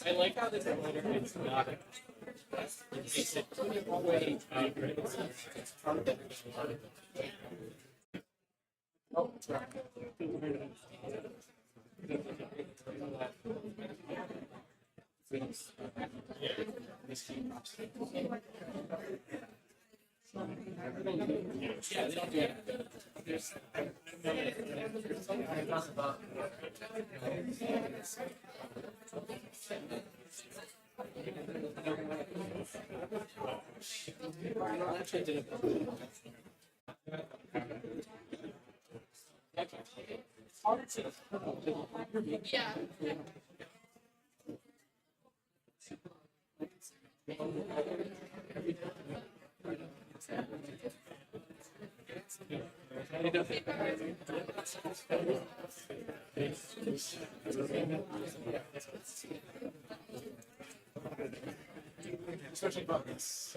I like how this later is not a basic way yeah, they don't do it. There's actually did it. Yeah. Especially buttons.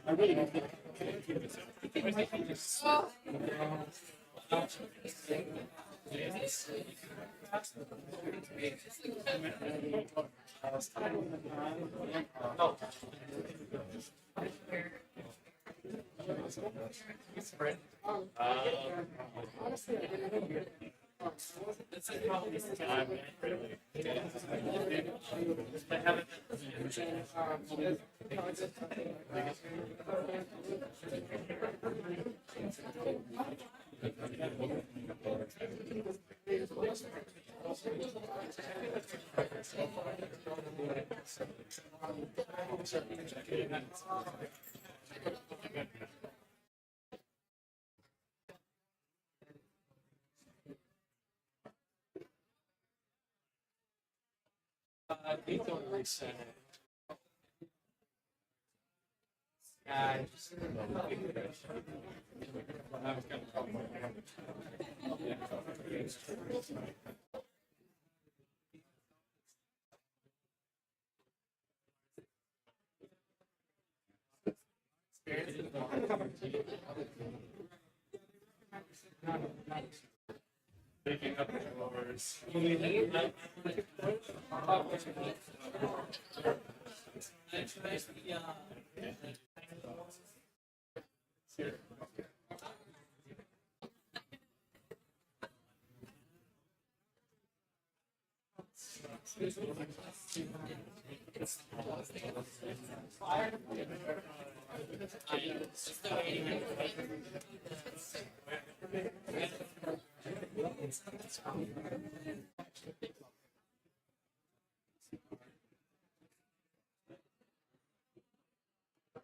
I really don't think they don't really say it. I was kind picking up the lowers.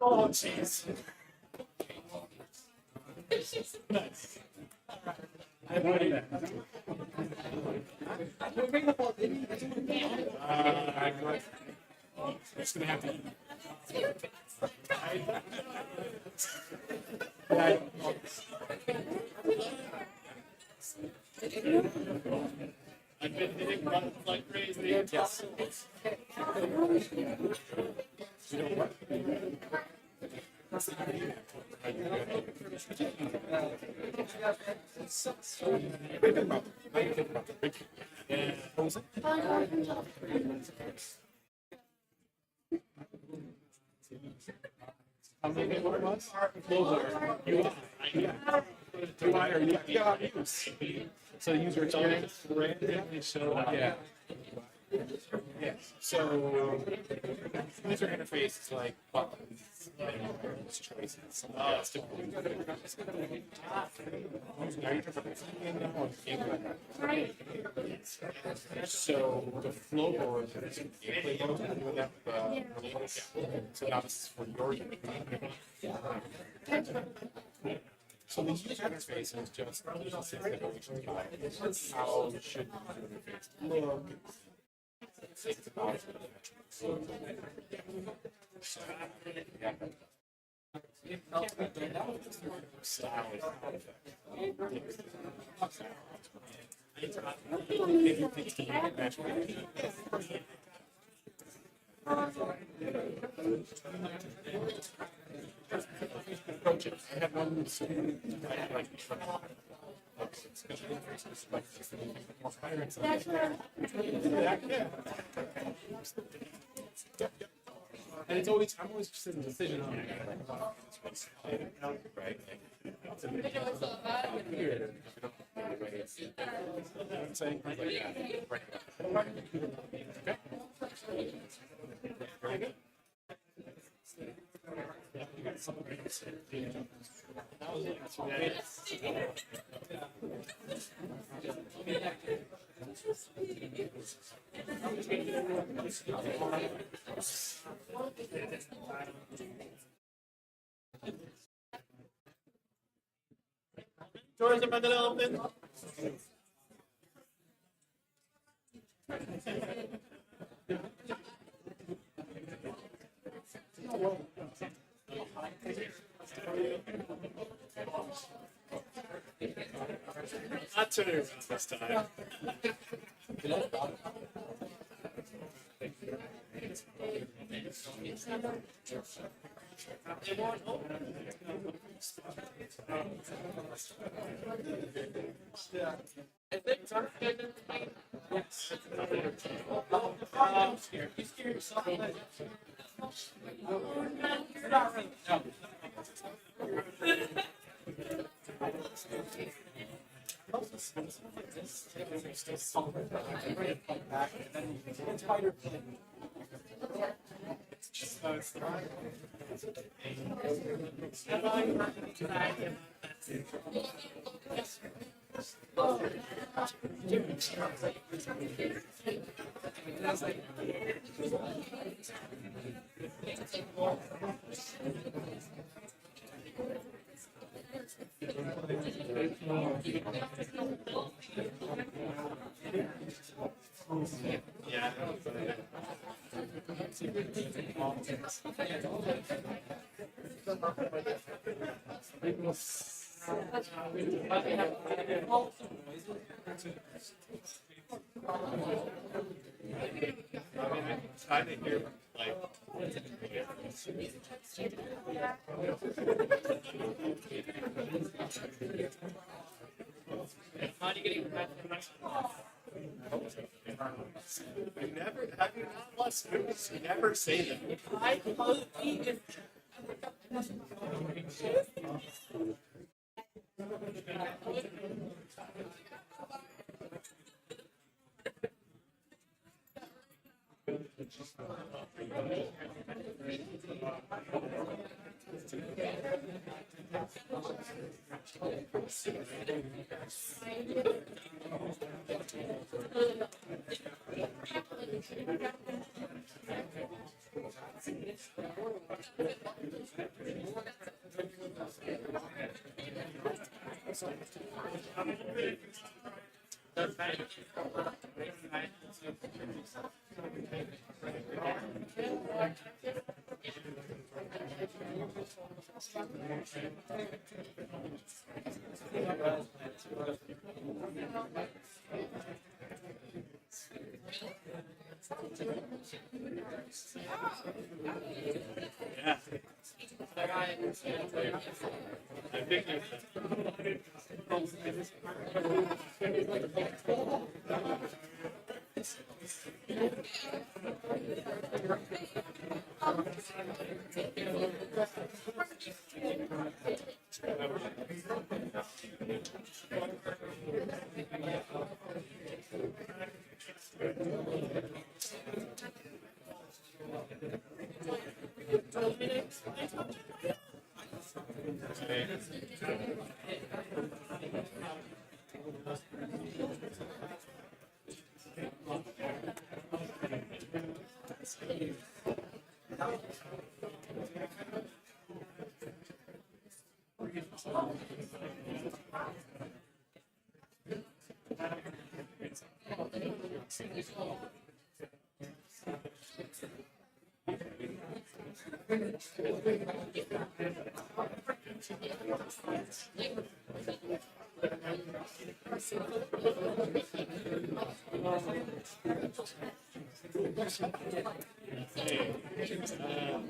Oh, jeez. Nice. I'm winning that. I'm just gonna have to eat. I've been hitting buttons like crazy. Yes. You know what? How many what it was? Closer. UI or use. So user experience randomly show up. Yeah. Yeah. So user interface is like buttons and choices. So the flow board is gameplay mode doing that so now this is for your so the user interface is just negotiation guide. How should the user interface look? Think about it. So, yeah. Style is approaches. I have one and it's always I'm always interested in decision on it. Right. I'm saying very good. Tourism and development. Not turning around this time. I think yes. You scare yourself. Not really. No. Yeah. I think you're like how do you get back from you never have you not lost moves? You never say them. I love eating.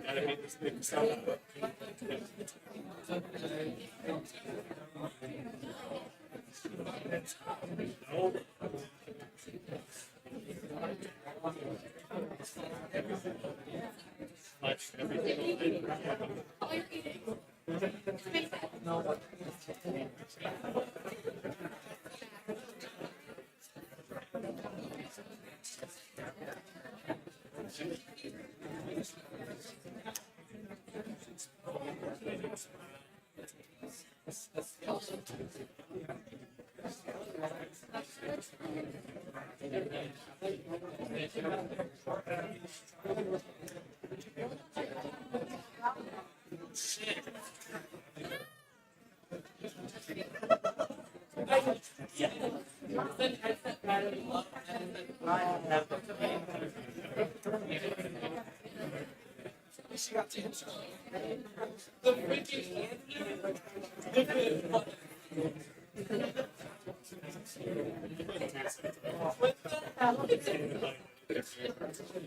Gotta make this big sound. Much everything.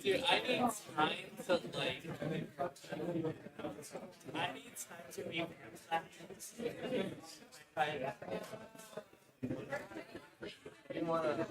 Dude, I need time to like. I need time to be you wanna?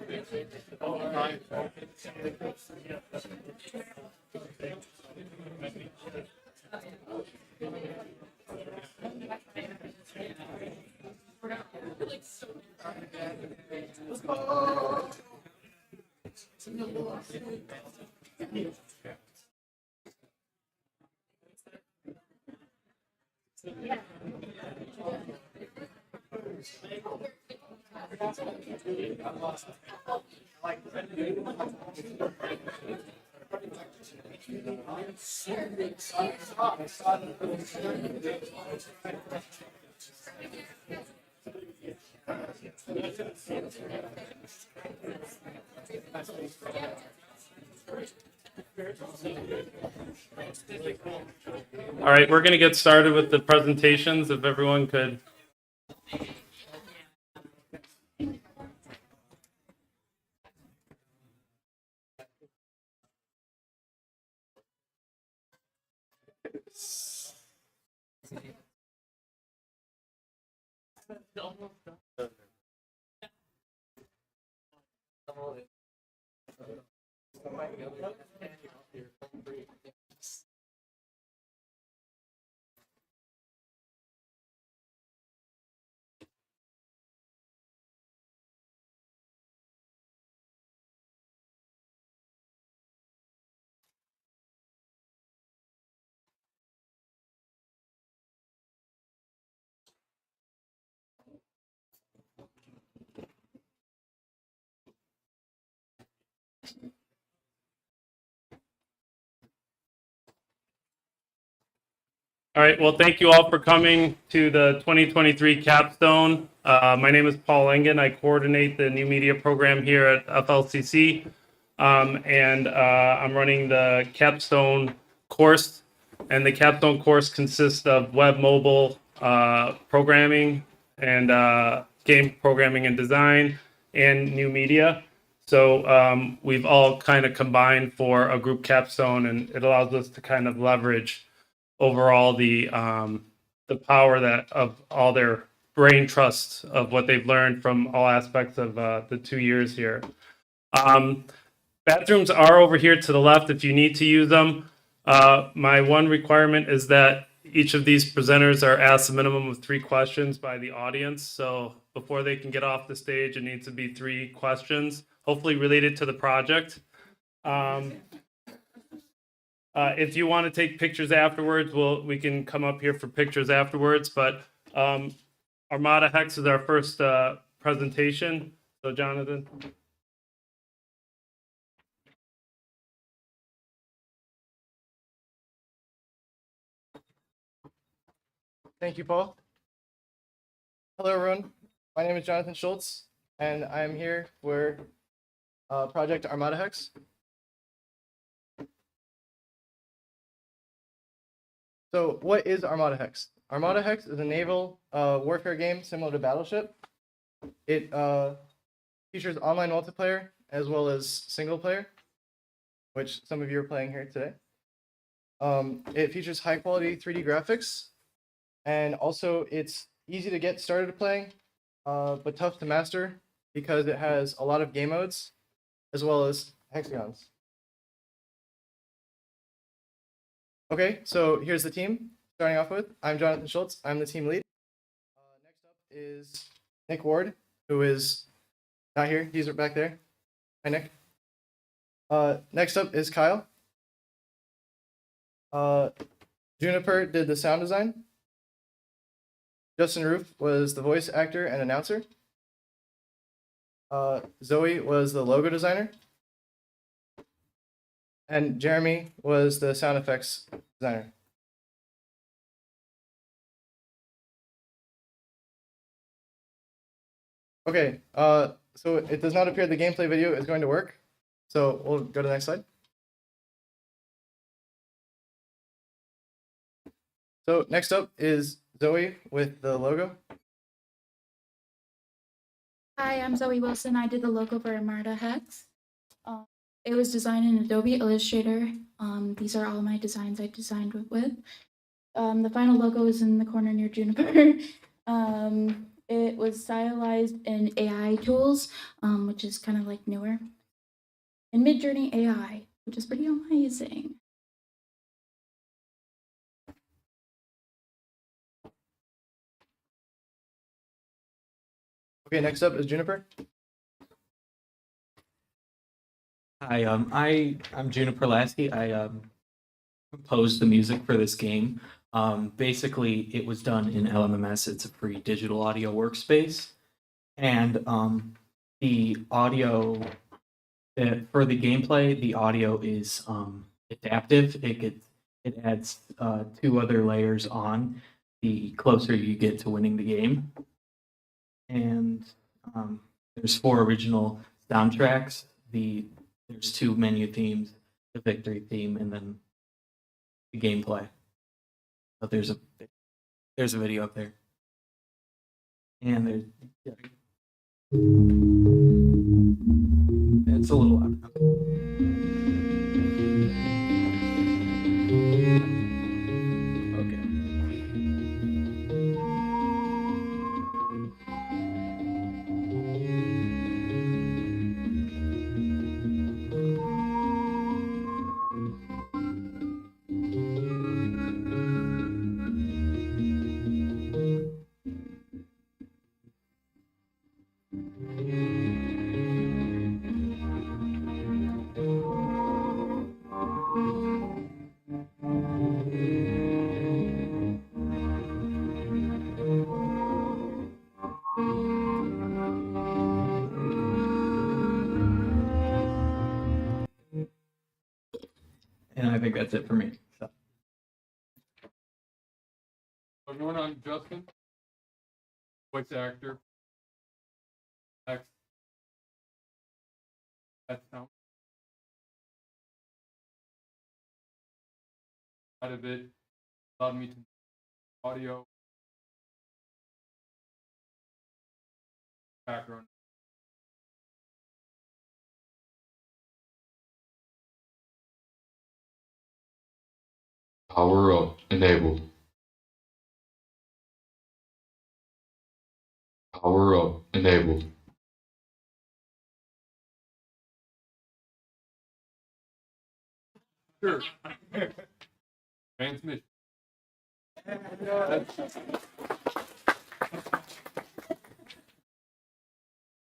All right, we're going to get started with the presentations. If everyone could. All right, well, thank you all for coming to the 2023 Capstone. My name is Paul Engen. I coordinate the new media program here at FLCC, and I'm running the Capstone course. And the Capstone course consists of web, mobile programming and game programming and design and new media. So we've all kind of combined for a group capstone, and it allows us to kind of leverage overall the power that of all their brain trust of what they've learned from all aspects of the 2 years here. Bathrooms are over here to the left if you need to use them. My one requirement is that each of these presenters are asked a minimum of 3 questions by the audience. So before they can get off the stage, it needs to be 3 questions, hopefully related to the project. If you want to take pictures afterwards, we can come up here for pictures afterwards. But Armada Hex is our first presentation. So Jonathan. Thank you, Paul. Hello, everyone. My name is Jonathan Schultz, and I'm here for Project Armada Hex. So what is Armada Hex? Armada Hex is a naval warfare game similar to Battleship. It features online multiplayer as well as single player, which some of you are playing here today. It features high quality 3D graphics, and also it's easy to get started playing, but tough to master because it has a lot of game modes as well as hexagons. Okay, so here's the team. Starting off with, I'm Jonathan Schultz. I'm the team lead. Next up is Nick Ward, who is not here. He's back there. Hi, Nick. Next up is Kyle. Juniper did the sound design. Justin Roof was the voice actor and announcer. Zoe was the logo designer. And Jeremy was the sound effects designer. Okay, so it does not appear the gameplay video is going to work. So we'll go to the next slide. So next up is Zoe with the logo. Hi, I'm Zoe Wilson. I did the logo for Armada Hex. It was designed in Adobe Illustrator. These are all my designs I designed with. The final logo is in the corner near Juniper. It was stylized in AI tools, which is kind of like newer. And Midjourney AI, which is pretty amazing. Okay, next up is Juniper. Hi, I'm Juniper Lasky. I composed the music for this game. Basically, it was done in LMMS. It's a free digital audio workspace, and the audio for the gameplay, the audio is adaptive. It adds 2 other layers on the closer you get to winning the game, and there's 4 original soundtracks. There's 2 menu themes, the victory theme, and then the gameplay. But there's a video up there, and it's a little loud. Okay. And I think that's it for me. So. Everyone, I'm Justin, voice actor. That's now. Out of it allowed me to audio background Power up. Enabled. Power up. Enabled. Sure. Transmission.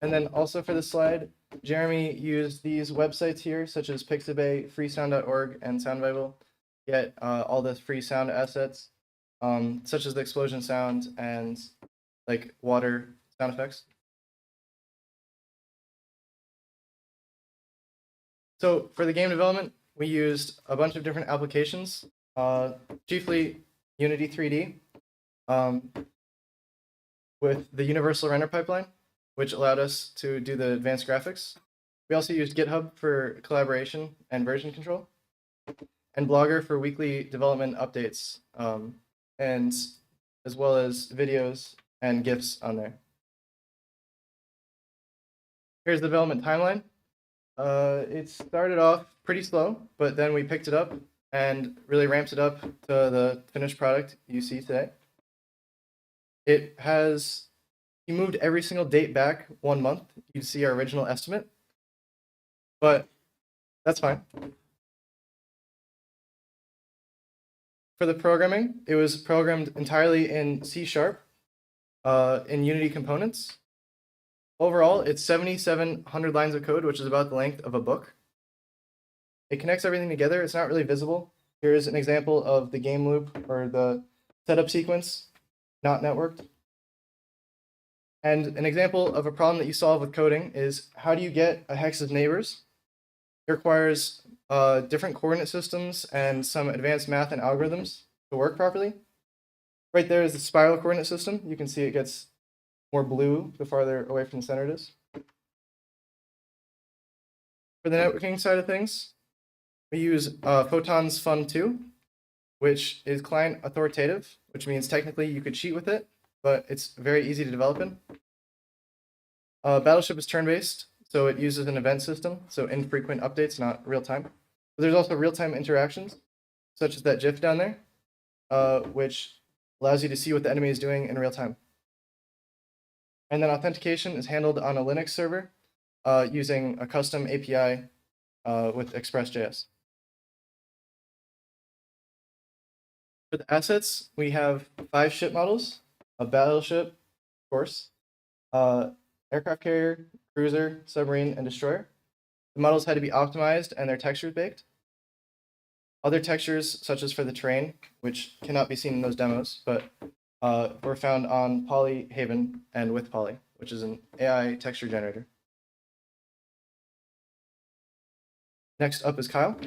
And then also for the slide, Jeremy used these websites here, such as Pixabay, freesound.org, and SoundBible, get all the free sound assets, such as the explosion sound and like water sound effects. So for the game development, we used a bunch of different applications, chiefly Unity 3D, with the universal render pipeline, which allowed us to do the advanced graphics. We also used GitHub for collaboration and version control, and Blogger for weekly development updates, and as well as videos and GIFs on there. Here's the development timeline. It started off pretty slow, but then we picked it up and really ramped it up to the finished product you see today. It has, he moved every single date back 1 month. You see our original estimate, but that's fine. For the programming, it was programmed entirely in C#, in Unity components. Overall, it's 7,700 lines of code, which is about the length of a book. It connects everything together. It's not really visible. Here's an example of the game loop or the setup sequence, not networked. And an example of a problem that you solve with coding is how do you get a hex's neighbors? It requires different coordinate systems and some advanced math and algorithms to work properly. Right there is the spiral coordinate system. You can see it gets more blue the farther away from the center it is. For the networking side of things, we use Photon's Fun 2, which is client authoritative, which means technically you could cheat with it, but it's very easy to develop in. Battleship is turn-based, so it uses an event system, so infrequent updates, not real-time. But there's also real-time interactions, such as that GIF down there, which allows you to see what the enemy is doing in real time. And then authentication is handled on a Linux server using a custom API with Express.js. For the assets, we have 5 ship models: a battleship, of course, aircraft carrier, cruiser, submarine, and destroyer. The models had to be optimized and their textures baked. Other textures, such as for the terrain, which cannot be seen in those demos, but were found on Polyhaven and with Poly, which is an AI texture generator. Next up is Kyle.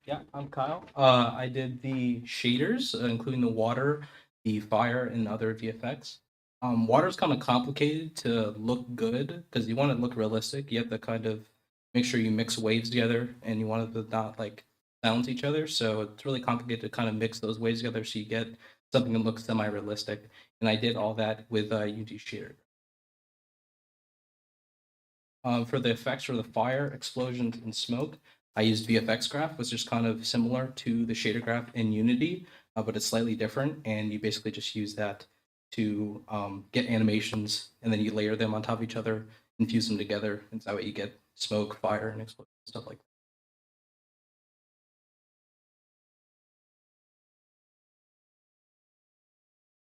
Yeah, I'm Kyle. I did the shaders, including the water, the fire, and other VFX. Water's kind of complicated to look good because you want it to look realistic. You have to kind of make sure you mix waves together, and you want it to not like balance each other. So it's really complicated to kind of mix those waves together so you get something that looks semi-realistic. And I did all that with Unity shader. For the effects for the fire, explosions, and smoke, I used VFX graph, which is kind of similar to the shader graph in Unity, but it's slightly different. And you basically just use that to get animations, and then you layer them on top of each other and fuse them together. And so that way you get smoke, fire, and explosion, stuff like that.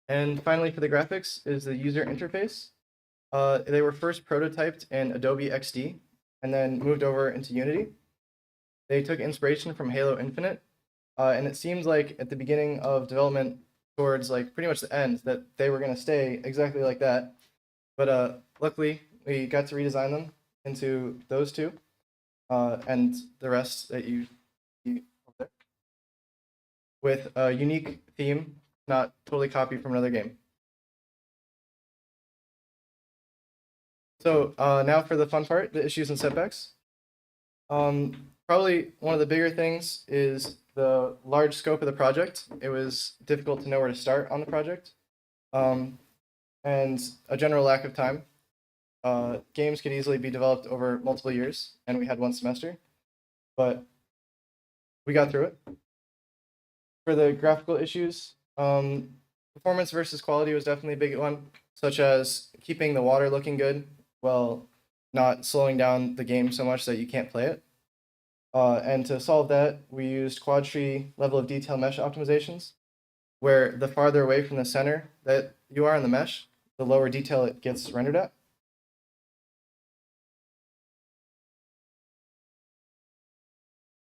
And finally, for the graphics is the user interface. They were first prototyped in Adobe XD and then moved over into Unity. They took inspiration from Halo Infinite, and it seems like at the beginning of development towards like pretty much the end that they were going to stay exactly like that. But luckily, we got to redesign them into those two and the rest that you see over there with a unique theme, not totally copied from another game. So now for the fun part, the issues and setbacks. Probably one of the bigger things is the large scope of the project. It was difficult to know where to start on the project, and a general lack of time. Games could easily be developed over multiple years, and we had 1 semester. but we got through it. For the graphical issues, performance versus quality was definitely a big one, such as keeping the water looking good while not slowing down the game so much that you can't play it. And to solve that, we used quad tree level of detail mesh optimizations, where the farther away from the center that you are in the mesh, the lower detail it gets rendered at.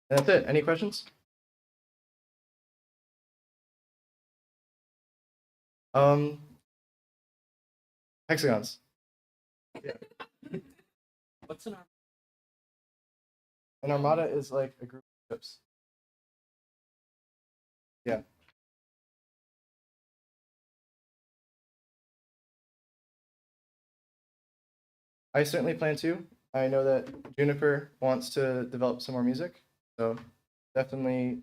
And that's it. Any questions? Hexagons. What's an An armada is like a group of ships. Yeah. I certainly plan to. I know that Juniper wants to develop some more music, so definitely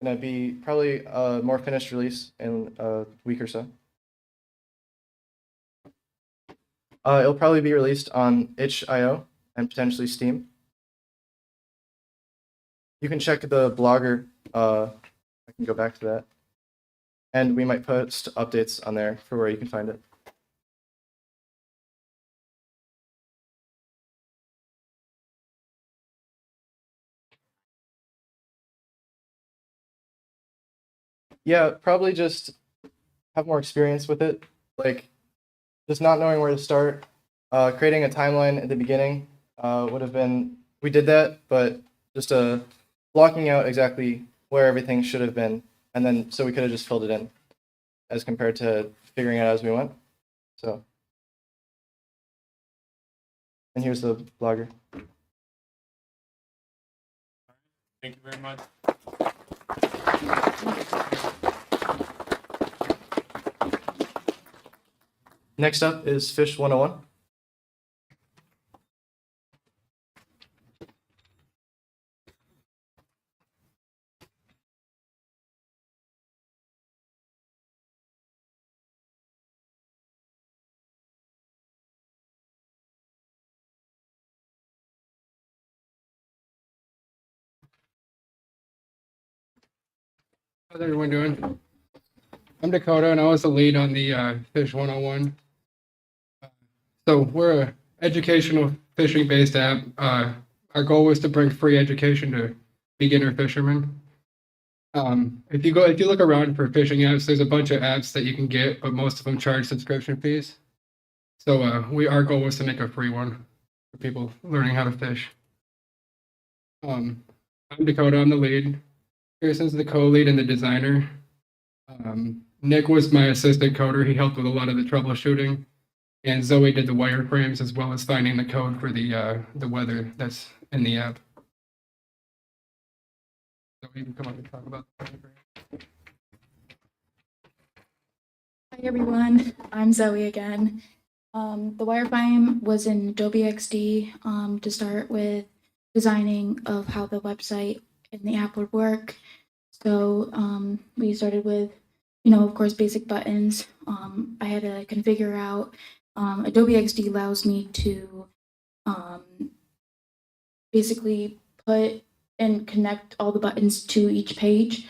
gonna be probably a more finished release in a week or so. It'll probably be released on itch.io and potentially Steam. You can check the blogger. I can go back to that. And we might post updates on there for where you can find it. Yeah, probably just have more experience with it. Like, just not knowing where to start. Creating a timeline at the beginning would have been, we did that, but just blocking out exactly where everything should have been. And then, so we could have just filled it in as compared to figuring it out as we went. So, and here's the blogger. Thank you very much. Next up is Fish 101. How's everyone doing? I'm Dakota, and I was the lead on the Fish 101. So we're a educational fishing-based app. Our goal was to bring free education to beginner fishermen. If you look around for fishing apps, there's a bunch of apps that you can get, but most of them charge subscription fees. So our goal was to make a free one for people learning how to fish. I'm Dakota. I'm the lead. Kirsten's the co-lead and the designer. Nick was my assistant coder. He helped with a lot of the troubleshooting, and Zoe did the wireframes as well as finding the code for the weather that's in the app. So you can come up and talk about the wireframe. Hi everyone, I'm Zoe again. The wireframe was in Adobe XD to start with designing of how the website and the app would work. So we started with, of course, basic buttons. I had to configure out. Adobe XD allows me to basically put and connect all the buttons to each page.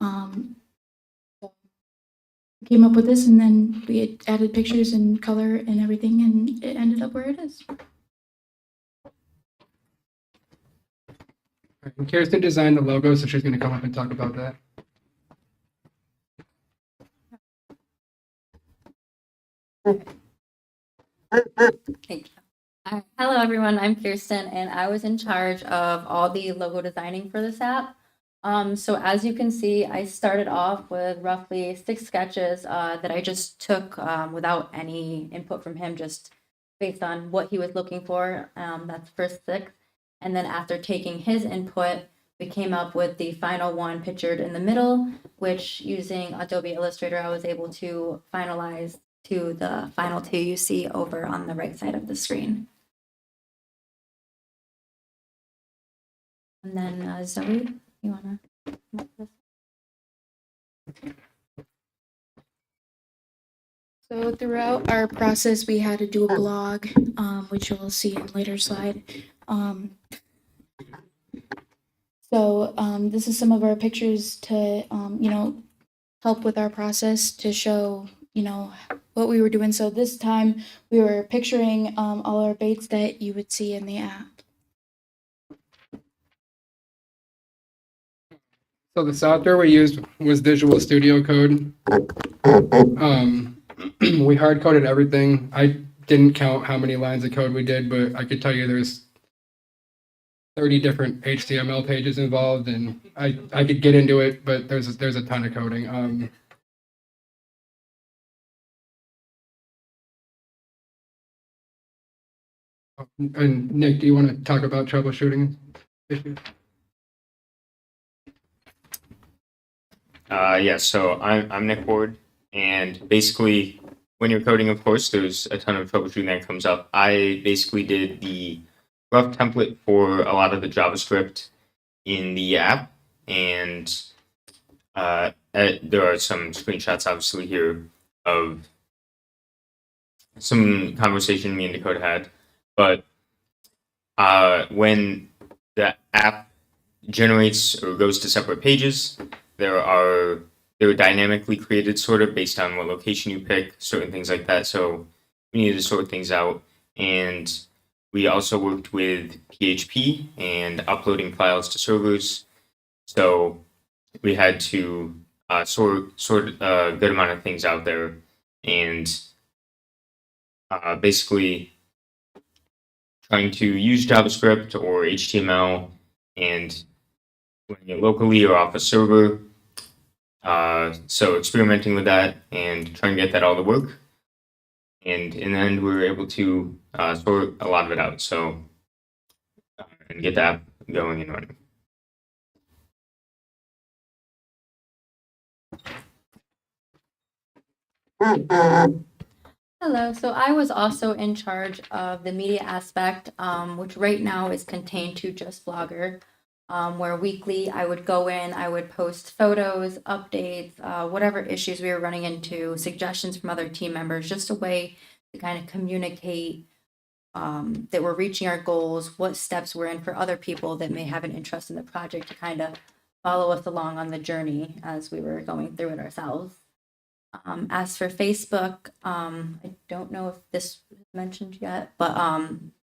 So came up with this, and then we had added pictures and color and everything, and it ended up where it is. And Kirsten designed the logo, so she's going to come up and talk about that. Thank you. Hello, everyone. I'm Kirsten, and I was in charge of all the logo designing for this app. So as you can see, I started off with roughly 6 sketches that I just took without any input from him, just based on what he was looking for. That's first 6. And then after taking his input, we came up with the final one pictured in the middle, which using Adobe Illustrator, I was able to finalize to the final 2 you see over on the right side of the screen. And then Zoe, you wanna? So throughout our process, we had to do a blog, which you'll see in a later slide. So this is some of our pictures to, help with our process to show, what we were doing. So this time we were picturing all our baits that you would see in the app. So the software we used was Visual Studio Code. We hard coded everything. I didn't count how many lines of code we did, but I could tell you there's 30 different HTML pages involved, and I could get into it, but there's a ton of coding. And Nick, do you want to talk about troubleshooting issues? Yeah, so I'm Nick Ward, and basically, when you're coding, of course, there's a ton of troubleshooting that comes up. I basically did the rough template for a lot of the JavaScript in the app, and there are some screenshots, obviously, here of some conversation me and Dakota had. But when the app generates or goes to separate pages, they're dynamically created sort of based on what location you pick, certain things like that. So we needed to sort things out. And we also worked with PHP and uploading files to servers. So we had to sort a good amount of things out there, and basically trying to use JavaScript or HTML and running it locally or off a server. So experimenting with that and trying to get that all to work. And in the end, we were able to sort a lot of it out. So and get the app going and running. Hello, so I was also in charge of the media aspect, which right now is contained to just Blogger, where weekly I would go in, I would post photos, updates, whatever issues we were running into, suggestions from other team members, just a way to kind of communicate that we're reaching our goals, what steps we're in for other people that may have an interest in the project to kind of follow us along on the journey as we were going through it ourselves. As for Facebook, I don't know if this was mentioned yet, but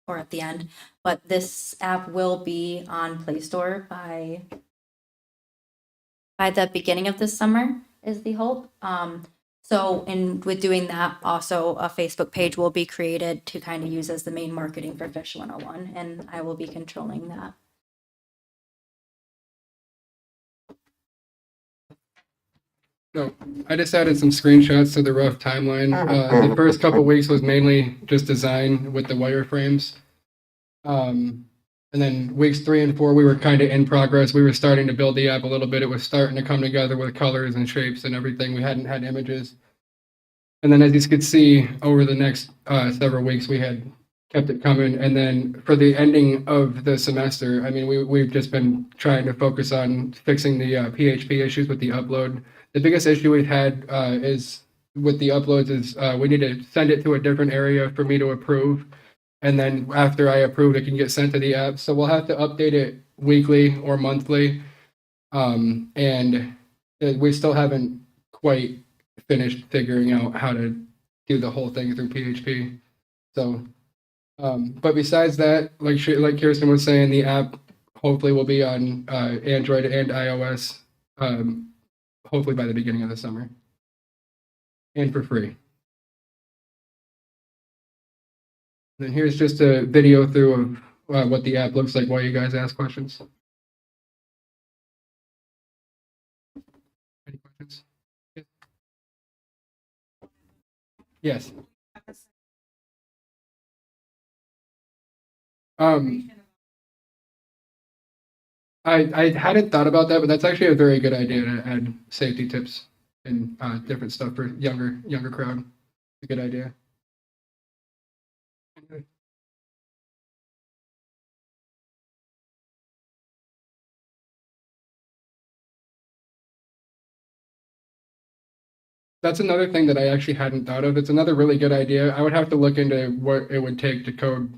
or at the end, but this app will be on Play Store by the beginning of this summer is the hope. So with doing that, also a Facebook page will be created to kind of use as the main marketing for Fish 101, and I will be controlling that. So I just added some screenshots to the rough timeline. The first couple weeks was mainly just design with the wireframes. And then weeks 3 and 4, we were kind of in progress. We were starting to build the app a little bit. It was starting to come together with colors and shapes and everything. We hadn't had images. And then as you could see, over the next several weeks, we had kept it coming. And then for the ending of the semester, I mean, we've just been trying to focus on fixing the PHP issues with the upload. The biggest issue we've had is with the uploads is we need to send it to a different area for me to approve. And then after I approve, it can get sent to the app. So we'll have to update it weekly or monthly. And we still haven't quite finished figuring out how to do the whole thing through PHP. So, but besides that, like Kirsten was saying, the app hopefully will be on Android and iOS, hopefully by the beginning of the summer, and for free. And then here's just a video through of what the app looks like while you guys ask questions. Any questions? Yes. I hadn't thought about that, but that's actually a very good idea to add safety tips and different stuff for younger crowd. A good idea. That's another thing that I actually hadn't thought of. It's another really good idea. I would have to look into what it would take to code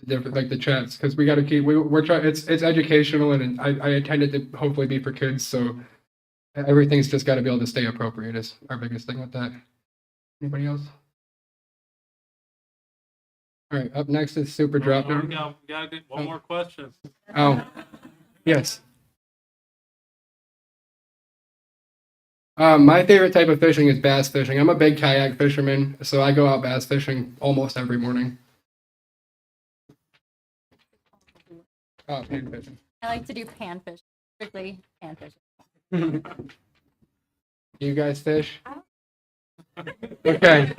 different like the chats because we got to keep we're trying. It's educational and I intend it to hopefully be for kids. So everything's just got to be able to stay appropriate is our biggest thing with that. Anybody else? All right, up next is Super Drop Down. We gotta get one more question. Oh, yes. My favorite type of fishing is bass fishing. I'm a big kayak fisherman, so I go out bass fishing almost every morning. Oh, pan fishing. I like to do pan fish, strictly pan fishing. You guys fish? Okay.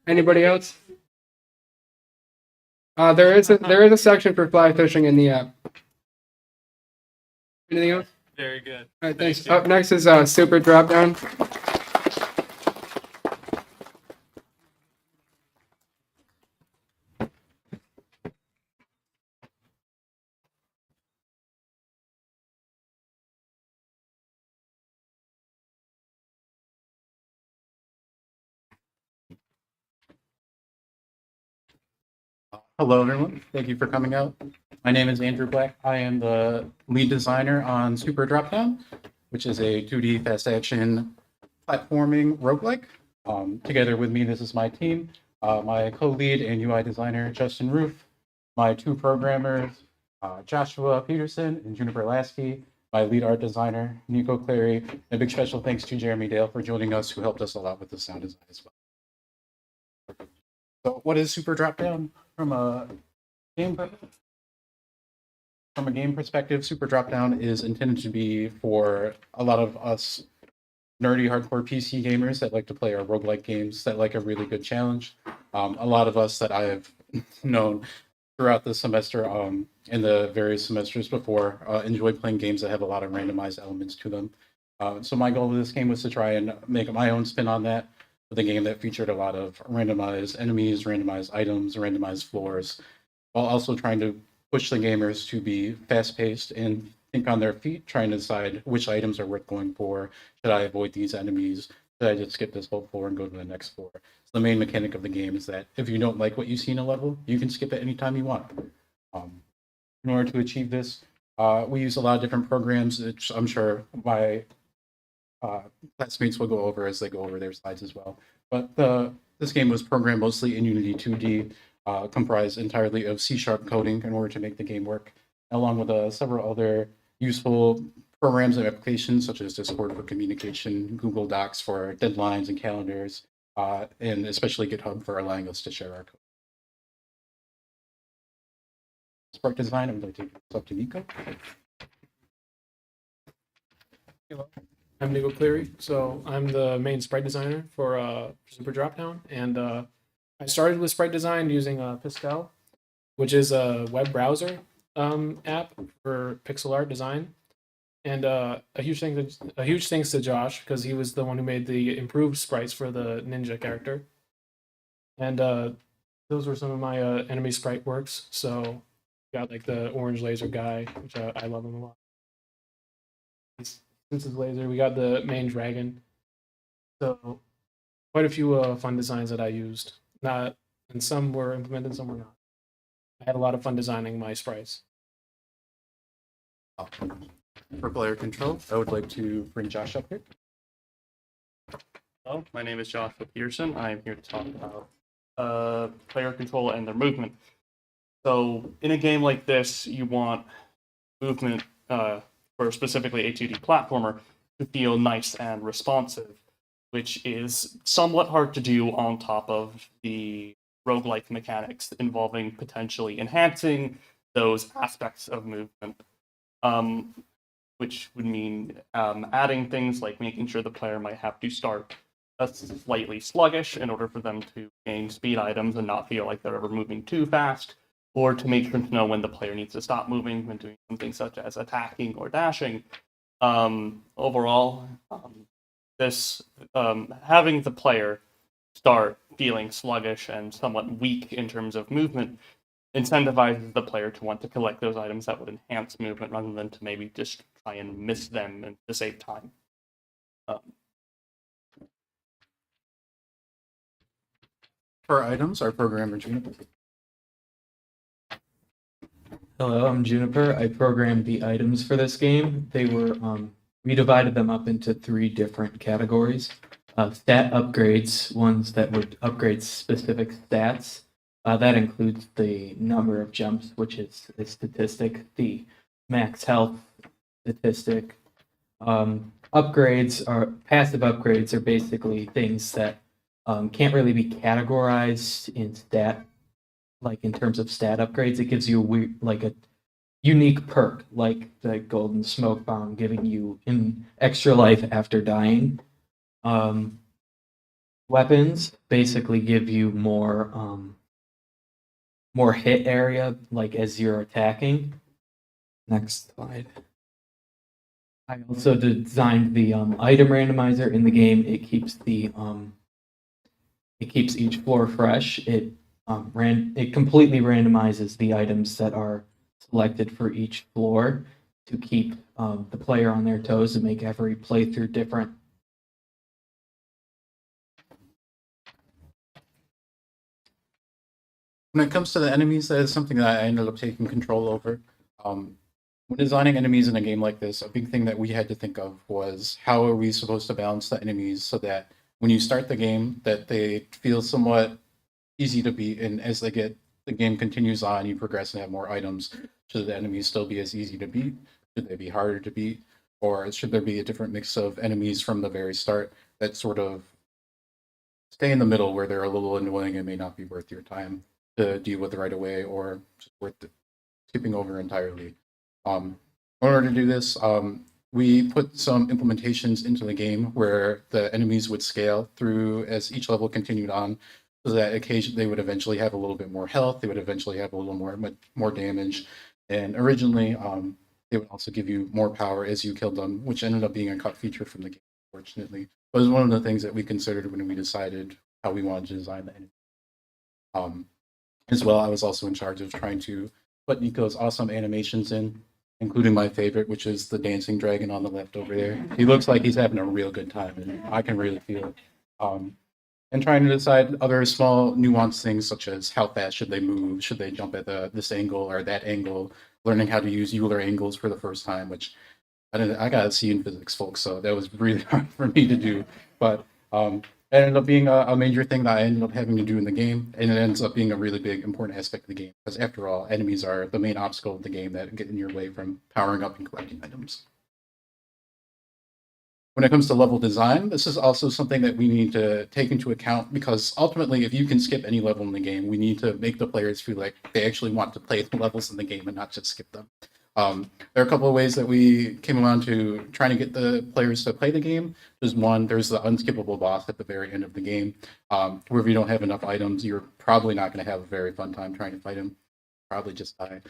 Anybody else? There is a section for fly fishing in the app. Anything else? Very good. All right, thanks. Thank you. Up next is Super Drop Down. Hello, everyone. Thank you for coming out. My name is Andrew Black. I am the lead designer on Super Dropdown, which is a 2D fast action platforming roguelike. Together with me, this is my team. My co-lead and UI designer, Justin Roof. My two programmers, Joshua Peterson and Juniper Lasky. My lead art designer, Nico Clary. And a big special thanks to Jeremy Dale for joining us, who helped us a lot with the sound design as well. So what is Super Dropdown? From a game perspective, Super Dropdown is intended to be for a lot of us nerdy hardcore PC gamers that like to play our roguelike games that like a really good challenge. A lot of us that I have known throughout the semester and the various semesters before enjoy playing games that have a lot of randomized elements to them. So my goal with this game was to try and make my own spin on that, with a game that featured a lot of randomized enemies, randomized items, randomized floors, while also trying to push the gamers to be fast-paced and think on their feet, trying to decide which items are worth going for. Should I avoid these enemies? Should I just skip this whole floor and go to the next floor? So the main mechanic of the game is that if you don't like what you see in a level, you can skip it anytime you want. In order to achieve this, we use a lot of different programs, which I'm sure my classmates will go over as they go over their slides as well. But this game was programmed mostly in Unity 2D, comprised entirely of C# coding in order to make the game work, along with several other useful programs and applications such as Discord for communication, Google Docs for deadlines and calendars, and especially GitHub for allowing us to share our code. Sprite design, I'm going to take this up to Nico. I'm Nico Cleary, so I'm the main sprite designer for Super Dropdown, and I started with sprite design using Pascal, which is a web browser app for pixel art design, and a huge thanks to Josh because he was the one who made the improved sprites for the ninja character, and those were some of my enemy sprite works. So got like the orange laser guy, which I love him a lot. Since his laser, we got the main dragon. So quite a few fun designs that I used. And some were implemented, some were not. I had a lot of fun designing my sprites. For player control, I would like to bring Josh up here. Hello, my name is Joshua Peterson. I am here to talk about player control and their movement. So in a game like this, you want movement for specifically a 2D platformer to feel nice and responsive, which is somewhat hard to do on top of the roguelike mechanics involving potentially enhancing those aspects of movement, which would mean adding things like making sure the player might have to start slightly sluggish in order for them to gain speed items and not feel like they're ever moving too fast, or to make sure to know when the player needs to stop moving when doing something such as attacking or dashing. Overall, this having the player start feeling sluggish and somewhat weak in terms of movement incentivizes the player to want to collect those items that would enhance movement rather than to maybe just try and miss them and to save time. For items, our programmer Juniper. Hello, I'm Juniper. I programmed the items for this game. They were, we divided them up into 3 different categories. Stat upgrades, ones that would upgrade specific stats. That includes the number of jumps, which is a statistic, the max health statistic. Upgrades are passive upgrades are basically things that can't really be categorized in stat, like in terms of stat upgrades. It gives you a weird, like a unique perk, like the golden smoke bomb giving you an extra life after dying. Weapons basically give you more hit area, like as you're attacking. Next slide. I also designed the item randomizer in the game. It keeps each floor fresh. It completely randomizes the items that are selected for each floor to keep the player on their toes and make every playthrough different. When it comes to the enemies, that is something that I ended up taking control over. When designing enemies in a game like this, a big thing that we had to think of was how are we supposed to balance the enemies so that when you start the game, that they feel somewhat easy to beat, and as the game continues on, you progress and have more items. Should the enemies still be as easy to beat? Should they be harder to beat? Or should there be a different mix of enemies from the very start that sort of stay in the middle where they're a little annoying and may not be worth your time to deal with right away, or just worth skipping over entirely? In order to do this, we put some implementations into the game where the enemies would scale through as each level continued on, so that occasionally they would eventually have a little bit more health, they would eventually have a little more damage, and originally they would also give you more power as you killed them, which ended up being a cut feature from the game, fortunately. But it was one of the things that we considered when we decided how we wanted to design the enemy. As well, I was also in charge of trying to put Nico's awesome animations in, including my favorite, which is the dancing dragon on the left over there. He looks like he's having a real good time, and I can really feel it. And trying to decide other small nuanced things, such as how fast should they move, should they jump at this angle or that angle, learning how to use Euler angles for the first time, which I got a C in physics, folks, so that was really hard for me to do. But it ended up being a major thing that I ended up having to do in the game, and it ends up being a really big, important aspect of the game, because after all, enemies are the main obstacle of the game that get in your way from powering up and collecting items. When it comes to level design, this is also something that we need to take into account, because ultimately, if you can skip any level in the game, we need to make the players feel like they actually want to play the levels in the game and not just skip them. There are a couple of ways that we came around to trying to get the players to play the game. There's one, there's the unskippable boss at the very end of the game, where if you don't have enough items, you're probably not going to have a very fun time trying to fight him. Probably just die.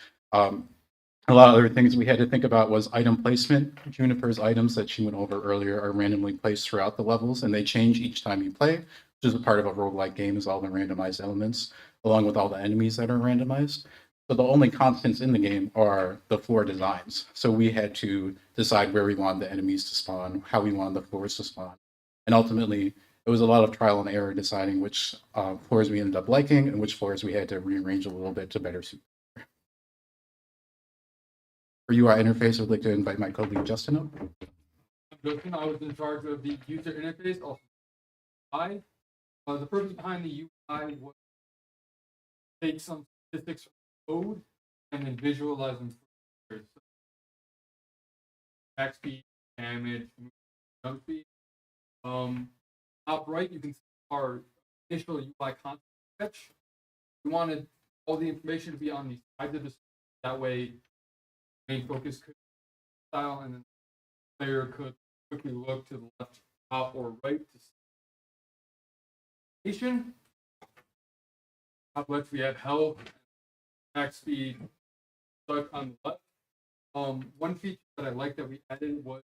A lot of other things we had to think about was item placement. Juniper's items that she went over earlier are randomly placed throughout the levels, and they change each time you play, which is a part of a roguelike game, is all the randomized elements, along with all the enemies that are randomized. So the only constants in the game are the floor designs. So we had to decide where we wanted the enemies to spawn, how we wanted the floors to spawn. And ultimately, it was a lot of trial and error deciding which floors we ended up liking and which floors we had to rearrange a little bit to better suit. For UI interface, I would like to invite my colleague Justin up. Justin, I was in charge of the user interface. Also, the purpose behind the UI was to take some statistics from code and then visualize them. Attack speed, damage, jump speed. Top right, you can see our initial UI concept sketch. We wanted all the information to be on the sides of the screen. That way, main focus could be style, and then the player could quickly look to the left, top, or right to see information. Top left, we have health, attack speed, stuck on the left. One feature that I like that we added was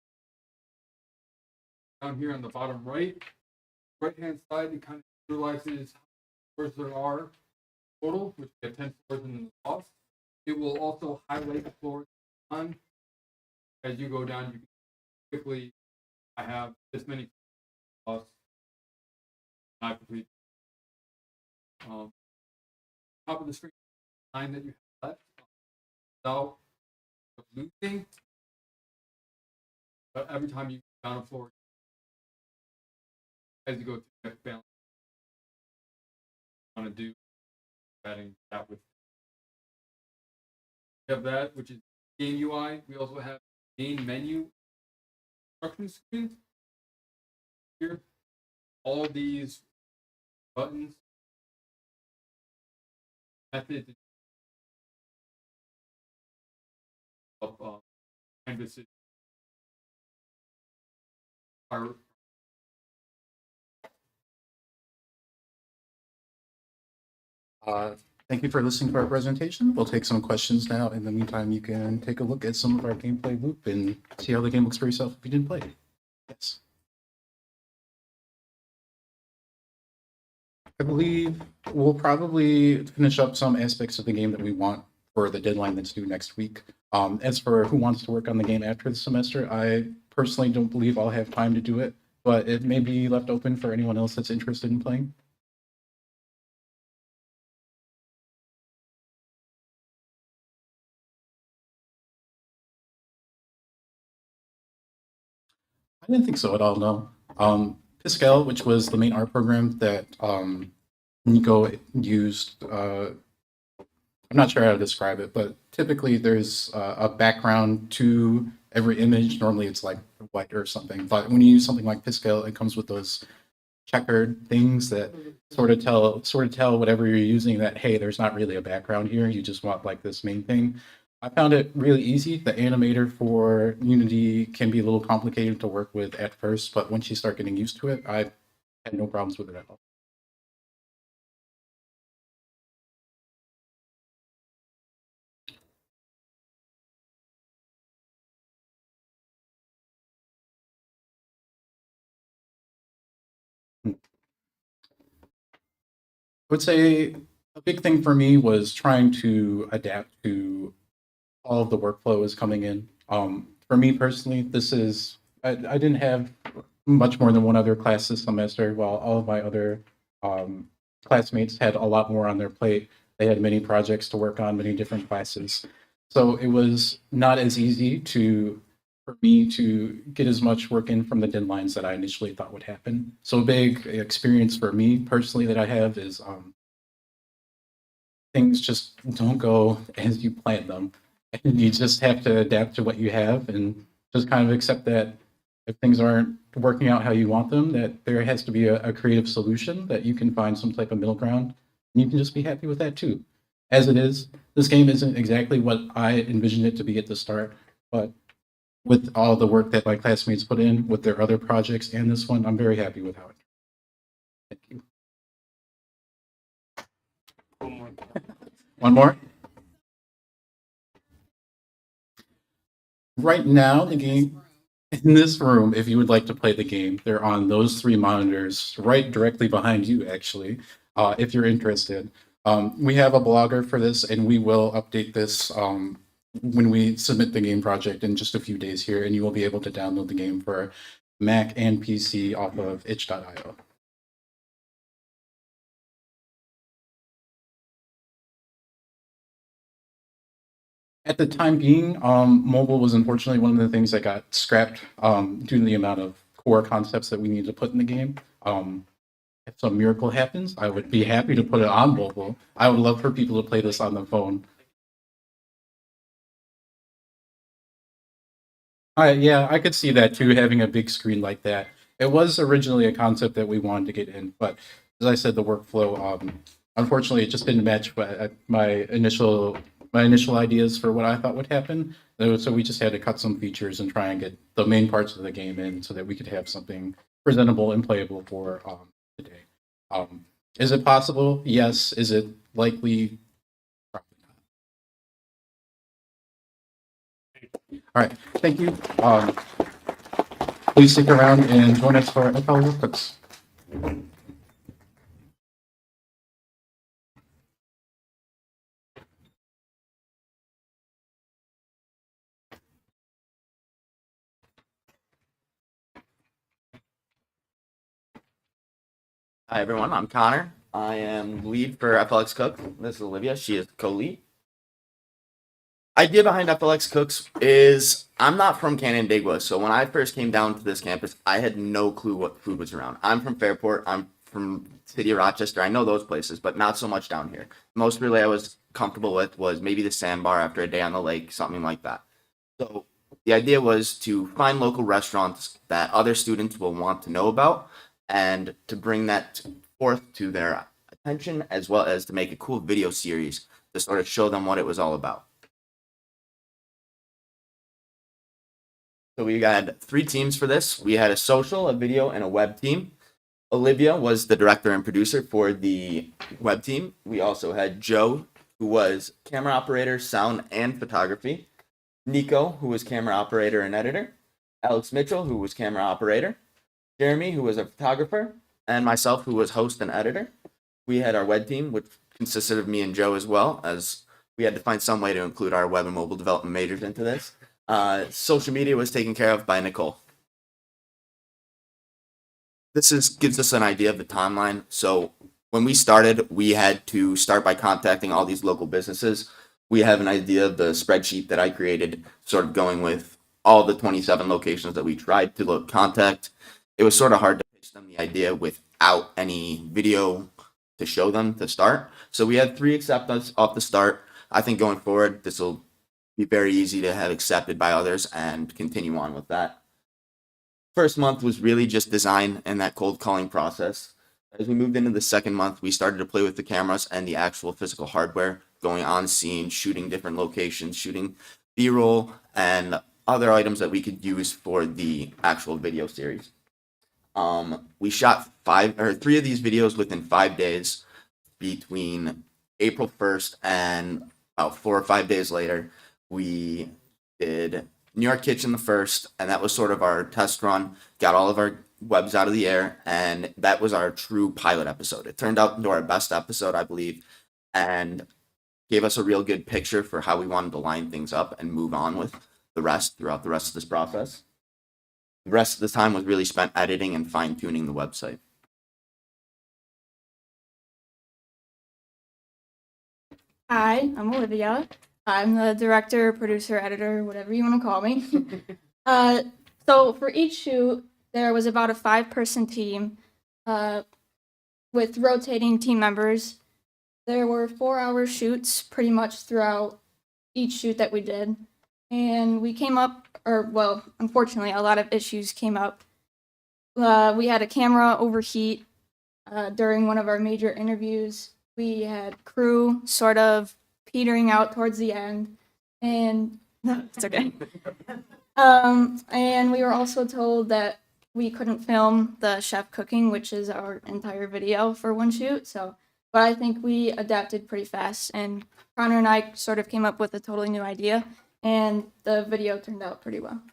down here on the bottom right hand side. It kind of visualizes how many floors there are total, which we have 10 floors in the boss. It will also highlight the floors on. As you go down, you can quickly, I have this many boss, not complete. Top of the screen, line that you have left. without losing. But every time you go down a floor, as you go through that balance, you want to do adding that with. We have that, which is game UI. We also have main menu instruction screen. Here, all these buttons, method of canvases are Thank you for listening to our presentation. We'll take some questions now. In the meantime, you can take a look at some of our gameplay loop and see how the game looks for yourself if you didn't play it. Yes. I believe we'll probably finish up some aspects of the game that we want for the deadline that's due next week. As for who wants to work on the game after the semester, I personally don't believe I'll have time to do it, but it may be left open for anyone else that's interested in playing. I didn't think so at all, no. Piscal, which was the main art program that Nico used, I'm not sure how to describe it, but typically there's a background to every image. Normally it's like white or something, but when you use something like Piscal, it comes with those checkered things that sort of tell whatever you're using that, hey, there's not really a background here. You just want like this main thing. I found it really easy. The animator for Unity can be a little complicated to work with at first, but once you start getting used to it, I had no problems with it at all. I would say a big thing for me was trying to adapt to all of the workflow is coming in. For me personally, I didn't have much more than one other class this semester, while all of my other classmates had a lot more on their plate. They had many projects to work on, many different classes. So it was not as easy for me to get as much work in from the deadlines that I initially thought would happen. So a big experience for me personally that I have is things just don't go as you plan them. And you just have to adapt to what you have and just kind of accept that if things aren't working out how you want them, that there has to be a creative solution, that you can find some type of middle ground. And you can just be happy with that too. As it is, this game isn't exactly what I envisioned it to be at the start, but with all the work that my classmates put in with their other projects and this one, I'm very happy with how it. Thank you. One more. Right now, the game in this room, if you would like to play the game, they're on those three monitors right directly behind you, actually, if you're interested. We have a blogger for this, and we will update this when we submit the game project in just a few days here, and you will be able to download the game for Mac and PC off of itch.io. At the time being, mobile was unfortunately one of the things that got scrapped due to the amount of core concepts that we need to put in the game. If some miracle happens, I would be happy to put it on mobile. I would love for people to play this on the phone. Yeah, I could see that too, having a big screen like that. It was originally a concept that we wanted to get in, but as I said, the workflow, unfortunately, it just didn't match my initial ideas for what I thought would happen. So we just had to cut some features and try and get the main parts of the game in so that we could have something presentable and playable for today. Is it possible? Yes. Is it likely? Probably not. All right. Thank you. Please stick around and join us for FL Workbooks. Hi everyone, I'm Connor. I am lead for FLX Cook. This is Olivia. She is co-lead. idea behind FLX Cooks is I'm not from Canandaigua, so when I first came down to this campus, I had no clue what food was around. I'm from Fairport. I'm from city of Rochester. I know those places, but not so much down here. Most really I was comfortable with was maybe the sandbar after a day on the lake, something like that. So the idea was to find local restaurants that other students will want to know about and to bring that forth to their attention, as well as to make a cool video series to sort of show them what it was all about. So we had 3 teams for this. We had a social, a video, and a web team. Olivia was the director and producer for the web team. We also had Joe, who was camera operator, sound, and photography. Nico, who was camera operator and editor. Alex Mitchell, who was camera operator. Jeremy, who was a photographer. And myself, who was host and editor. We had our web team, which consisted of me and Joe as well, as we had to find some way to include our web and mobile development majors into this. Social media was taken care of by Nicole. This gives us an idea of the timeline. So when we started, we had to start by contacting all these local businesses. We have an idea of the spreadsheet that I created, sort of going with all the 27 locations that we tried to contact. It was sort of hard to pitch them the idea without any video to show them to start. So we had 3 accept us off the start. I think going forward, this will be very easy to have accepted by others and continue on with that. First month was really just design and that cold calling process. As we moved into the second month, we started to play with the cameras and the actual physical hardware, going on scene, shooting different locations, shooting B-roll and other items that we could use for the actual video series. We shot 3 of these videos within 5 days between April 1st and about 4 or 5 days later. We did New York Kitchen the first, and that was sort of our test run, got all of our webs out of the air, and that was our true pilot episode. It turned out into our best episode, I believe, and gave us a real good picture for how we wanted to line things up and move on with the rest throughout the rest of this process. The rest of the time was really spent editing and fine-tuning the website. Hi, I'm Olivia. I'm the director, producer, editor, whatever you want to call me. So for each shoot, there was about a 5-person team with rotating team members. There were 4-hour shoots pretty much throughout each shoot that we did. And we came up, unfortunately, a lot of issues came up. We had a camera overheat during one of our major interviews. We had crew sort of petering out towards the end, and no, it's okay. And we were also told that we couldn't film the chef cooking, which is our entire video for one shoot. But I think we adapted pretty fast, and Connor and I sort of came up with a totally new idea, and the video turned out pretty well.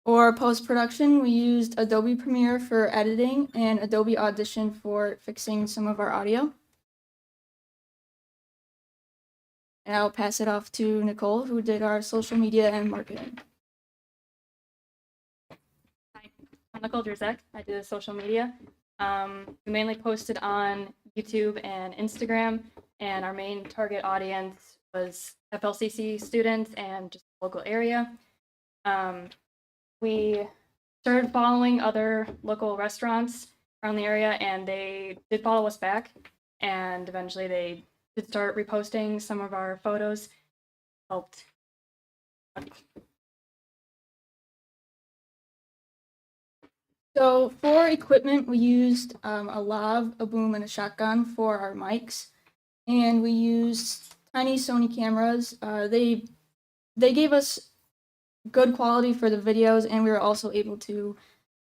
For post-production, we used Adobe Premiere for editing and Adobe Audition for fixing some of our audio. And I'll pass it off to Nicole, who did our social media and marketing. Hi, I'm Nicole Drzek. I did social media. We mainly posted on YouTube and Instagram, and our main target audience was FLCC students and just the local area. We started following other local restaurants around the area, and they did follow us back, and eventually they did start reposting some of our photos. Helped. So for equipment, we used a lav, a boom, and a shotgun for our mics, and we used tiny Sony cameras. They gave us good quality for the videos, and we were also able to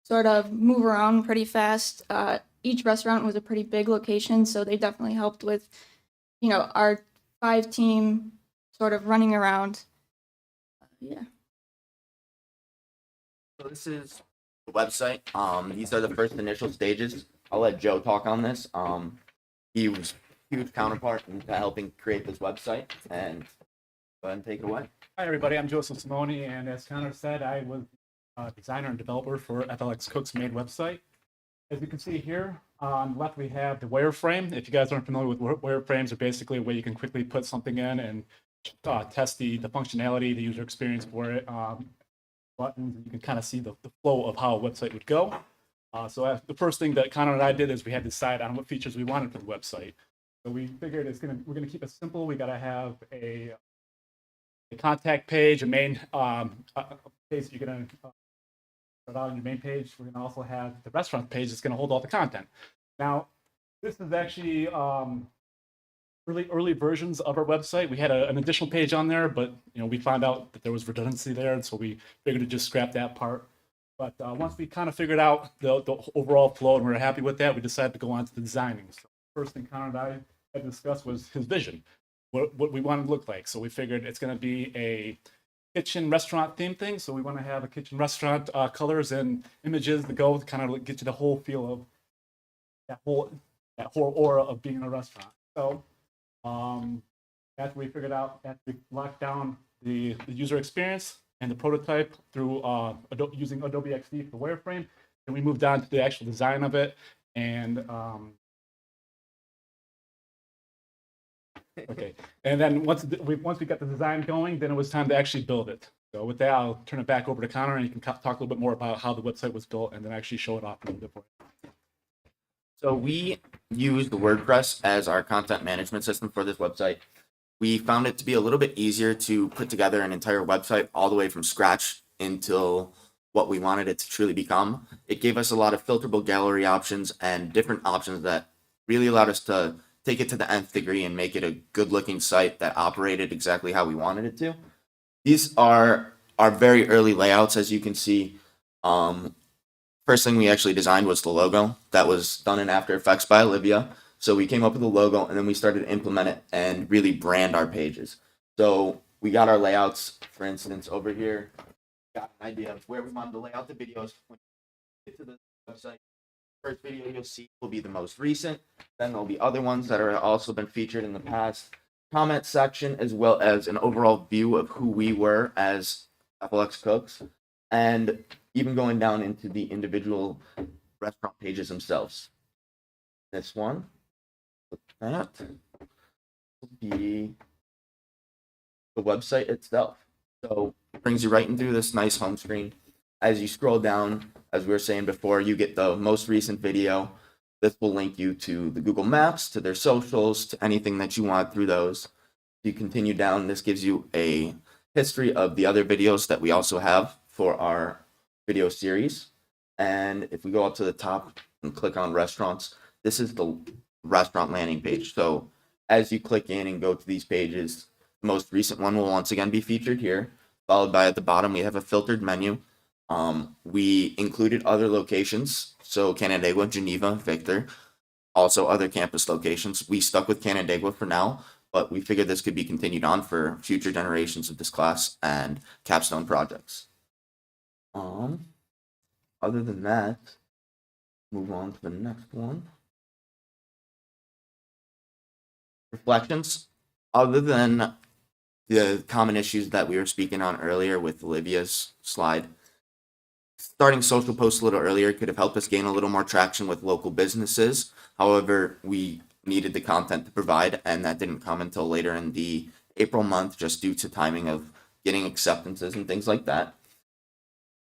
sort of move around pretty fast. Each restaurant was a pretty big location, so they definitely helped with, our 5-team sort of running around. Yeah. So this is the website. These are the first initial stages. I'll let Joe talk on this. He was a huge counterpart in helping create this website, and go ahead and take it away. Hi everybody, I'm Joseph Simone, and as Connor said, I was a designer and developer for FLX Cook's main website. As you can see here, On the left, we have the wireframe. If you guys aren't familiar with wireframes, are basically a way you can quickly put something in and test the functionality, the user experience for it. Buttons, you can kind of see the flow of how a website would go. So the first thing that Connor and I did is we had to decide on what features we wanted for the website. So we figured we're gonna keep it simple. We gotta have a contact page, a main page you're gonna start out on your main page. We're gonna also have the restaurant page that's gonna hold all the content. Now, this is actually early versions of our website. We had an additional page on there, but we found out that there was redundancy there, and so we figured to just scrap that part. But once we kind of figured out the overall flow and we were happy with that, we decided to go on to the designing. So first thing Connor and I had discussed was his vision, what we wanted to look like. So we figured it's going to be a kitchen restaurant theme thing. So we want to have a kitchen restaurant colors and images to go to kind of get you the whole feel of that whole aura of being in a restaurant. So after we locked down the user experience and the prototype through using Adobe XD for the wireframe, and we moved on to the actual design of it. And okay, and then once we got the design going, then it was time to actually build it. So with that, I'll turn it back over to Connor, and you can talk a little bit more about how the website was built, and then actually show it off a little bit for you. So we use the WordPress as our content management system for this website. We found it to be a little bit easier to put together an entire website all the way from scratch until what we wanted it to truly become. It gave us a lot of filterable gallery options and different options that really allowed us to take it to the nth degree and make it a good looking site that operated exactly how we wanted it to. These are our very early layouts, as you can see. First thing we actually designed was the logo. That was done in After Effects by Olivia. So we came up with the logo, and then we started to implement it and really brand our pages. So we got our layouts, for instance, over here. Got an idea of where we wanted to lay out the videos. When you get to the website, first video you'll see will be the most recent. Then there'll be other ones that are also been featured in the past. Comment section, as well as an overall view of who we were as FLX cooks, and even going down into the individual restaurant pages themselves. This one, that will be the website itself. So it brings you right into this nice home screen. As you scroll down, as we were saying before, you get the most recent video. This will link you to the Google Maps, to their socials, to anything that you want through those. You continue down, this gives you a history of the other videos that we also have for our video series. And if we go up to the top and click on restaurants, this is the restaurant landing page. So as you click in and go to these pages, the most recent one will once again be featured here, followed by at the bottom we have a filtered menu. We included other locations, so Canandaigua, Geneva, Victor, also other campus locations. We stuck with Canandaigua for now, but we figured this could be continued on for future generations of this class and capstone projects. Other than that, move on to the next one. Reflections. Other than the common issues that we were speaking on earlier with Olivia's slide, starting social posts a little earlier could have helped us gain a little more traction with local businesses. However, we needed the content to provide, and that didn't come until later in the April month, just due to timing of getting acceptances and things like that.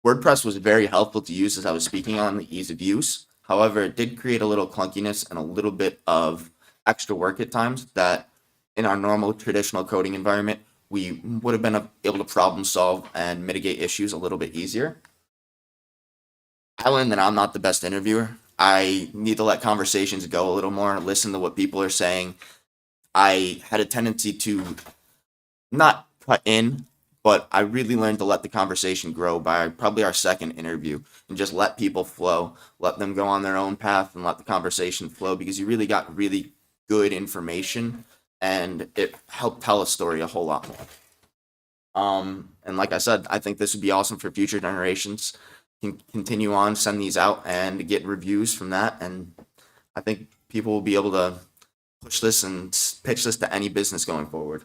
WordPress was very helpful to use, as I was speaking on the ease of use. However, it did create a little clunkiness and a little bit of extra work at times that in our normal traditional coding environment, we would have been able to problem solve and mitigate issues a little bit easier. I learned that I'm not the best interviewer. I need to let conversations go a little more, listen to what people are saying. I had a tendency to not cut in, but I really learned to let the conversation grow by probably our second interview and just let people flow, let them go on their own path and let the conversation flow, because you really got really good information and it helped tell a story a whole lot more. And like I said, I think this would be awesome for future generations. Can continue on, send these out and get reviews from that. And I think people will be able to push this and pitch this to any business going forward.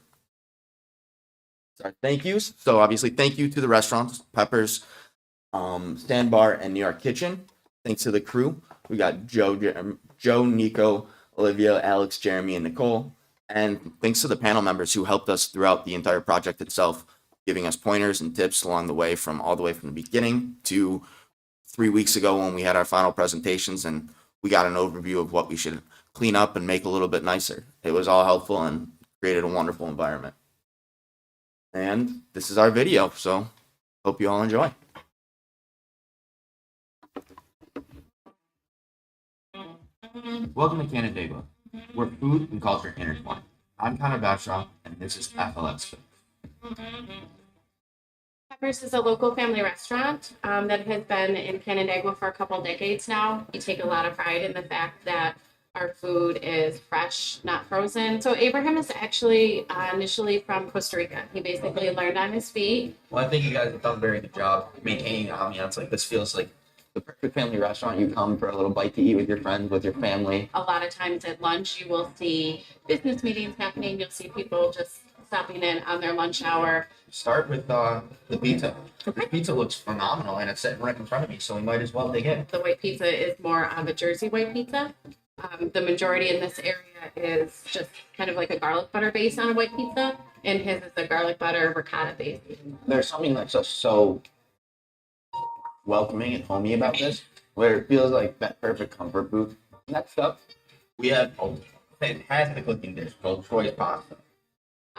Sorry, thank yous. So obviously, thank you to the restaurants, Peppers, Stand Bar, and New York Kitchen. Thanks to the crew. We got Joe, Joe, Nico, Olivia, Alex, Jeremy, and Nicole. And thanks to the panel members who helped us throughout the entire project itself, giving us pointers and tips along the way from the beginning to 3 weeks ago when we had our final presentations and we got an overview of what we should clean up and make a little bit nicer. It was all helpful and created a wonderful environment. And this is our video, so hope you all enjoy. Welcome to Canandaigua, where food and culture intertwine. I'm Connor Bagshaw, and this is FLX. Peppers is a local family restaurant that has been in Canandaigua for a couple decades now. We take a lot of pride in the fact that our food is fresh, not frozen. So Abraham is actually initially from Costa Rica. He basically learned on his feet. Well, I think you guys have done a very good job maintaining the ambiance. Like, this feels like the perfect family restaurant. You come for a little bite to eat with your friends, with your family. A lot of times at lunch, you will see business meetings happening. You'll see people just stopping in on their lunch hour. Start with the pizza. The pizza looks phenomenal, and it's sitting right in front of me, so we might as well dig in. The white pizza is more of a Jersey white pizza. The majority in this area is just kind of like a garlic butter base on a white pizza, and his is a garlic butter ricotta base. There's something that's just so welcoming and homey about this, where it feels like that perfect comfort food. Next up, we have a fantastic looking dish called Troy's pasta.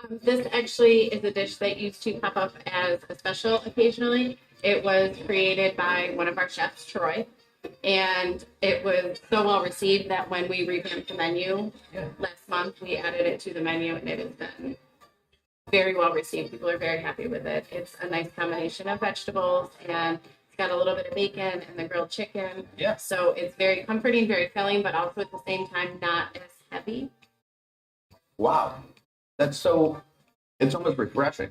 This actually is a dish that used to pop up as a special occasionally. It was created by one of our chefs, Troy, and it was so well received that when we revamped the menu last month, we added it to the menu, and it has been very well received. People are very happy with it. It's a nice combination of vegetables, and it's got a little bit of bacon and the grilled chicken. Yeah. So it's very comforting, very filling, but also at the same time not as heavy. Wow. That's so, it's almost refreshing.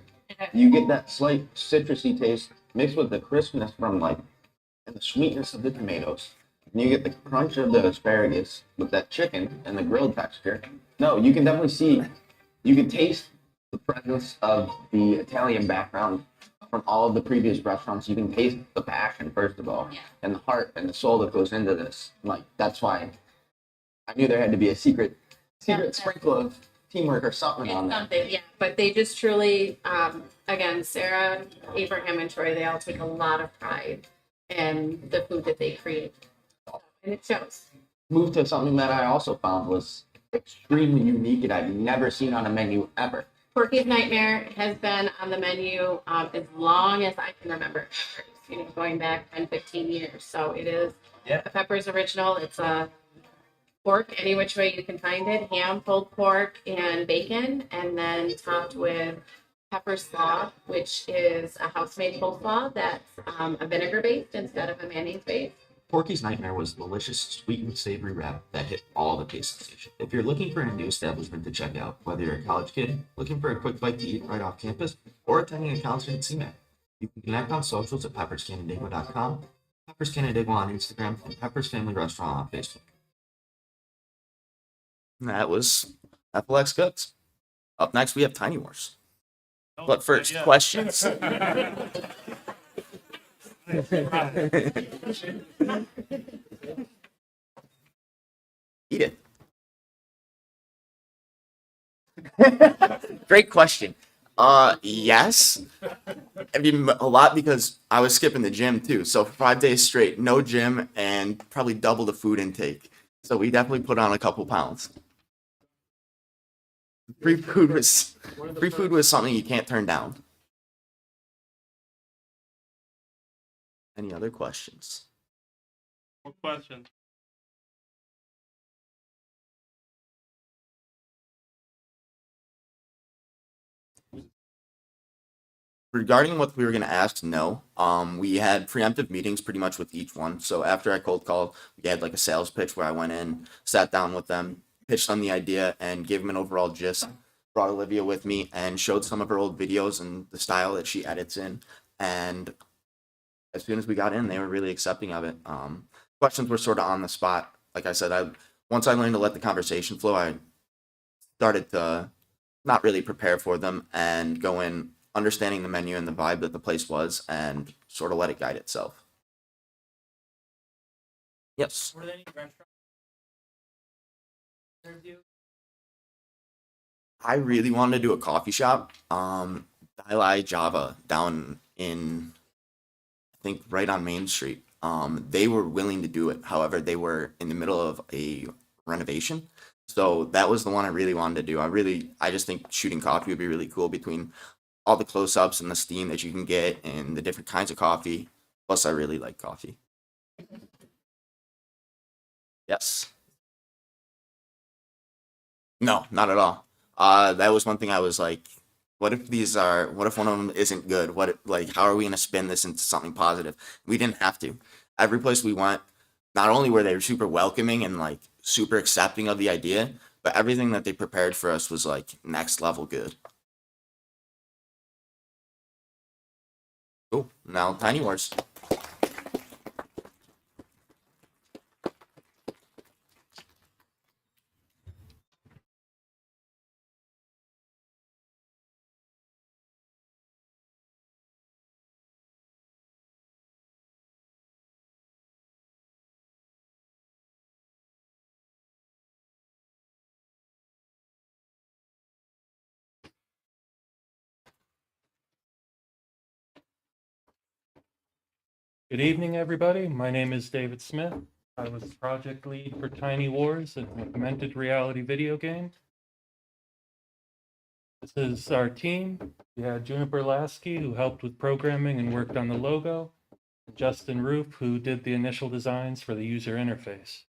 You get that slight citrusy taste mixed with the crispness from and the sweetness of the tomatoes. And you get the crunch of the asparagus with that chicken and the grilled texture. No, you can definitely see, you can taste the presence of the Italian background from all of the previous restaurants. You can taste the passion, first of all, and the heart and the soul that goes into this. That's why I knew there had to be a secret sprinkle of teamwork or something on that. Something, yeah. But they just truly, again, Sarah, Abraham, and Troy, they all take a lot of pride in the food that they create. And it shows. Move to something that I also found was extremely unique and I've never seen on a menu ever. Porky's Nightmare has been on the menu as long as I can remember. Going back 10, 15 years. So it is a Pepper's original. It's a pork any which way you can find it, ham, pulled pork, and bacon, and then topped with pepper slaw, which is a house-made coleslaw that's a vinegar-based instead of a mayonnaise-based. Porky's Nightmare was a delicious, sweet and savory wrap that hit all the taste stations. If you're looking for a new establishment to check out, whether you're a college kid, looking for a quick bite to eat right off campus, or attending a concert at CMAC, you can connect on socials at pepperscanandaigua.com, Peppers Canandaigua on Instagram, and Peppers Family Restaurant on Facebook. That was FLX Cooks. Up next, we have Tiny Wars. But first, questions. Edith. Great question. Yes. I mean, a lot because I was skipping the gym too. So for 5 days straight, no gym and probably double the food intake. So we definitely put on a couple pounds. Free food was something you can't turn down. Any other questions? What question? Regarding what we were going to ask, no. We had preemptive meetings pretty much with each one. So after I cold called, we had like a sales pitch where I went in, sat down with them, pitched on the idea, and gave them an overall gist. Brought Olivia with me and showed some of her old videos and the style that she edits in. And as soon as we got in, they were really accepting of it. Questions were sort of on the spot. Like I said, once I learned to let the conversation flow, I started to not really prepare for them and go in understanding the menu and the vibe that the place was and sort of let it guide itself. Yes. Were there any restaurants I really wanted to do a coffee shop. Dial Java down in, I think, right on Main Street. They were willing to do it. However, they were in the middle of a renovation. So that was the one I really wanted to do. I just think shooting coffee would be really cool between all the close-ups and the steam that you can get and the different kinds of coffee. Plus, I really like coffee. Yes. No, not at all. That was one thing I was like, what if one of them isn't good? How are we gonna spin this into something positive? We didn't have to. Every place we went, not only were they super welcoming and like super accepting of the idea, but everything that they prepared for us was like next level good. Cool. Now, Tiny Wars. Good evening, everybody. My name is David Smith. I was project lead for Tiny Wars, an augmented reality video game. This is our team. We had Juniper Lasky, who helped with programming and worked on the logo, and Justin Roof, who did the initial designs for the user interface.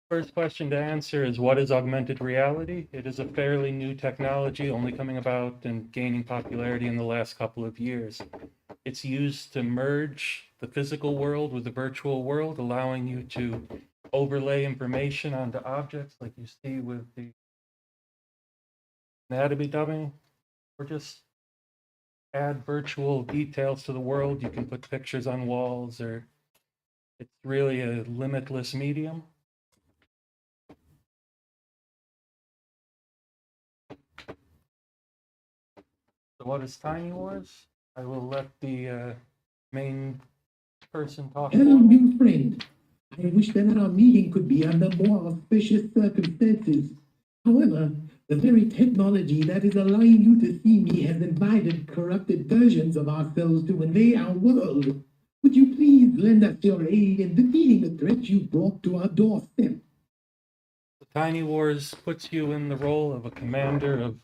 First question to answer is, what is augmented reality? It is a fairly new technology, only coming about and gaining popularity in the last couple of years. It's used to merge the physical world with the virtual world, allowing you to overlay information onto objects like you see with the anatomy dummy, or just add virtual details to the world. You can put pictures on walls, or it's really a limitless medium. So what is Tiny Wars? I will let the main person talk. Hello, new friend. I wish that our meeting could be under more auspicious circumstances. However, the very technology that is allowing you to see me has invited corrupted versions of ourselves to invade our world. Would you please lend us your aid in defeating the threat you brought to our doorstep? Tiny Wars puts you in the role of a commander of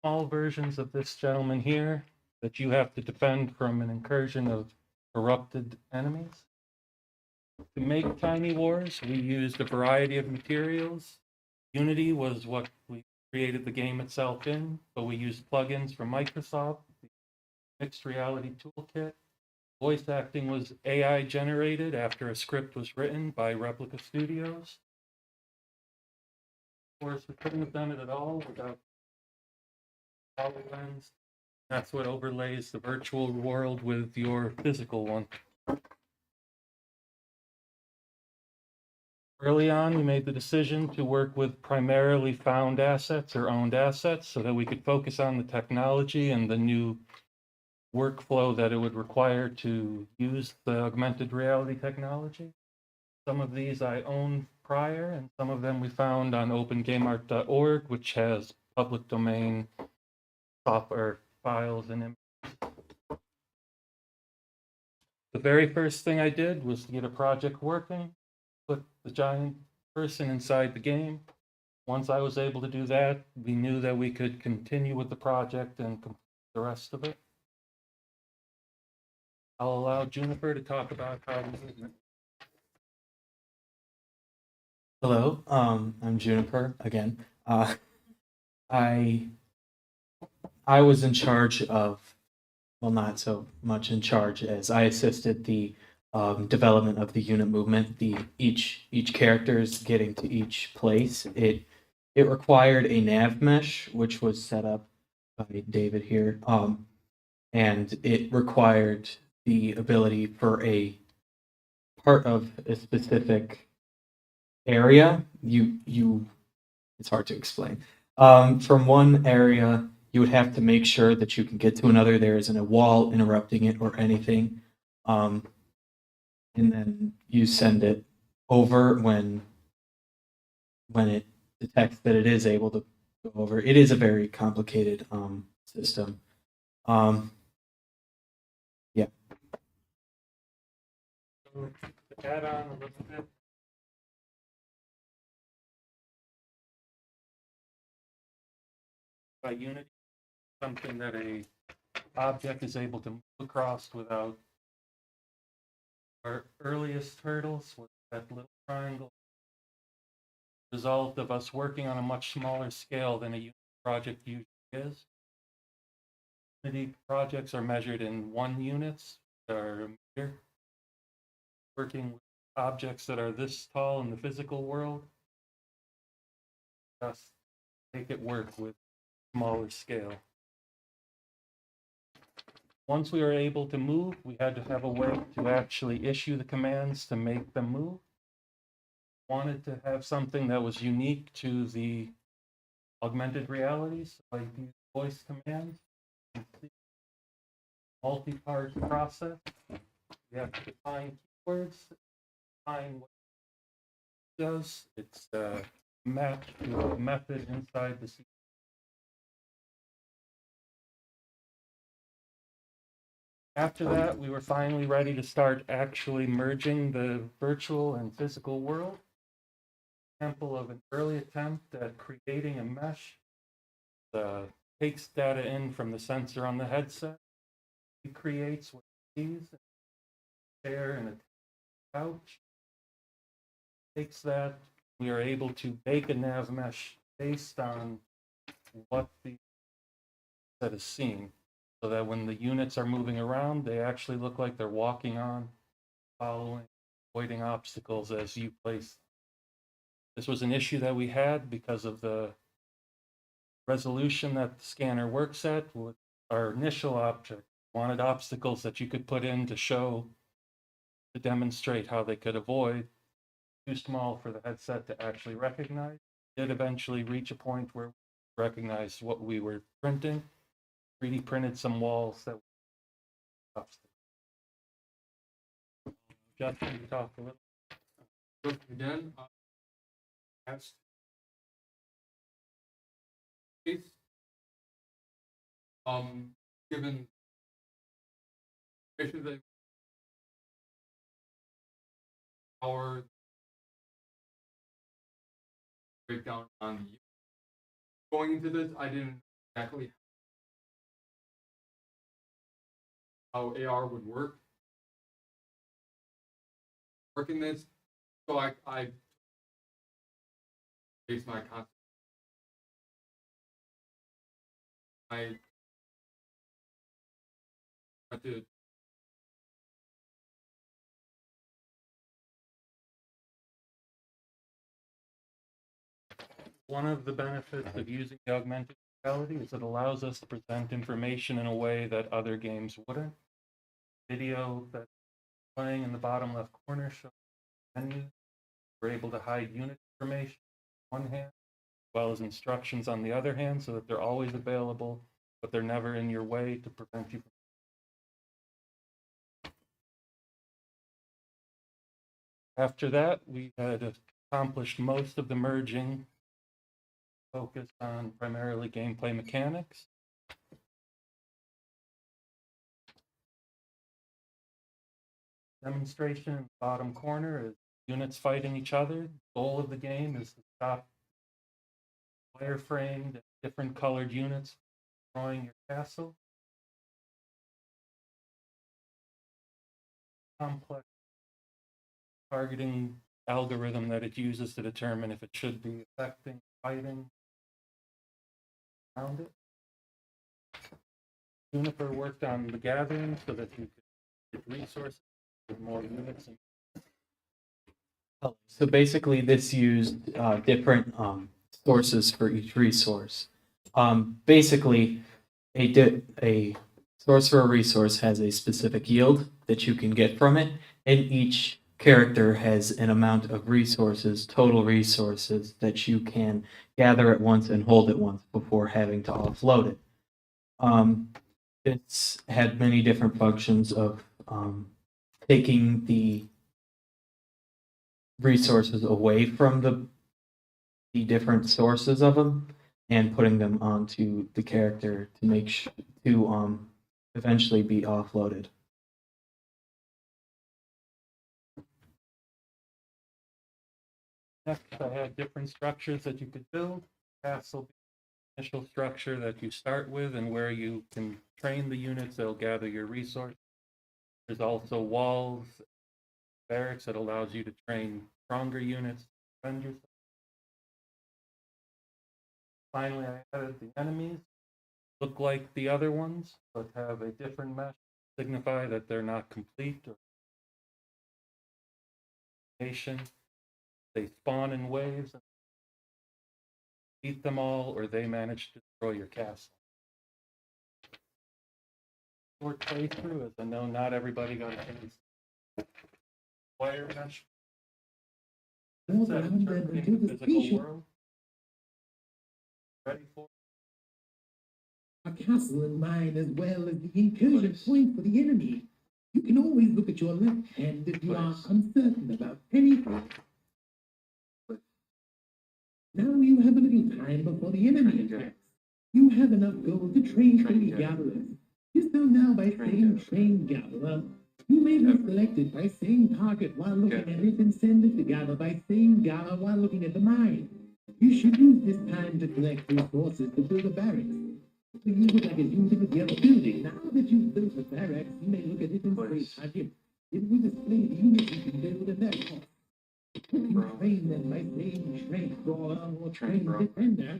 small versions of this gentleman here that you have to defend from an incursion of corrupted enemies. To make Tiny Wars, we used a variety of materials. Unity was what we created the game itself in, but we used plugins from Microsoft, the Mixed Reality Toolkit. Voice acting was AI generated after a script was written by Replica Studios. Of course, we couldn't have done it at all without HoloLens. That's what overlays the virtual world with your physical one. Early on, we made the decision to work with primarily found assets or owned assets so that we could focus on the technology and the new workflow that it would require to use the augmented reality technology. Some of these I owned prior, and some of them we found on opengameart.org, which has public domain software files and images. The very first thing I did was to get a project working, put the giant person inside the game. Once I was able to do that, we knew that we could continue with the project and complete the rest of it. I'll allow Juniper to talk about how we did it. Hello, I'm Juniper again. I was in charge of, well, not so much in charge as I assisted the development of the unit movement. Each character's getting to each place. It required a nav mesh, which was set up by David here, and it required the ability for a part of a specific area. It's hard to explain. From one area, you would have to make sure that you can get to another. There isn't a wall interrupting it or anything. And then you send it over when when it detects that it is able to go over. It is a very complicated system. Yeah. To add on a little bit. By unity, something that a object is able to move across without. Our earliest hurdles was that little triangle. Result of us working on a much smaller scale than a unit project usually is. Unity projects are measured in 1 units, or a meter. Working with objects that are this tall in the physical world, just make it work with smaller scale. Once we were able to move, we had to have a way to actually issue the commands to make them move. Wanted to have something that was unique to the augmented realities, like use voice commands. Multi-part process. We have to define keywords, define what it does. It's mapped to a method inside the C. After that, we were finally ready to start actually merging the virtual and physical world. Example of an early attempt at creating a mesh takes data in from the sensor on the headset. It creates what it sees, chair and a couch. Takes that, we are able to make a nav mesh based on what the set is seeing, so that when the units are moving around, they actually look like they're walking on, following, avoiding obstacles as you place. This was an issue that we had because of the resolution that the scanner works at with our initial object. Wanted obstacles that you could put in to show, to demonstrate how they could avoid. Too small for the headset to actually recognize. It did eventually reach a point where we recognized what we were printing. 3D printed some walls that were obstacles. Justin, you talk a little. Again, that's given issues that our breakdown on the going into this, I didn't exactly how AR would work. Working this, so I based my concept. I did. One of the benefits of using the augmented reality is it allows us to present information in a way that other games wouldn't. Video that's playing in the bottom left corner shows menus. We're able to hide unit information on one hand, as well as instructions on the other hand, so that they're always available, but they're never in your way to prevent you from. After that, we had accomplished most of the merging, focused on primarily gameplay mechanics. Demonstration in the bottom corner is units fighting each other. The goal of the game is to stop wireframed different colored units destroying your castle. Complex targeting algorithm that it uses to determine if it should be affecting fighting around it. Juniper worked on the gathering so that you could get resources with more units. So basically, this used different sources for each resource. Basically, a source for a resource has a specific yield that you can get from it, and each character has an amount of resources, total resources, that you can gather at once and hold at once before having to offload it. It's had many different functions of taking the resources away from the the different sources of them and putting them onto the character to to eventually be offloaded. Next, I had different structures that you could build. Castle initial structure that you start with and where you can train the units that'll gather your resources. There's also walls, barracks that allows you to train stronger units to defend yourself. Finally, I added the enemies. Look like the other ones, but have a different mesh, signify that they're not complete or nation. They spawn in waves, beat them all, or they manage to destroy your castle. Short playthrough, as I know not everybody got a chance. Wire mesh. Well, Set around them interpreting until the the physical spaceship. world. Ready for A castle in mind as well as the incursion point for the enemy. You can always look at your left hand if you are uncertain about anything. Now you have a little time before the enemy attacks. You have enough gold to train 3 gatherers. Just know now by saying train gatherer, you may be selected by saying target while looking at it and send it to gather by saying gather while looking at the mine. You should use this time to collect resources to build a barracks. So you would like a unit of yellow building. Now that you've built the barracks, you may look at it and say target. It will display the units you can build and their cost. You can train them by saying train brawler or train defender.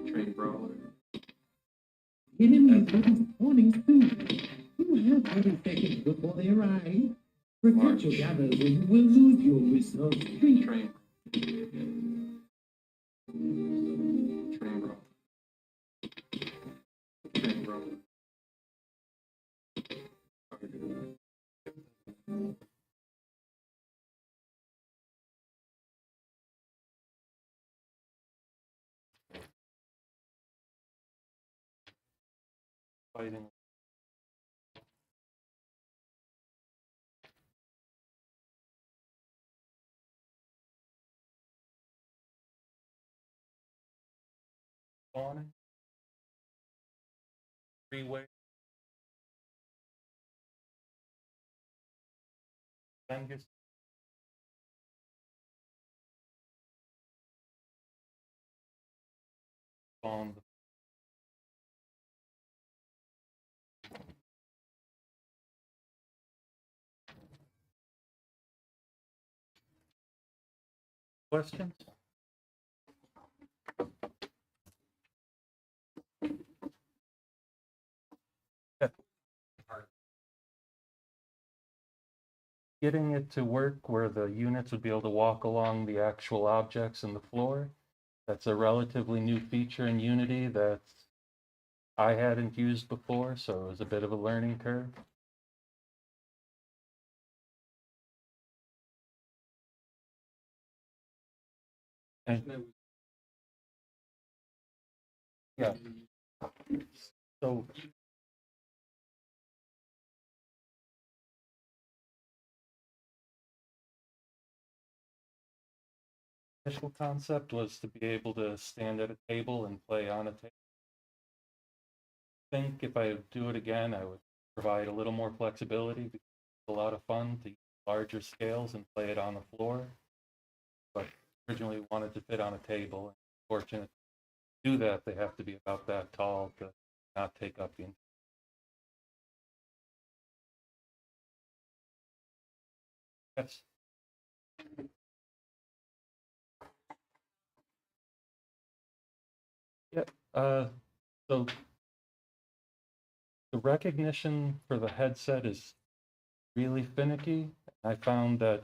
train brawler. Enemies will be spawning soon. You have 30 seconds before they arrive. Protect your gatherers or you will lose your resource tree. Train brawler. Train brawler. Fighting. Spawning. Freeway. Then just spawn the questions? Yeah. Getting it to work where the units would be able to walk along the actual objects in the floor. That's a relatively new feature in Unity that I hadn't used before, so it was a bit of a learning curve. And yeah, so initial concept was to be able to stand at a table and play on a table. I think if I do it again, I would provide a little more flexibility because it's a lot of fun to use larger scales and play it on the floor. But originally wanted to fit on a table. Fortunate to do that, they have to be about that tall to not take up the. Yes. Yep. So the recognition for the headset is really finicky. I found that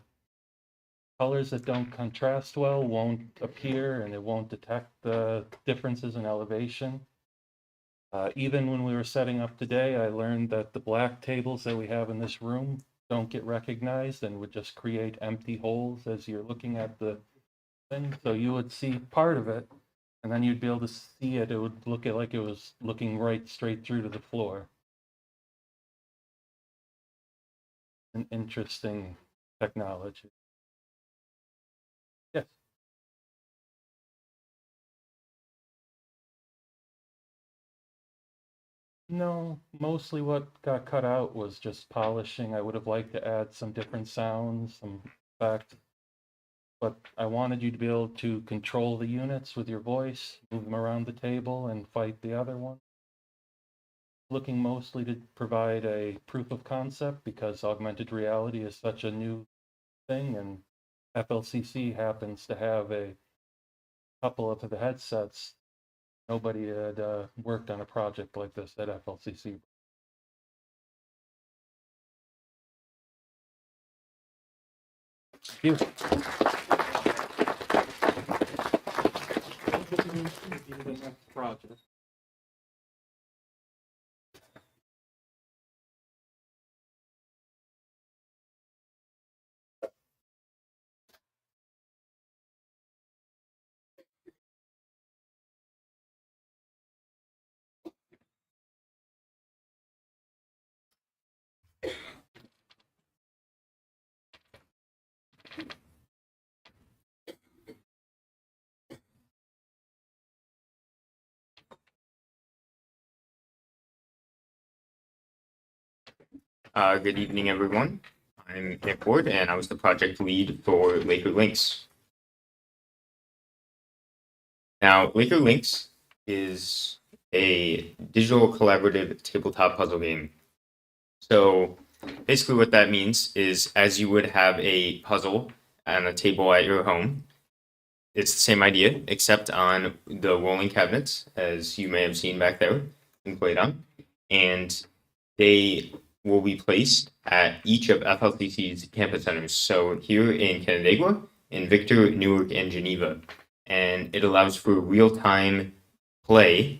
colors that don't contrast well won't appear and it won't detect the differences in elevation. Even when we were setting up today, I learned that the black tables that we have in this room don't get recognized and would just create empty holes as you're looking at the thing. So you would see part of it, and then you'd be able to see it. It would look like it was looking right straight through to the floor. An interesting technology. Yes. No, mostly what got cut out was just polishing. I would have liked to add some different sounds, some effects, but I wanted you to be able to control the units with your voice, move them around the table, and fight the other one. Looking mostly to provide a proof of concept because augmented reality is such a new thing, and FLCC happens to have a couple of the headsets. Nobody had worked on a project like this at FLCC. Thank you. Project. Good evening, everyone. I'm Nick Ward, and I was the project lead for Laker Links. Now, Laker Links is a digital collaborative tabletop puzzle game. So basically what that means is as you would have a puzzle on a table at your home, it's the same idea, except on the rolling cabinets, as you may have seen back there and played on. And they will be placed at each of FLCC's campus centers. So here in Canandaigua, in Victor, Newark, and Geneva. And it allows for real-time play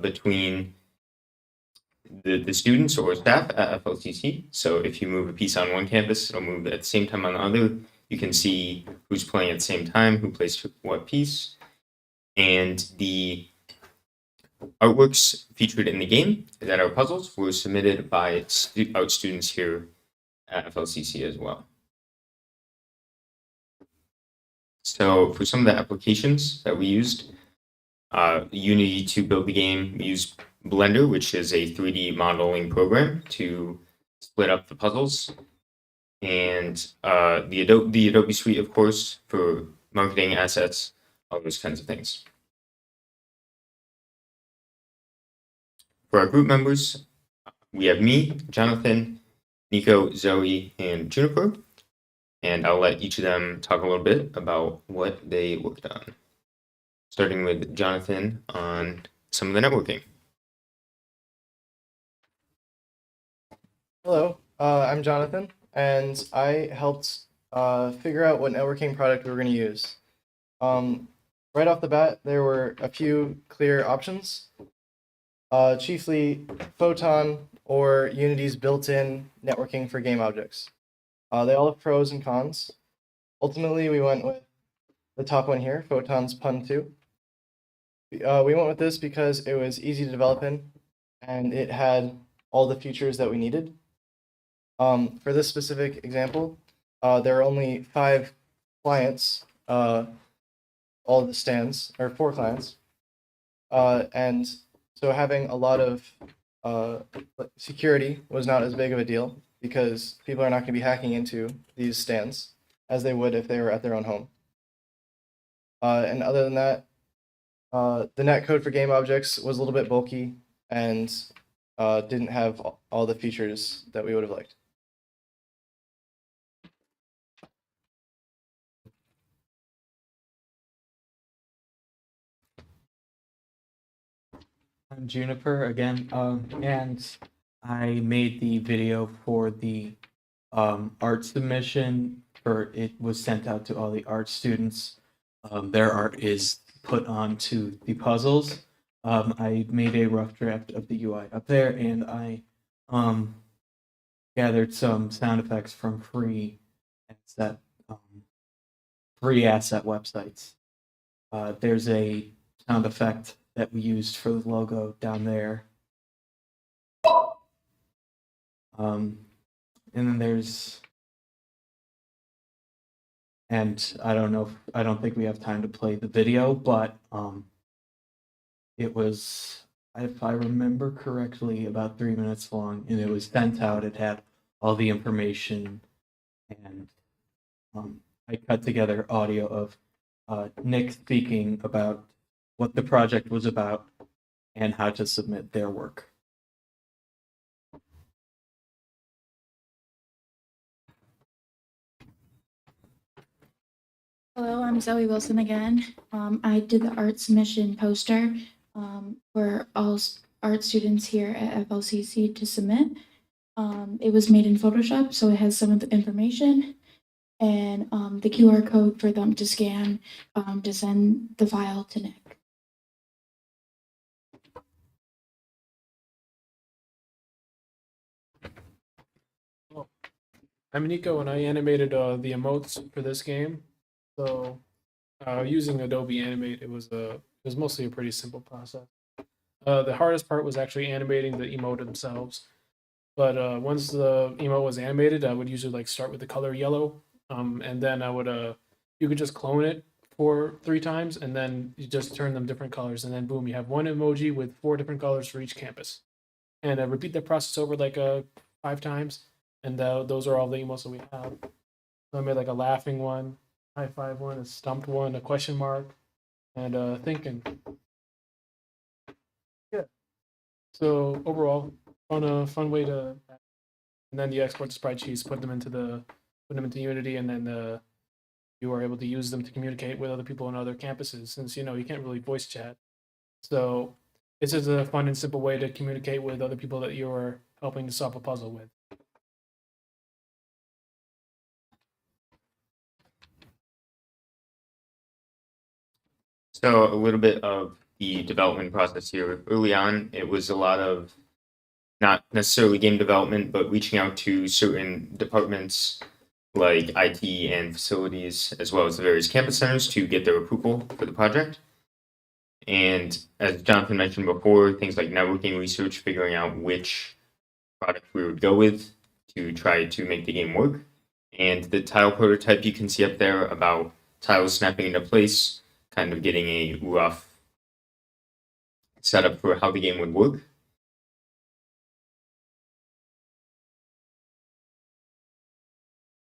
between the students or staff at FLCC. So if you move a piece on one campus, it'll move at the same time on the other. You can see who's playing at the same time, who plays what piece. And the artworks featured in the game that are puzzles were submitted by art students here at FLCC as well. So for some of the applications that we used, Unity to build the game, we used Blender, which is a 3D modeling program to split up the puzzles, and the Adobe Suite, of course, for marketing assets, all those kinds of things. For our group members, we have me, Jonathan, Nico, Zoe, and Juniper, and I'll let each of them talk a little bit about what they worked on. Starting with Jonathan on some of the networking. Hello, I'm Jonathan, and I helped figure out what networking product we were going to use. Right off the bat, there were a few clear options, chiefly Photon or Unity's built-in networking for game objects. They all have pros and cons. Ultimately, we went with the top one here, Photon's Pun 2. We went with this because it was easy to develop in, and it had all the features that we needed. For this specific example, there are only 5 clients, all of the stands, or 4 clients. And so having a lot of security was not as big of a deal because people are not going to be hacking into these stands as they would if they were at their own home. And other than that, the net code for game objects was a little bit bulky and didn't have all the features that we would have liked. I'm Juniper again, and I made the video for the art submission. It was sent out to all the art students. Their art is put onto the puzzles. I made a rough draft of the UI up there, and I gathered some sound effects from free asset, free asset websites. There's a sound effect that we used for the logo down there. And then there's, and I don't think we have time to play the video, but it was, if I remember correctly, about 3 minutes long, and it was sent out. It had all the information, and I cut together audio of Nick speaking about what the project was about and how to submit their work. Hello, I'm Zoe Wilson again. I did the art submission poster for all art students here at FLCC to submit. It was made in Photoshop, so it has some of the information and the QR code for them to scan to send the file to Nick. I'm Nico, and I animated the emotes for this game. So, using Adobe Animate, it was mostly a pretty simple process. The hardest part was actually animating the emote themselves. But once the emote was animated, I would usually like start with the color yellow, and then I would you could just clone it for 3 times, and then you just turn them different colors, and then boom, you have one emoji with 4 different colors for each campus. And repeat that process over like 5 times, and those are all the emotes that we have. So I made like a laughing one, high five one, a stumped one, a question mark, and thinking. Yeah. So overall, fun way to, and then you export the sprite sheets, put them into Unity, and then you are able to use them to communicate with other people on other campuses, since you can't really voice chat. So this is a fun and simple way to communicate with other people that you're helping to solve a puzzle with. So a little bit of the development process here. Early on, it was a lot of not necessarily game development, but reaching out to certain departments like IT and facilities, as well as the various campus centers to get their approval for the project. And as Jonathan mentioned before, things like networking research, figuring out which product we would go with to try to make the game work. And the tile prototype you can see up there about tiles snapping into place, kind of getting a rough setup for how the game would work.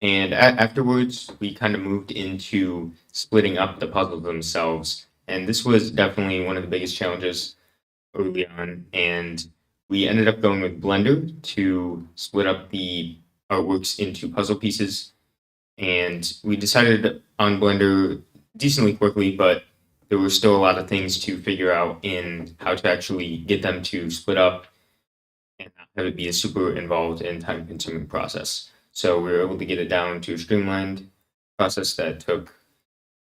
And afterwards, we kind of moved into splitting up the puzzles themselves. And this was definitely one of the biggest challenges early on. And we ended up going with Blender to split up the artworks into puzzle pieces. And we decided on Blender decently quickly, but there were still a lot of things to figure out in how to actually get them to split up and not have it be a super involved and time-consuming process. So we were able to get it down to a streamlined process that took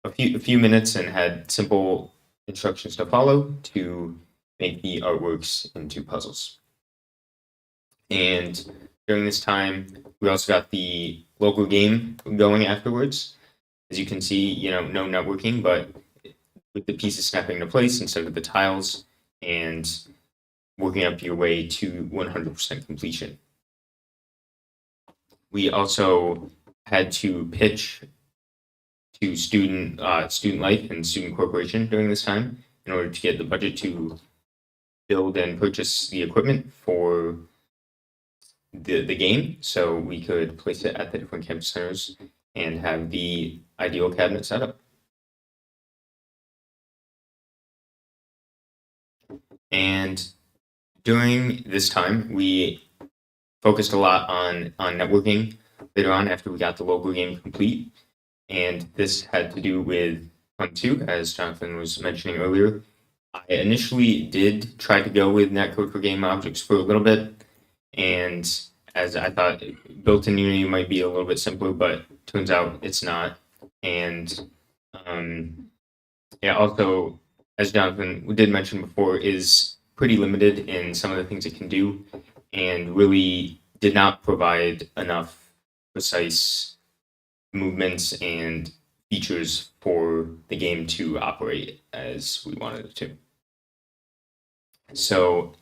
a few minutes and had simple instructions to follow to make the artworks into puzzles. And during this time, we also got the local game going afterwards. As you can see, no networking, but with the pieces snapping into place instead of the tiles, and working up your way to 100% completion. We also had to pitch to student life and student corporation during this time in order to get the budget to build and purchase the equipment for the game, so we could place it at the different campus centers and have the ideal cabinet set up. And during this time, we focused a lot on networking later on after we got the local game complete. And this had to do with Fund 2, as Jonathan was mentioning earlier. I initially did try to go with netcode for game objects for a little bit, and as I thought built-in Unity might be a little bit simpler, but turns out it's not. And also, as Jonathan did mention before, is pretty limited in some of the things it can do, and really did not provide enough precise movements and features for the game to operate as we wanted it to. So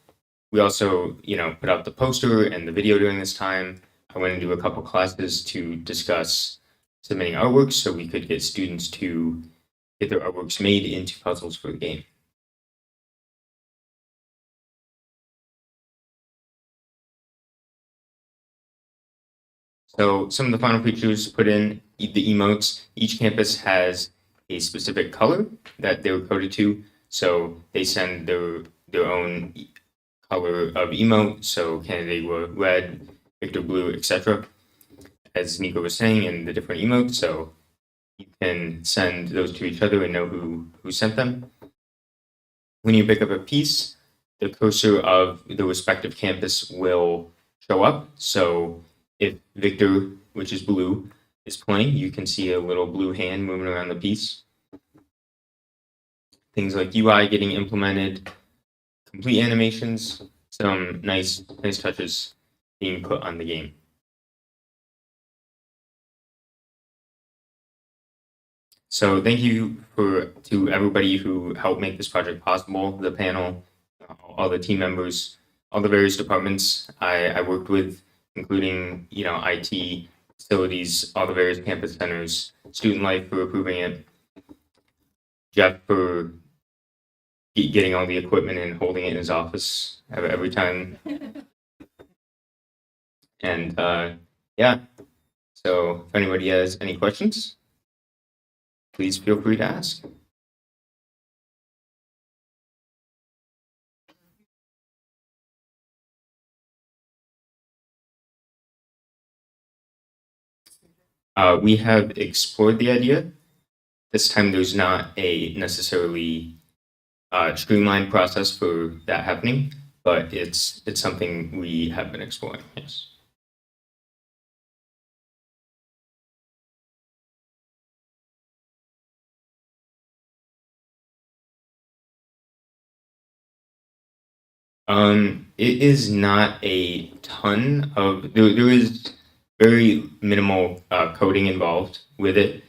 we also, put out the poster and the video during this time. I went into a couple classes to discuss submitting artworks so we could get students to get their artworks made into puzzles for the game. So some of the final features put in the emotes. Each campus has a specific color that they were coded to. So they send their own color of emote. So Kennedy were red, Victor blue, etc. As Nico was saying, in the different emotes. So you can send those to each other and know who sent them. When you pick up a piece, the cursor of the respective campus will show up. So if Victor, which is blue, is playing, you can see a little blue hand moving around the piece. Things like UI getting implemented, complete animations, some nice touches being put on the game. So thank you to everybody who helped make this project possible, the panel, all the team members, all the various departments I worked with, including, IT, facilities, all the various campus centers, student life for approving it, Jeff for getting all the equipment and holding it in his office every time. And yeah, so if anybody has any questions, please feel free to ask. We have explored the idea. This time there's not a necessarily streamlined process for that happening, but it's something we have been exploring, yes. It is not a ton of there is very minimal coding involved with it.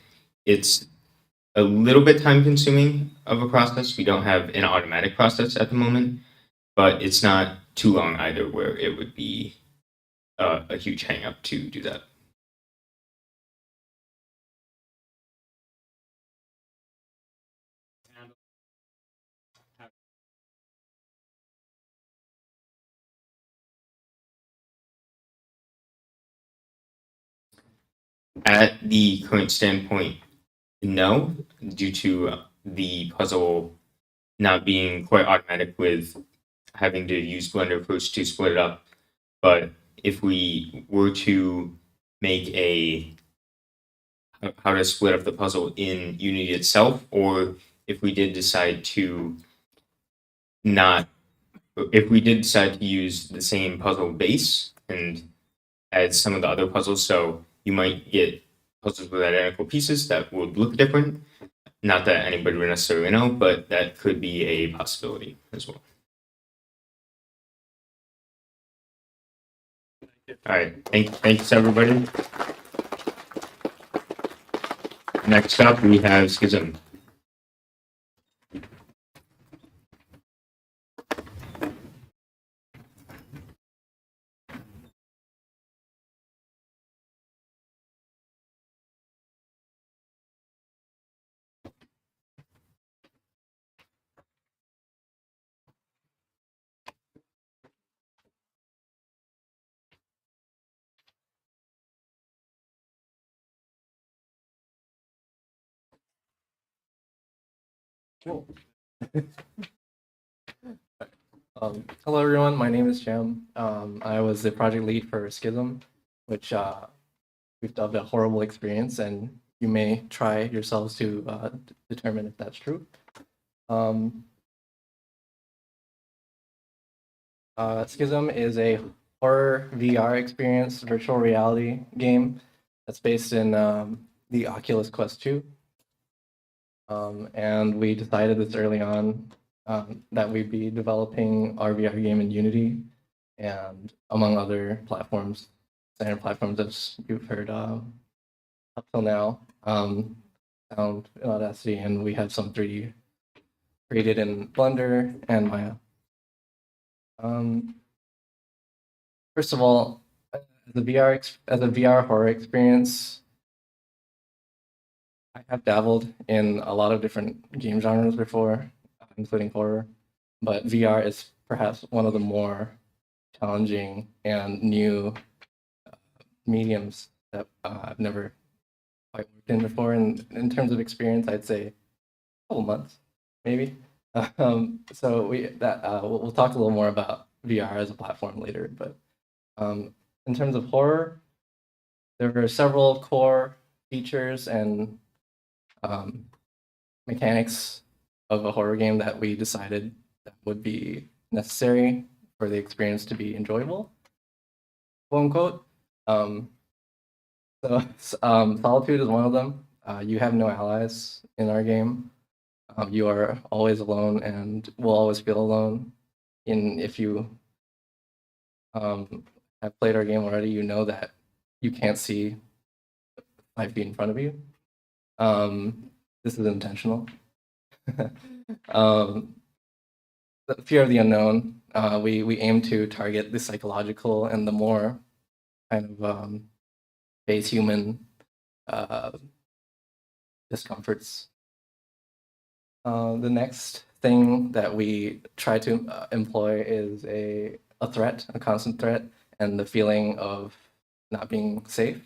It's a little bit time consuming of a process. We don't have an automatic process at the moment, but it's not too long either where it would be a huge hang up to do that. At the current standpoint, no, due to the puzzle not being quite automatic with having to use Blender first to split it up. But if we were to make how to split up the puzzle in Unity itself, or if we did decide to use the same puzzle base and add some of the other puzzles, so you might get puzzles with identical pieces that would look different. Not that anybody would necessarily know, but that could be a possibility as well. All right, thanks everybody. Next up, we have Schism. Cool. Hello everyone, my name is Jim. I was the project lead for Schism, which we've dubbed a horrible experience, and you may try yourselves to determine if that's true. Schism is a horror VR experience virtual reality game that's based in the Oculus Quest 2. And we decided this early on that we'd be developing our VR game in Unity and among other platforms, standard platforms as you've heard up till now. Found in Audacity, and we have some 3D created in Blender and Maya. First of all, as a VR horror experience, I have dabbled in a lot of different game genres before, including horror, but VR is perhaps one of the more challenging and new mediums that I've never quite worked in before. And in terms of experience, I'd say a couple months, maybe. So we'll talk a little more about VR as a platform later. But in terms of horror, there are several core features and mechanics of a horror game that we decided that would be necessary for the experience to be enjoyable, quote unquote. Solitude is one of them. You have no allies in our game. You are always alone and will always feel alone. If you have played our game already, you know that you can't see 5 feet in front of you. This is intentional. The fear of the unknown. We aim to target the psychological and the more kind of base human discomforts. The next thing that we try to employ is a threat, a constant threat, and the feeling of not being safe.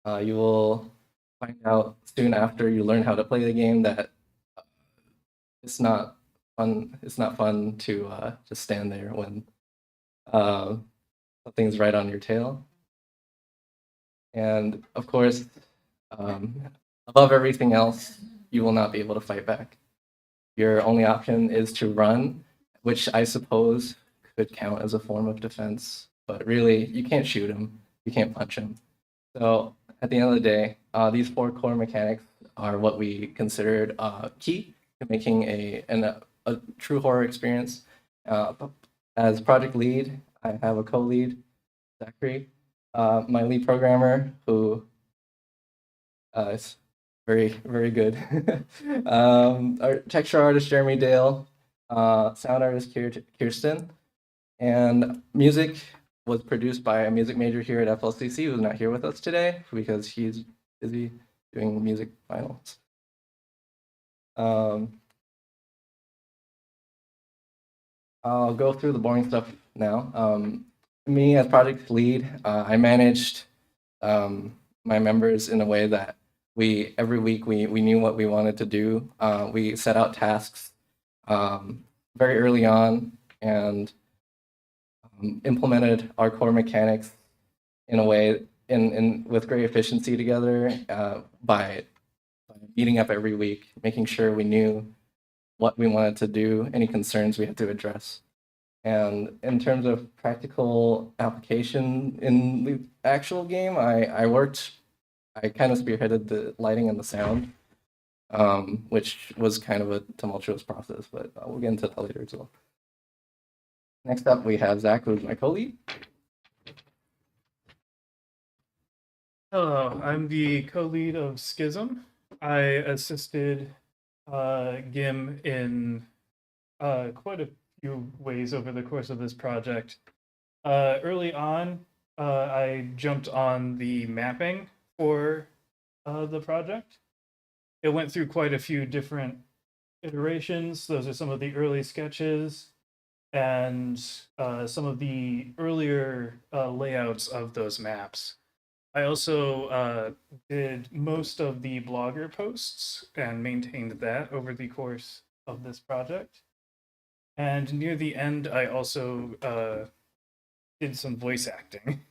You will find out soon after you learn how to play the game that it's not fun. It's not fun to just stand there when something's right on your tail. And of course, above everything else, you will not be able to fight back. Your only option is to run, which I suppose could count as a form of defense. But really, you can't shoot him. You can't punch him. So at the end of the day, these 4 core mechanics are what we considered key to making a true horror experience. As project lead, I have a co-lead, Zachary, my lead programmer, who is very, very good. Our texture artist, Jeremy Dale, sound artist, Kirsten, and music was produced by a music major here at FLCC who's not here with us today because he's busy doing music finals. I'll go through the boring stuff now. Me as project lead, I managed my members in a way that every week we knew what we wanted to do. We set out tasks very early on and implemented our core mechanics in a way with great efficiency together by meeting up every week, making sure we knew what we wanted to do, any concerns we had to address. And in terms of practical application in the actual game, I kind of spearheaded the lighting and the sound, which was kind of a tumultuous process, but we'll get into that later as well. Next up, we have Zach, who's my co-lead. Hello, I'm the co-lead of Schism. I assisted Gim in quite a few ways over the course of this project. Early on, I jumped on the mapping for the project. It went through quite a few different iterations. Those are some of the early sketches and some of the earlier layouts of those maps. I also did most of the blogger posts and maintained that over the course of this project. And near the end, I also did some voice acting.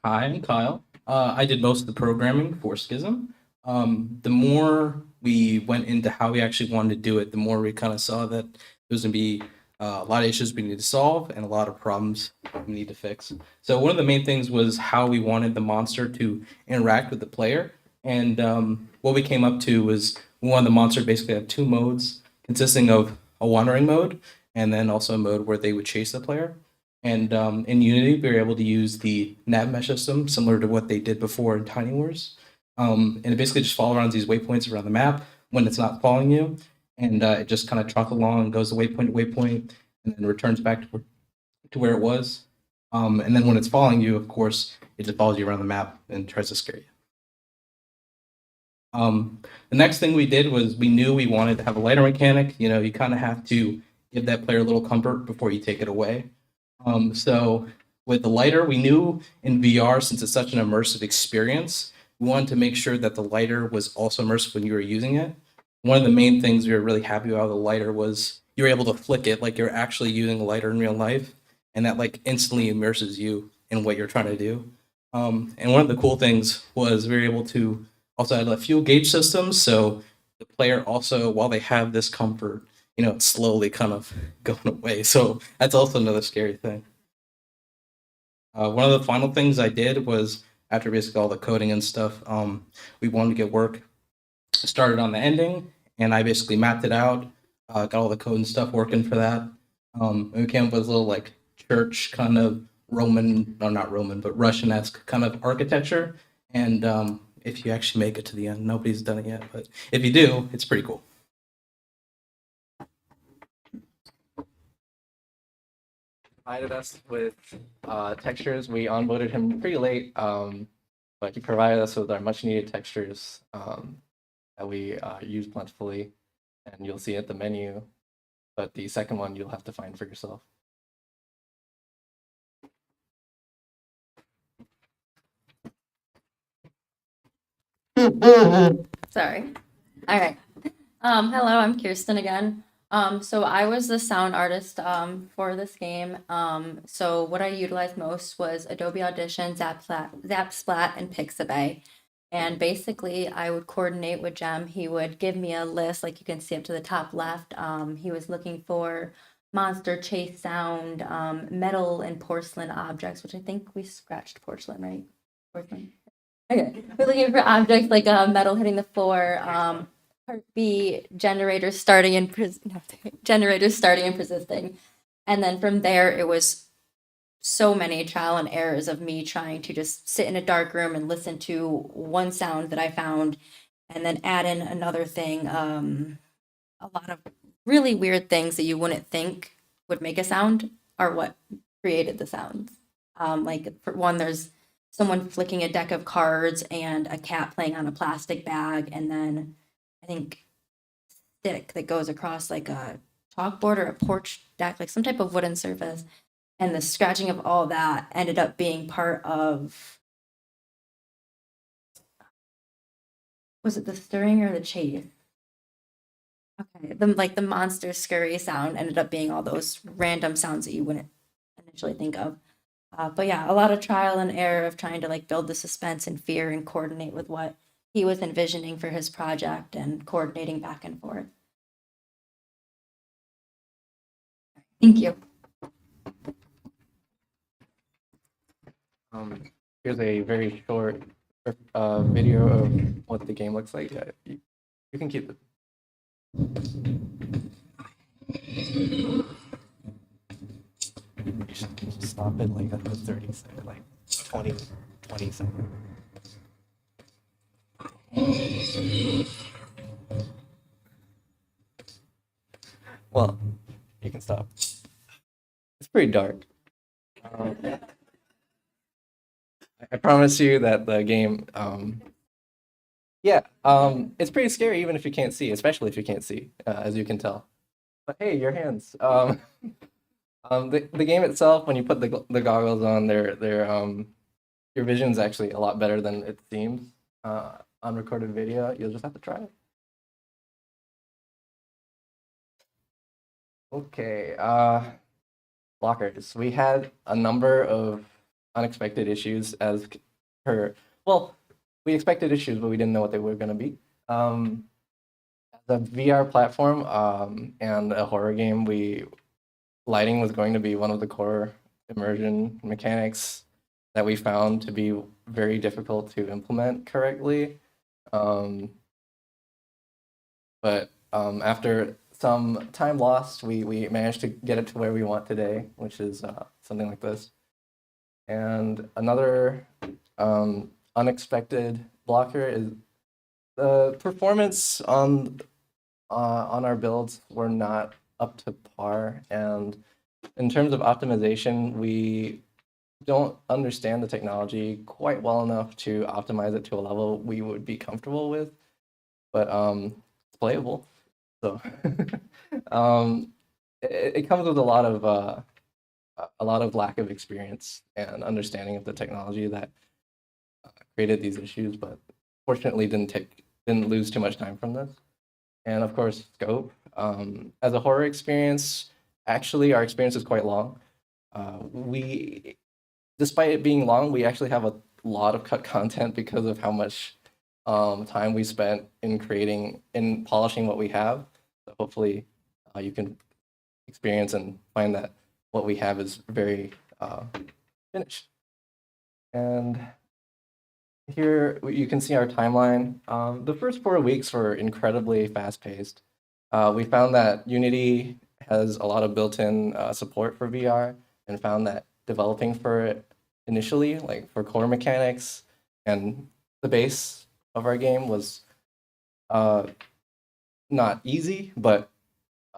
Hi, I'm Kyle. I did most of the programming for Schism. The more we went into how we actually wanted to do it, the more we kind of saw that there's going to be a lot of issues we need to solve and a lot of problems we need to fix. So one of the main things was how we wanted the monster to interact with the player. And what we came up to was we wanted the monster basically have two modes consisting of a wandering mode and then also a mode where they would chase the player. And in Unity, we were able to use the nav mesh system similar to what they did before in Tiny Wars. And it basically just follows around these waypoints around the map when it's not following you. And it just kind of trots along and goes to waypoint to waypoint and then returns back to where it was. And then when it's following you, of course, it just follows you around the map and tries to scare you. The next thing we did was we knew we wanted to have a lighter mechanic. You know, you kind of have to give that player a little comfort before you take it away. So with the lighter, we knew in VR, since it's such an immersive experience, we wanted to make sure that the lighter was also immersive when you were using it. One of the main things we were really happy about the lighter was you were able to flick it like you're actually using a lighter in real life, and that like instantly immerses you in what you're trying to do. And one of the cool things was we were able to also add a fuel gauge system, so the player also, while they have this comfort, you know, it's slowly kind of going away. So that's also another scary thing. One of the final things I did was after basically all the coding and stuff, we wanted to get work started on the ending, and I basically mapped it out, got all the code and stuff working for that. And we came up with a little like church kind of Roman, no, not Roman, but Russian-esque kind of architecture. And if you actually make it to the end, nobody's done it yet, but if you do, it's pretty cool. Provided us with textures. We onboarded him pretty late, but he provided us with our much needed textures that we use plentifully, and you'll see at the menu, but the second one you'll have to find for yourself. Sorry. All right. Hello, I'm Kirsten again. So I was the sound artist for this game. So what I utilized most was Adobe Audition, Zapsplat, and Pixabay. And basically, I would coordinate with Jem. He would give me a list, like you can see up to the top left. He was looking for monster chase sound, metal and porcelain objects, which I think we scratched porcelain, right? Porcelain. Okay. We're looking for objects like metal hitting the floor, heartbeat, generators starting and generators starting and persisting. And then from there, it was so many trial and errors of me trying to just sit in a dark room and listen to one sound that I found and then add in another thing. A lot of really weird things that you wouldn't think would make a sound are what created the sounds. Like for one, there's someone flicking a deck of cards and a cat playing on a plastic bag, and then I think stick that goes across like a chalkboard or a porch deck, like some type of wooden surface. And the scratching of all that ended up being part of, was it the stirring or the chase? Okay, the monster scurry sound ended up being all those random sounds that you wouldn't initially think of. But yeah, a lot of trial and error of trying to like build the suspense and fear and coordinate with what he was envisioning for his project and coordinating back and forth. Thank you. Here's a very short video of what the game looks like. You can keep it. You should stop it like at the 30 second, like 20 seconds. Well, you can stop. It's pretty dark. I promise you that the game, it's pretty scary even if you can't see, especially if you can't see, as you can tell. But hey, your hands. The game itself, when you put the goggles on, your vision's actually a lot better than it seems on recorded video. You'll just have to try it. Okay, blockers. We had a number of unexpected issues as per, well, we expected issues, but we didn't know what they were going to be. The VR platform and a horror game, lighting was going to be one of the core immersion mechanics that we found to be very difficult to implement correctly. But after some time lost, we managed to get it to where we want today, which is something like this. And another unexpected blocker is the performance on our builds were not up to par. And in terms of optimization, we don't understand the technology quite well enough to optimize it to a level we would be comfortable with. But it's playable. So it comes with a lot of lack of experience and understanding of the technology that created these issues, but fortunately didn't lose too much time from this. And of course, scope. As a horror experience, actually our experience is quite long. Despite it being long, we actually have a lot of cut content because of how much time we spent in polishing what we have. So hopefully you can experience and find that what we have is very finished. And here you can see our timeline. The first 4 weeks were incredibly fast-paced. We found that Unity has a lot of built-in support for VR, and found that developing for it initially, like for core mechanics and the base of our game, was not easy, but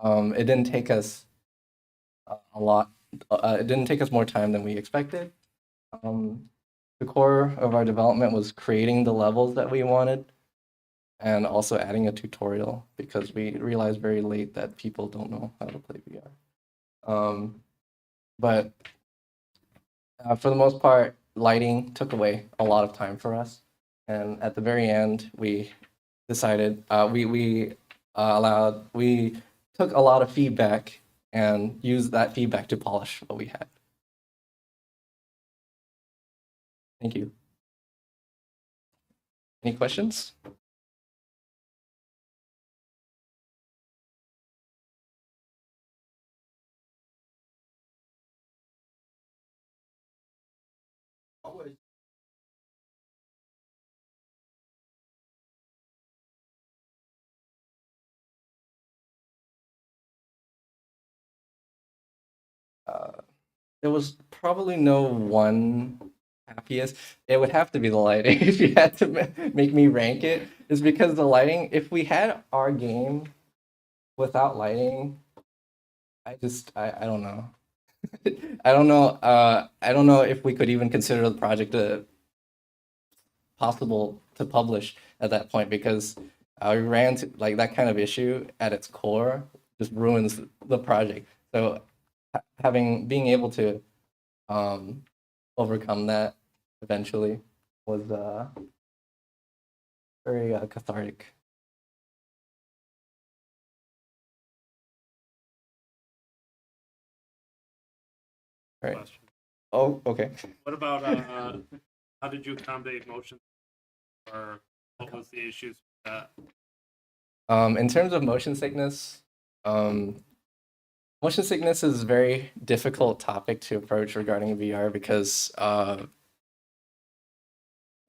it didn't take us a lot. It didn't take us more time than we expected. The core of our development was creating the levels that we wanted, and also adding a tutorial because we realized very late that people don't know how to play VR. But for the most part, lighting took away a lot of time for us, and at the very end, we decided we took a lot of feedback and used that feedback to polish what we had. Thank you. Any questions? There was probably no one happiest. It would have to be the lighting. If you had to make me rank it, is because the lighting. If we had our game without lighting, I don't know. I don't know. I don't know if we could even consider the project possible to publish at that point, because we ran to like that kind of issue at its core just ruins the project. So being able to overcome that eventually was very cathartic. Right. Question. Oh, okay. What about how did you accommodate motion, or what was the issues with that? In terms of motion sickness, motion sickness is a very difficult topic to approach regarding VR because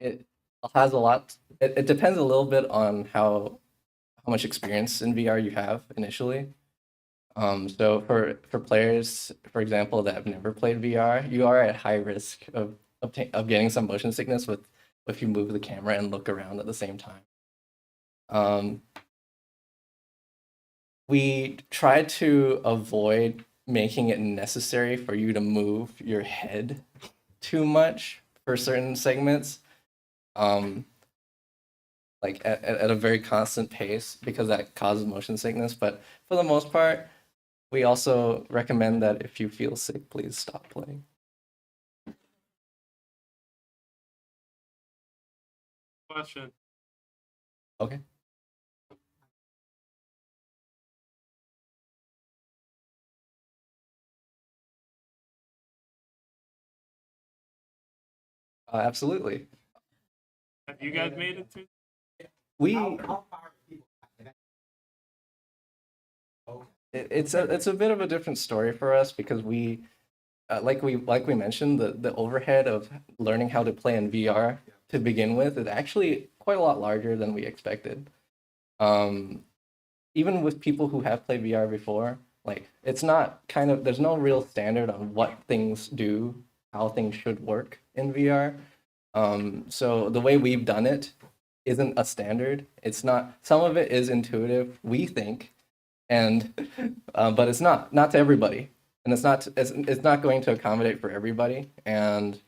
it has a lot. It depends a little bit on how much experience in VR you have initially. So for players, for example, that have never played VR, you are at high risk of getting some motion sickness if you move the camera and look around at the same time. We try to avoid making it necessary for you to move your head too much for certain segments, like at a very constant pace, because that causes motion sickness. But for the most part, we also recommend that if you feel sick, please stop playing. Question. Okay. Absolutely. Have you guys made it to? It's a bit of a different story for us because like we mentioned, the overhead of learning how to play in VR to begin with is actually quite a lot larger than we expected. Even with people who have played VR before, like it's not kind of there's no real standard on what things do, how things should work in VR. So the way we've done it isn't a standard. It's not. Some of it is intuitive, we think, and but it's not to everybody, and it's not going to accommodate for everybody. And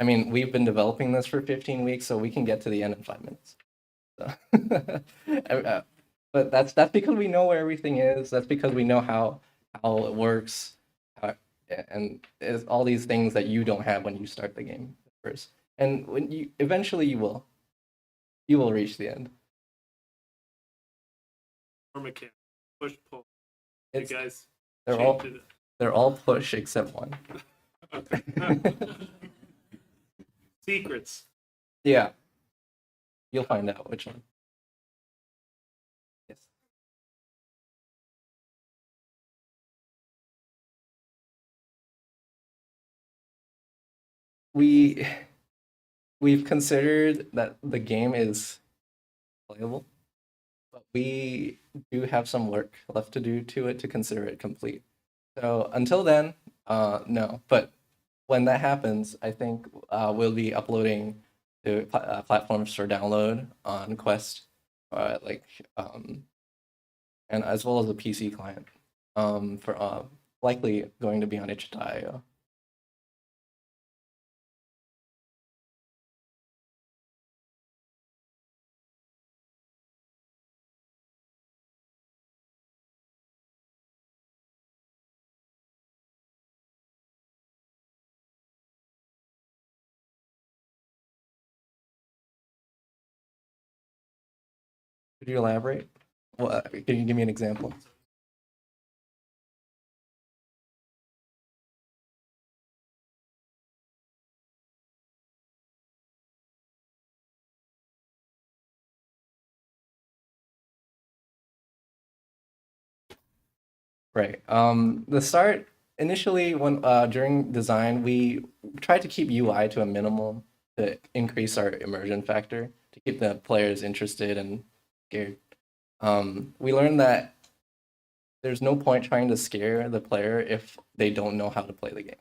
I mean, we've been developing this for 15 weeks, so we can get to the end in 5 minutes. So, but that's because we know where everything is. That's because we know how it works, and it's all these things that you don't have when you start the game first. And when you eventually you will reach the end. Or mechanic. Push pull. It's- you guys. They're all push except one. Secrets. Yeah. You'll find out which one. Yes. We've considered that the game is playable, but we do have some work left to do to it to consider it complete. So until then, no. But when that happens, I think we'll be uploading to platforms for download on Quest, like and as well as a PC client, for likely going to be on itch.io. Could you elaborate? Well, can you give me an example? Right. The start initially when during design we tried to keep UI to a minimum to increase our immersion factor to keep the players interested and scared. We learned that there's no point trying to scare the player if they don't know how to play the game.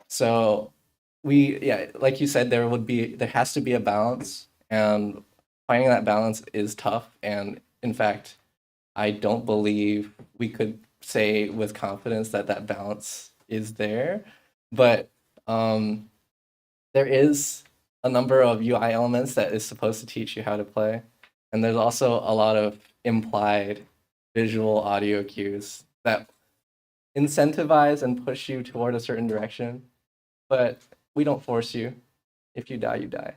So yeah, like you said, there has to be a balance, and finding that balance is tough. And in fact, I don't believe we could say with confidence that that balance is there. But there is a number of UI elements that is supposed to teach you how to play. And there's also a lot of implied visual audio cues that incentivize and push you toward a certain direction. But we don't force you. If you die, you die.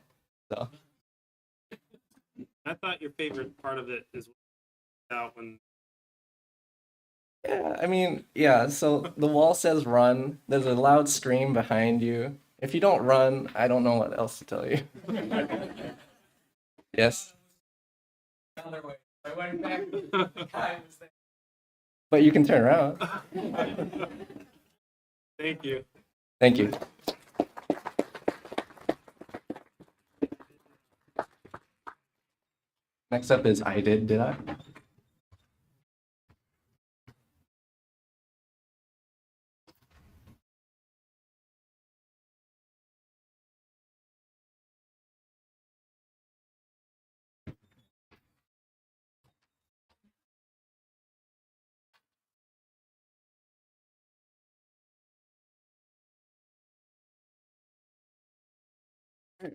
So I thought your favorite part of it is out when. yeah, I mean, yeah, so the wall says run. There's a loud scream behind you. If you don't run, I don't know what else to tell you. Yes. Another way. I went back. But you can turn around. Thank you. Thank you. Next up is did I?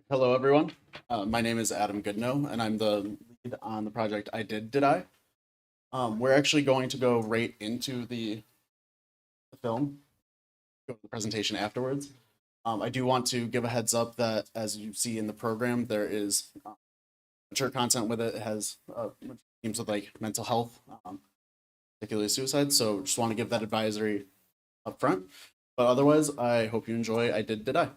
Hello, everyone. My name is Adam Goodnow, and I'm the lead on the project Did I? We're actually going to go right into the film, go to the presentation afterwards. I do want to give a heads up that, as you see in the program, there is mature content with it. It has themes with like mental health, particularly suicide. So just want to give that advisory up front. But otherwise, I hope you enjoy Did I?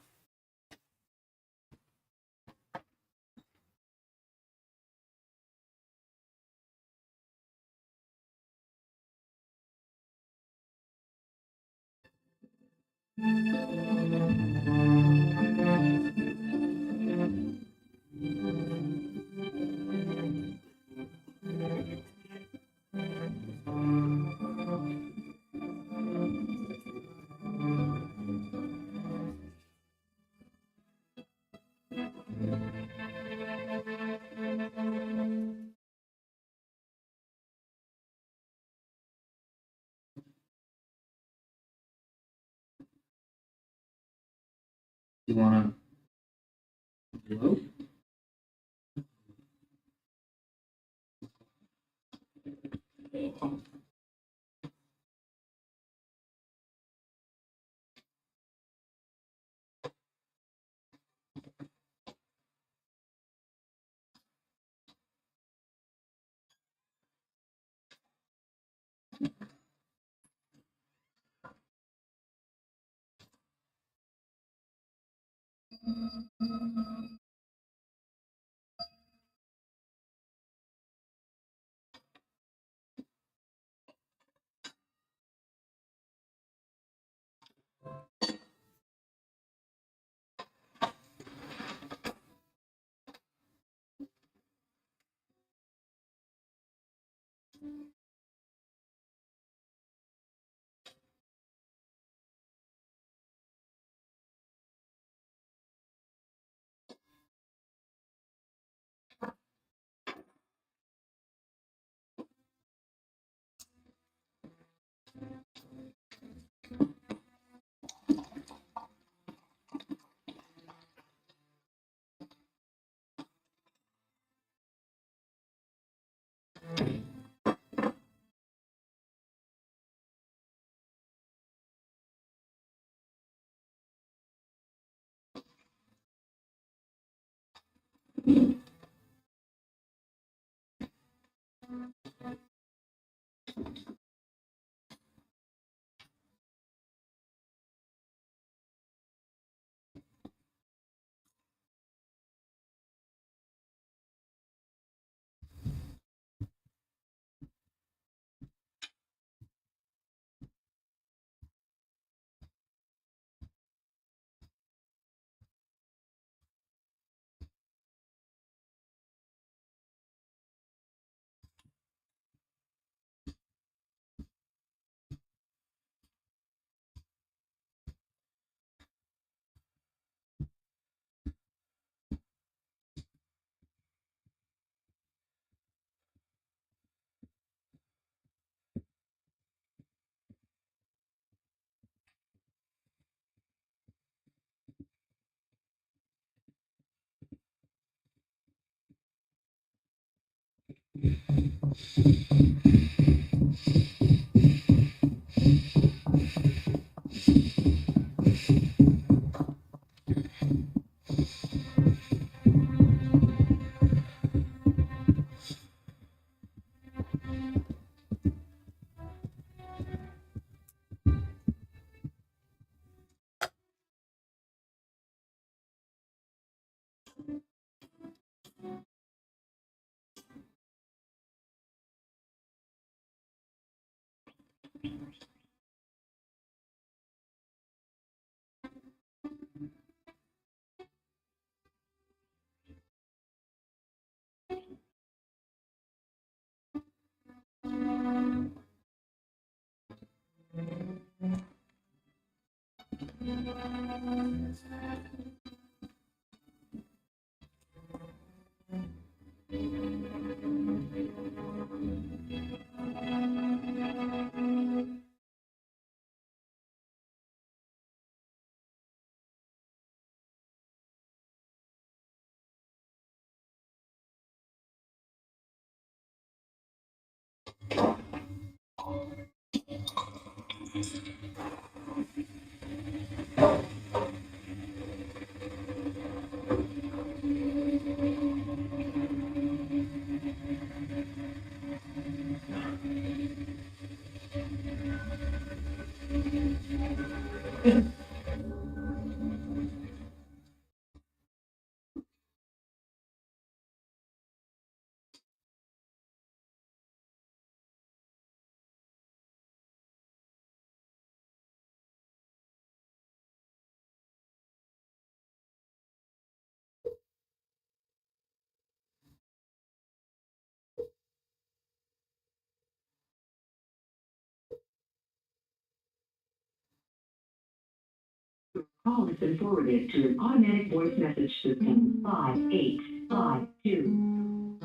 You wanna hello? Call has been forwarded to an automatic voice message system 5852.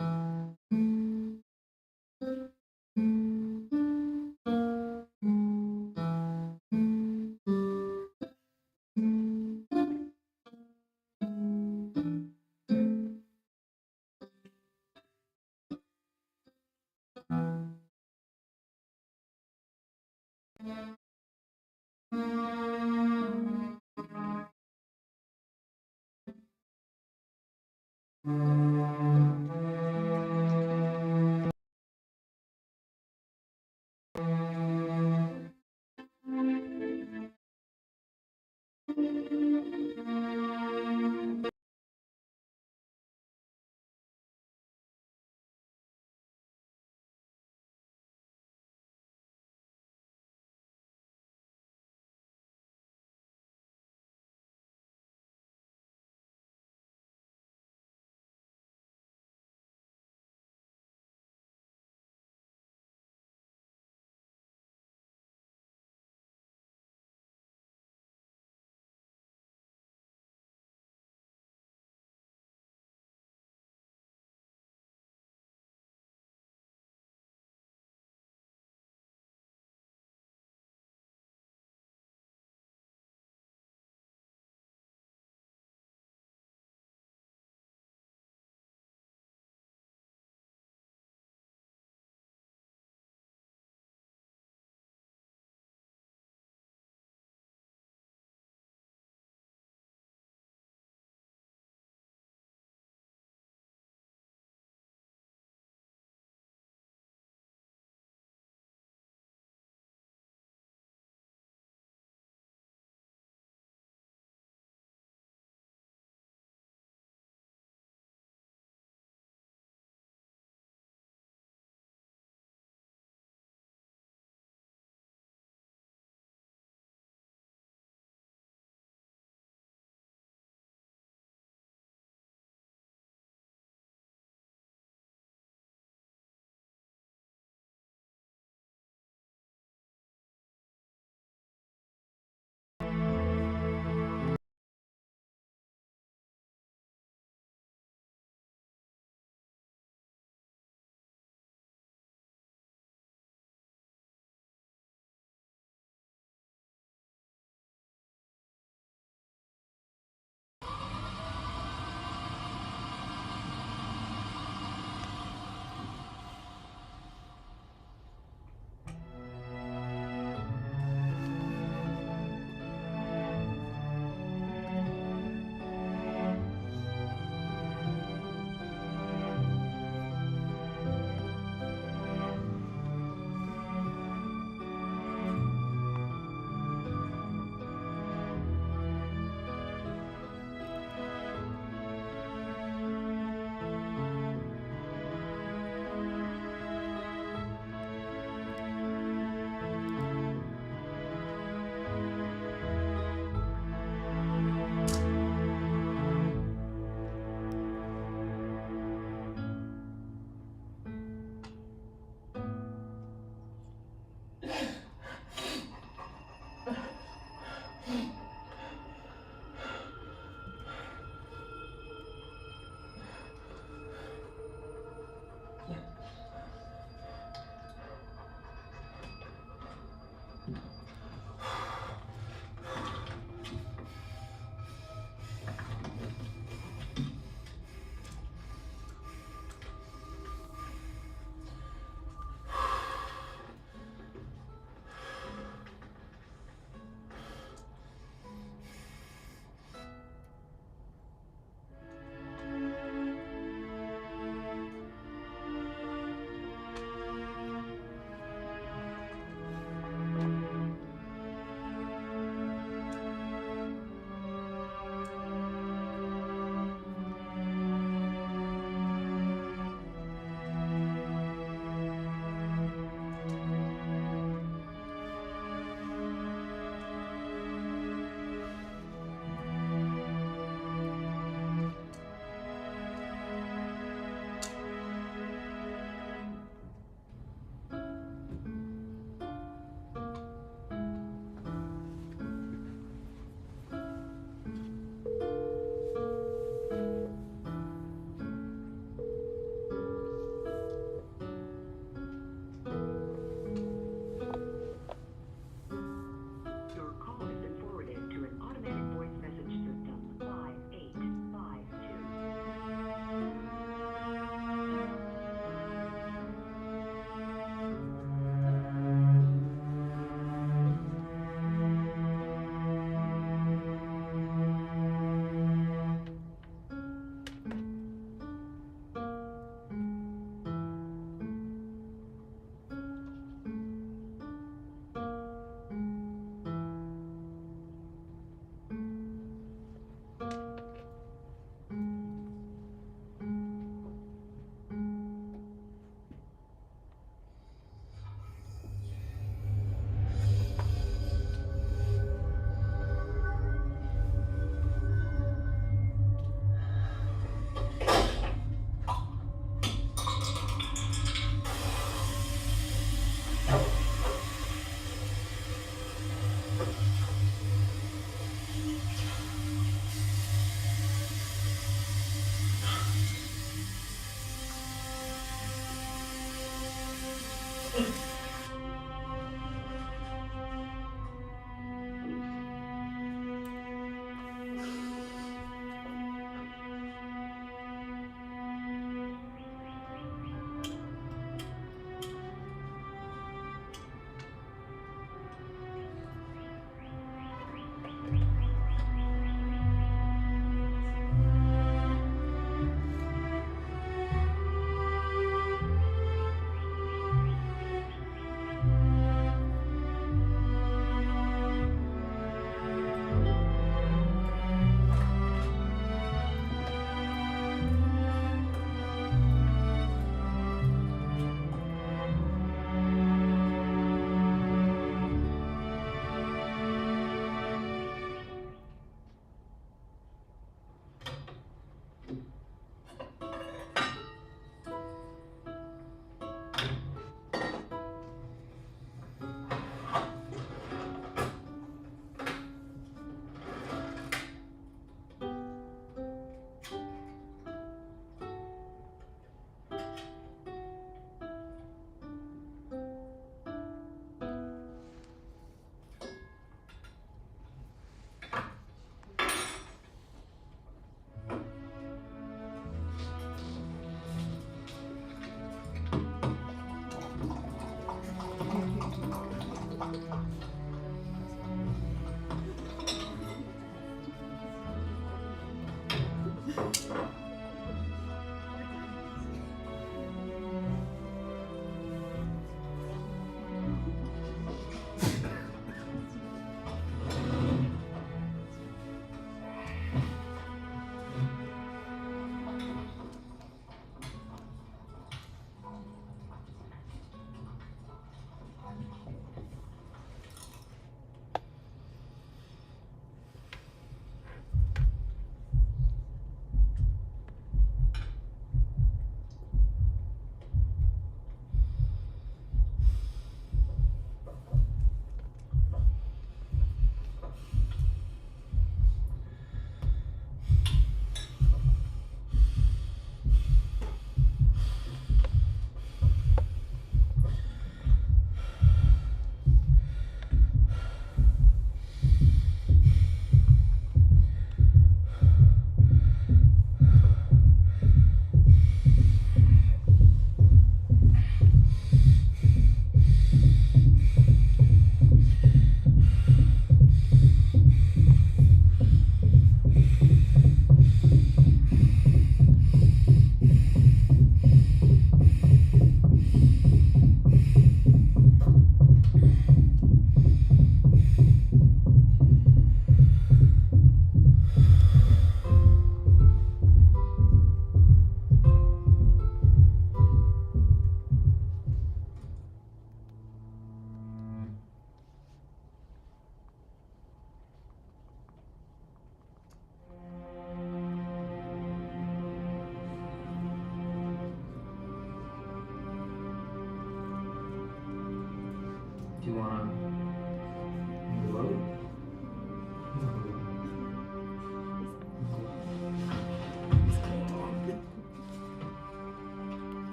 you want to load?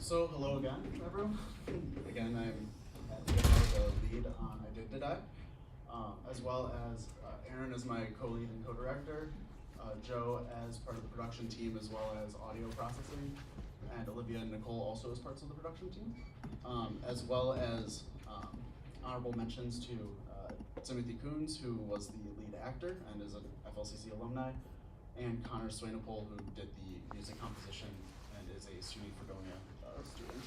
So hello again, everyone. Again, I'm the lead on I Did I, as well as Aaron as my co-lead and co-director, Joe as part of the production team as well as audio processing, and Olivia and Nicole also as parts of the production team, as well as honorable mentions to Timothy Coons, who was the lead actor and is an FLCC alumni, and Connor Swainapole, who did the music composition and is a SUNY Fredonia student.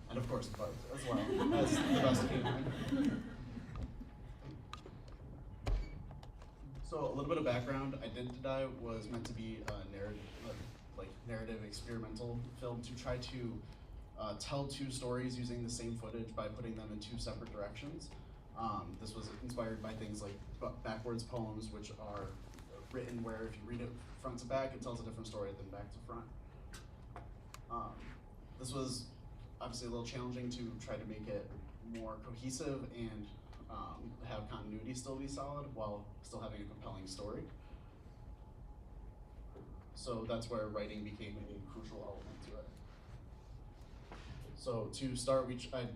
And of course, Bart as well, as the best canine. So a little bit of background, I Did Die was meant to be a narrative experimental film to try to tell two stories using the same footage by putting them in two separate directions. This was inspired by things like backwards poems, which are written where if you read it front to back, it tells a different story than back to front. This was obviously a little challenging to try to make it more cohesive and have continuity still be solid while still having a compelling story. So that's where writing became a crucial element to it. So to start, I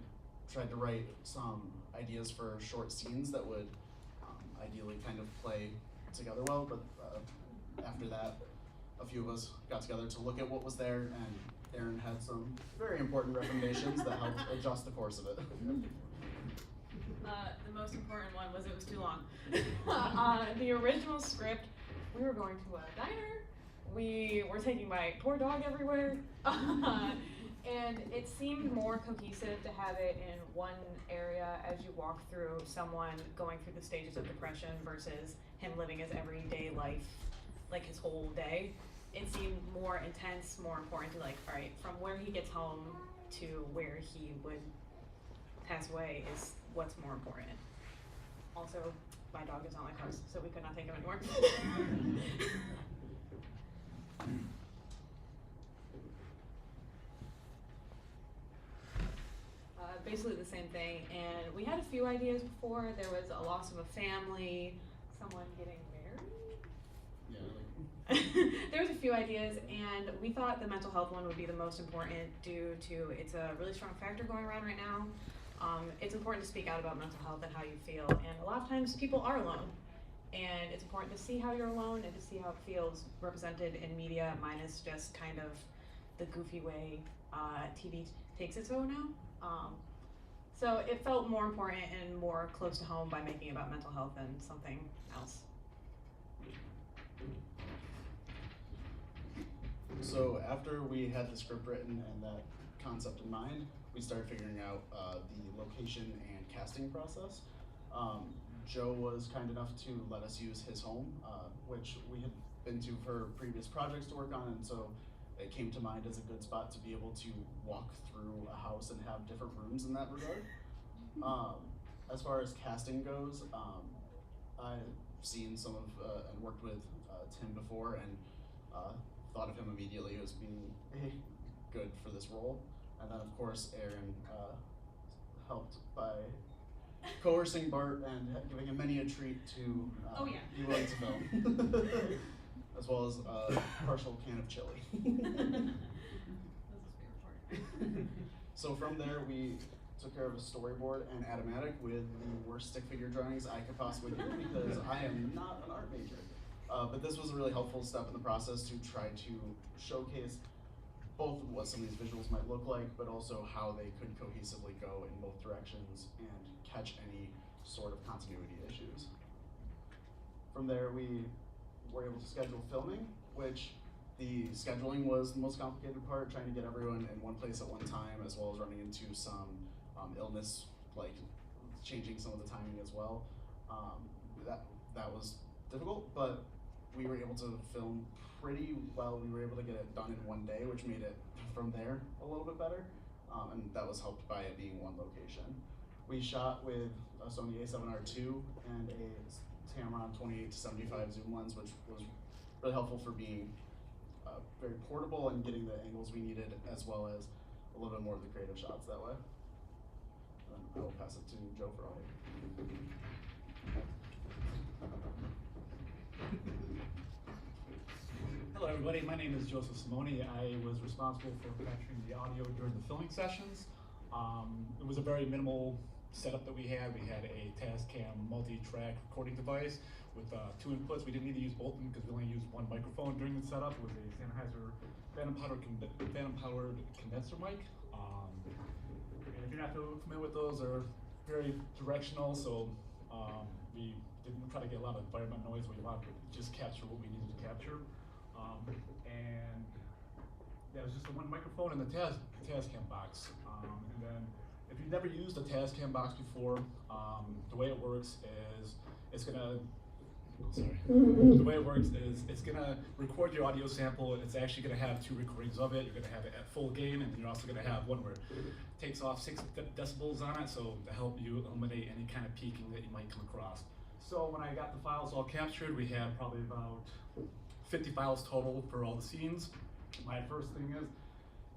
tried to write some ideas for short scenes that would ideally kind of play together well, but after that, a few of us got together to look at what was there, and Aaron had some very important recommendations that helped adjust the course of it. The most important one was it was too long. The original script, we were going to a diner, we were taking my poor dog everywhere, and it seemed more cohesive to have it in one area as you walk through someone going through the stages of depression versus him living his everyday life, like his whole day. It seemed more intense, more important to like, all right, from where he gets home to where he would pass away is what's more important. Also, my dog is not like ours, so we could not take him anymore. Basically the same thing, and we had a few ideas before. There was a loss of a family, someone getting married. There was a few ideas, and we thought the mental health one would be the most important due to it's a really strong factor going around right now. It's important to speak out about mental health and how you feel, and a lot of times people are alone, and it's important to see how you're alone and to see how it feels represented in media, minus just kind of the goofy way TV takes its own now. So it felt more important and more close to home by making it about mental health than something else. So after we had the script written and that concept in mind, we started figuring out the location and casting process. Joe was kind enough to let us use his home, which we had been to for previous projects to work on, and so it came to mind as a good spot to be able to walk through a house and have different rooms in that regard. As far as casting goes, I've seen some of and worked with Tim before, and thought of him immediately as being good for this role. And then of course Aaron helped by coercing Bart and giving him many a treat to be willing to film. As well as a partial can of chili. So from there we took care of a storyboard and Atomatic with the worst stick figure drawings I could possibly do because I am not an art major. But this was a really helpful step in the process to try to showcase both what some of these visuals might look like, but also how they could cohesively go in both directions and catch any sort of continuity issues. From there, we were able to schedule filming, which the scheduling was the most complicated part, trying to get everyone in one place at one time, as well as running into some illness, like changing some of the timing as well. That was difficult, but we were able to film pretty well. We were able to get it done in one day, which made it from there a little bit better, and that was helped by it being one location. We shot with a Sony a7R II and a Tamron 28-75 zoom lens, which was really helpful for being very portable and getting the angles we needed, as well as a little bit more of the creative shots that way. And I will pass it to Joe for audio. Hello, everybody. My name is Joseph Simoni. I was responsible for capturing the audio during the filming sessions. It was a very minimal setup that we had. We had a Tascam multi-track recording device with 2 inputs. We didn't need to use both of them because we only used one microphone during the setup. It was a Sennheiser phantom-powered condenser mic. And if you're not familiar with those, they're very directional, so we didn't try to get a lot of environment noise. We wanted to just capture what we needed to capture. And that was just the one microphone in the Tascam box. And then if you've never used a Tascam box before, the way it works is it's gonna record your audio sample, and it's actually gonna have 2 recordings of it. You're gonna have it at full gain, and you're also gonna have one where it takes off 6 decibels on it, so to help you eliminate any kind of peaking that you might come across. So when I got the files all captured, we had probably about 50 files total for all the scenes. My first thing is,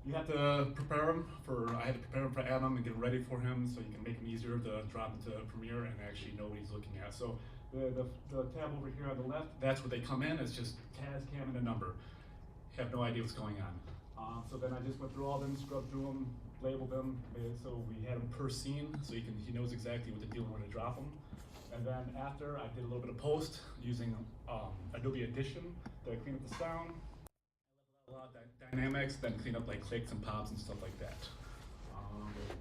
you have to prepare them I had to prepare him for Adam and get him ready for him so you can make him easier to drop into Premiere and actually know what he's looking at. So the tab over here on the left, that's where they come in. It's just Tascam and a number. You have no idea what's going on. So then I just went through all of them, scrubbed through them, labeled them, so we had them per scene, so he knows exactly what to do and where to drop them. And then after, I did a little bit of post using Adobe Audition to clean up the sound, a lot of dynamics, then clean up like clicks and pops and stuff like that.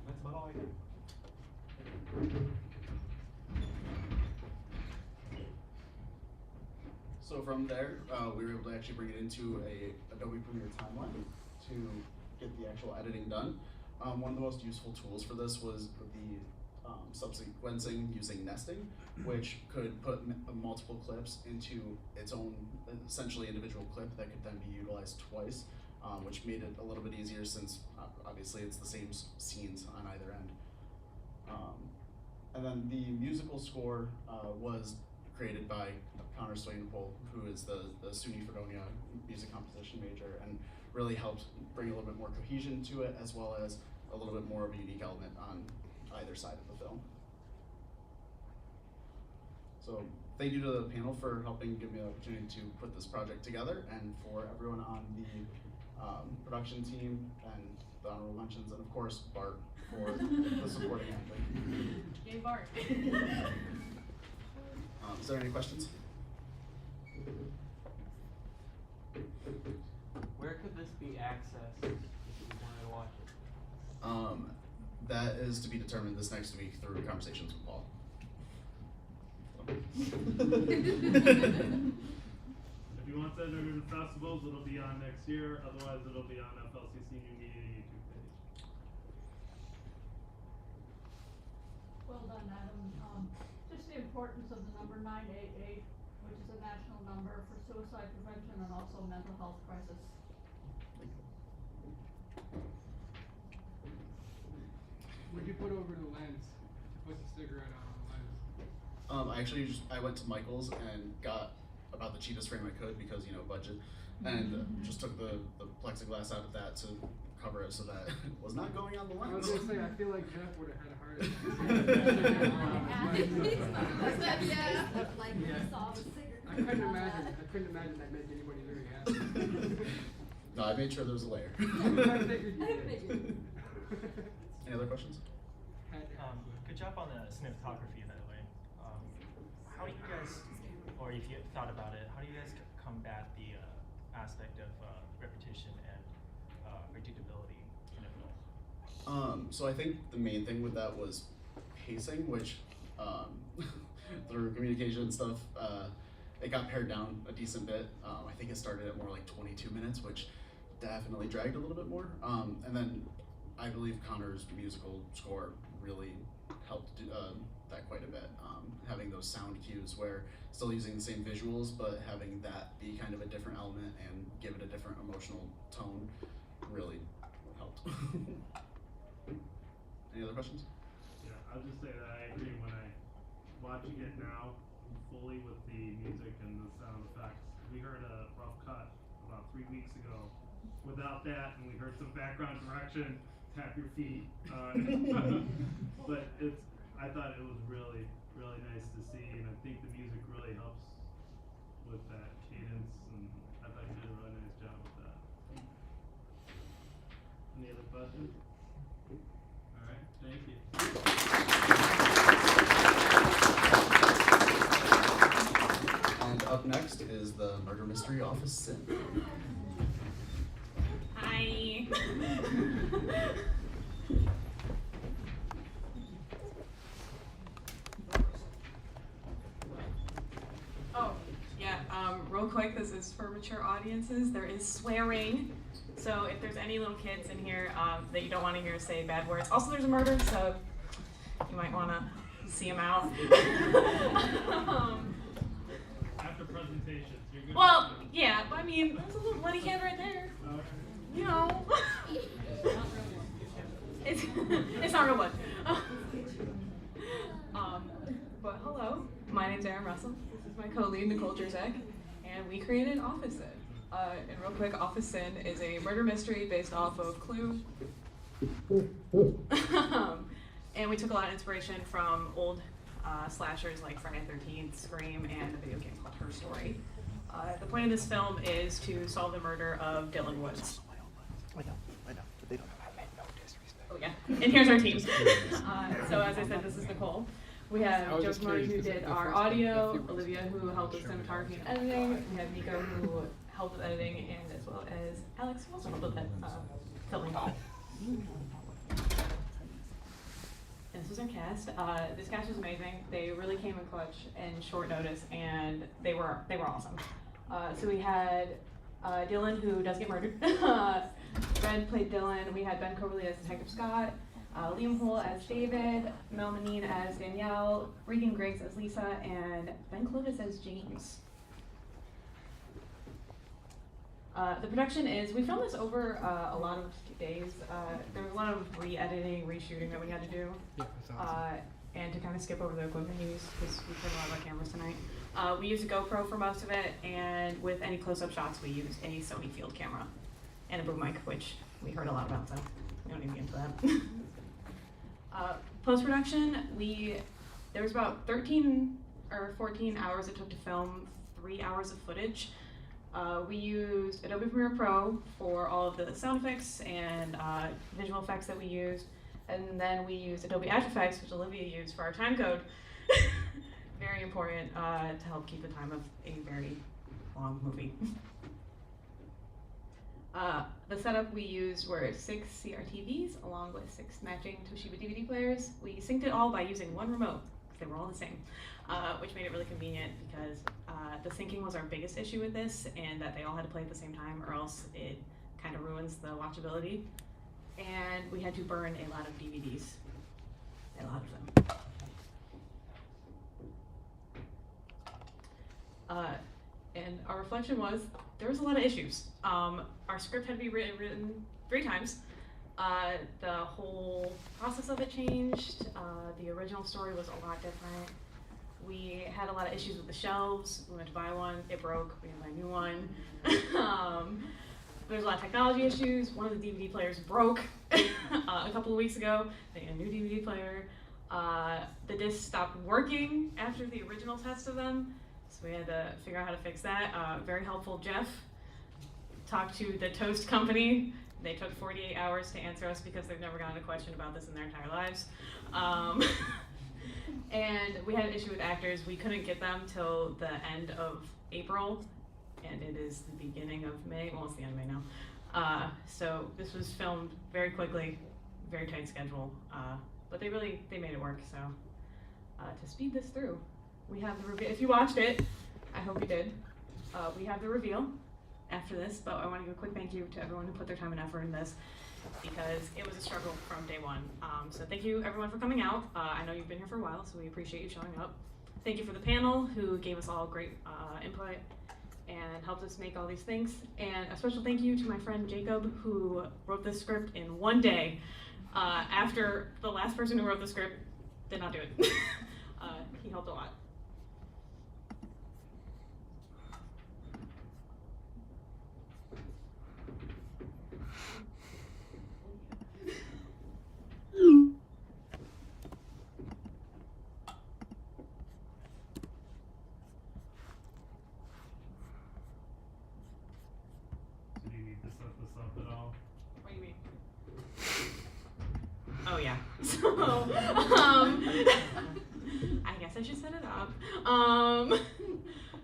That's about all I did. So from there, we were able to actually bring it into a Adobe Premiere timeline to get the actual editing done. One of the most useful tools for this was the subsequencing using nesting, which could put multiple clips into its own essentially individual clip that could then be utilized twice, which made it a little bit easier since obviously it's the same scenes on either end. And then the musical score was created by Connor Swainpole, who is the SUNY Fredonia music composition major, and really helped bring a little bit more cohesion to it, as well as a little bit more of a unique element on either side of the film. So thank you to the panel for helping give me the opportunity to put this project together, and for everyone on the production team and the honorable mentions, and of course Bart for the supporting acting. Yay, Bart. Is there any questions? Where could this be accessed if you wanted to watch it? That is to be determined this next week through conversations with Paul. If you want to enter into festivals, it'll be on next year. Otherwise, it'll be on FLCC New Media YouTube page. Well done, Adam. Just the importance of the number 988, which is a national number for suicide prevention and also mental health crisis. Would you put over the lens? Put the cigarette on the lens. I went to Michael's and got about the cheapest frame I could because, you know, budget, and just took the plexiglass out of that to cover it so that it was not going on the lens. I was gonna say, I feel like Jeff would have had a heart attack. I couldn't imagine that made anybody very happy. No, I made sure there was a layer. I figured you did. Any other questions? job on the cinematography, by the way. How do you guys, or if you thought about it, how do you guys combat the aspect of repetition and predictability in a film? So I think the main thing with that was pacing, which through communication and stuff, it got pared down a decent bit. I think it started at more like 22 minutes, which definitely dragged a little bit more. And then I believe Connor's musical score really helped do, that quite a bit. Having those sound cues where still using the same visuals, but having that be kind of a different element and give it a different emotional tone really helped. Any other questions? Yeah, I'll just say that I agree. When I watching it now, fully with the music and the sound effects, we heard a rough cut about 3 weeks ago. Without that, and we heard some background direction, tap your feet. But I thought it was really, really nice to see, and I think the music really helps with that cadence, and I thought you did a really nice job with that. Any other questions? All right, thank you. And up next is the Murder Mystery Office Sin. Hi. Oh, yeah, real quick, this is for mature audiences. There is swearing. So if there's any little kids in here that you don't want to hear say bad words. Also, there's a murder, so you might want to see them out. After presentations, you're good. Well, yeah, I mean, there's a little bloody hand right there. You know. It's not real blood. But hello, my name's Erin Russell. This is my co-lead, Nicole Jerzek, and we created Office Sin. And real quick, Office Sin is a murder mystery based off of Clue. And we took a lot of inspiration from old slashers like Friday the 13th, Scream, and a video game called Her Story. The point of this film is to solve the murder of Dylan Woods. I know, but they don't know. I meant no disrespect. Oh yeah, and here's our team. So as I said, this is Nicole. We have Joe Murray who did our audio, Olivia who helped with cinematography and editing, we have Nico who helped with editing, and as well as Alex who also helped with filming. And this was our cast. This cast was amazing. They really came in clutch in short notice, and they were awesome. So we had Dylan, who does get murdered. Red played Dylan. We had Ben Coverly as Detective Scott, Liam Hull as David, Mel Manine as Danielle, Regan Griggs as Lisa, and Ben Clovis as James. The production is, we filmed this over a lot of days. There was a lot of re-editing, reshooting that we had to do. Yeah, that's awesome. And to kind of skip over the equipment use, because we put a lot of our cameras tonight. We used a GoPro for most of it, and with any close-up shots, we used a Sony Field camera and a boom mic, which we heard a lot about, so we don't need to get into that. Post-production, there was about 13 or 14 hours it took to film 3 hours of footage. We used Adobe Premiere Pro for all of the sound effects and visual effects that we used. And then we used Adobe After Effects, which Olivia used for our time code. Very important to help keep the time of a very long movie. The setup we used were 6 CRTVs along with 6 matching Toshiba DVD players. We synced it all by using one remote, because they were all the same, which made it really convenient because the syncing was our biggest issue with this, and that they all had to play at the same time or else it kind of ruins the watchability. And we had to burn a lot of DVDs, a lot of them. And our reflection was, there was a lot of issues. Our script had to be written 3 times. The whole process of it changed. The original story was a lot different. We had a lot of issues with the shelves. We went to buy one, it broke, we had to buy a new one. There's a lot of technology issues. One of the DVD players broke a couple of weeks ago. They had a new DVD player. The discs stopped working after the original test of them, so we had to figure out how to fix that. Very helpful Jeff talked to the Toast company. They took 48 hours to answer us because they've never gotten a question about this in their entire lives. And we had an issue with actors. We couldn't get them till the end of April, and it is the beginning of May. Well, it's the end of May now. So this was filmed very quickly, very tight schedule. But they made it work. So to speed this through, we have the reveal. If you watched it, I hope you did. We have the reveal after this, but I want to give a quick thank you to everyone who put their time and effort in this, because it was a struggle from day one. So thank you everyone for coming out. I know you've been here for a while, so we appreciate you showing up. Thank you for the panel who gave us all great input and helped us make all these things. And a special thank you to my friend Jacob, who wrote this script in one day after the last person who wrote the script did not do it. He helped a lot. Do you need to set this up at all? What do you mean? Oh yeah. So, I guess I should set it up.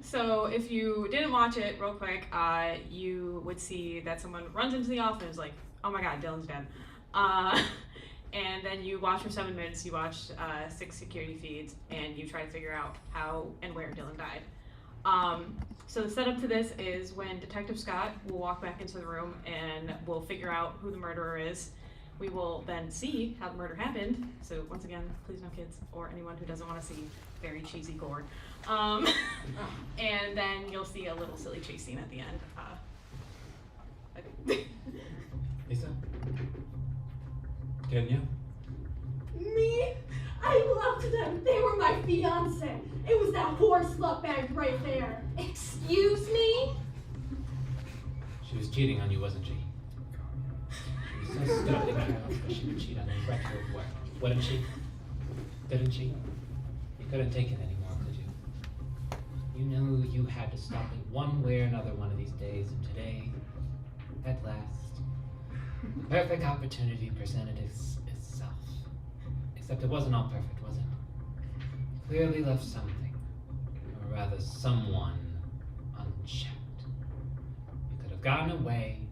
So if you didn't watch it real quick, you would see that someone runs into the office like, oh my God, Dylan's dead. And then you watch for 7 minutes, you watch 6 security feeds, and you try to figure out how and where Dylan died. So the setup to this is when Detective Scott will walk back into the room and we'll figure out who the murderer is. We will then see how the murder happened. So once again, please no kids or anyone who doesn't want to see very cheesy gore. And then you'll see a little silly chase scene at the end. Lisa? Kenya? Me? I loved them. They were my fiance. It was that horse slutbag right there. Excuse me? She was cheating on you, wasn't she? She was so stupid. How could she would cheat on you right before work? Wouldn't she? Didn't she? You couldn't take it anymore, could you? You knew you had to stop it one way or another one of these days, and today, at last, the perfect opportunity presented itself. Except it wasn't all perfect, was it? You clearly left something, or rather someone, unchecked. You could have gotten away,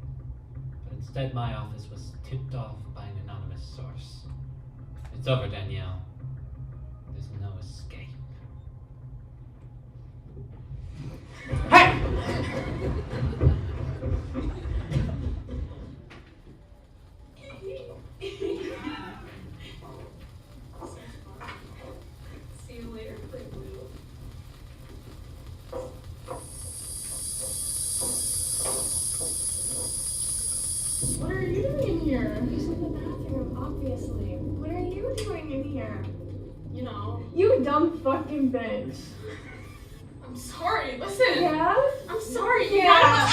but instead my office was tipped off by an anonymous source. It's over, Danielle. There's no escape. Hey! See you later, Clear Blue. What are you doing in here? He's in the bathroom, obviously. What are you doing in here? You know. You dumb fucking bitch. I'm sorry, listen. Yeah? I'm sorry. You Yeah.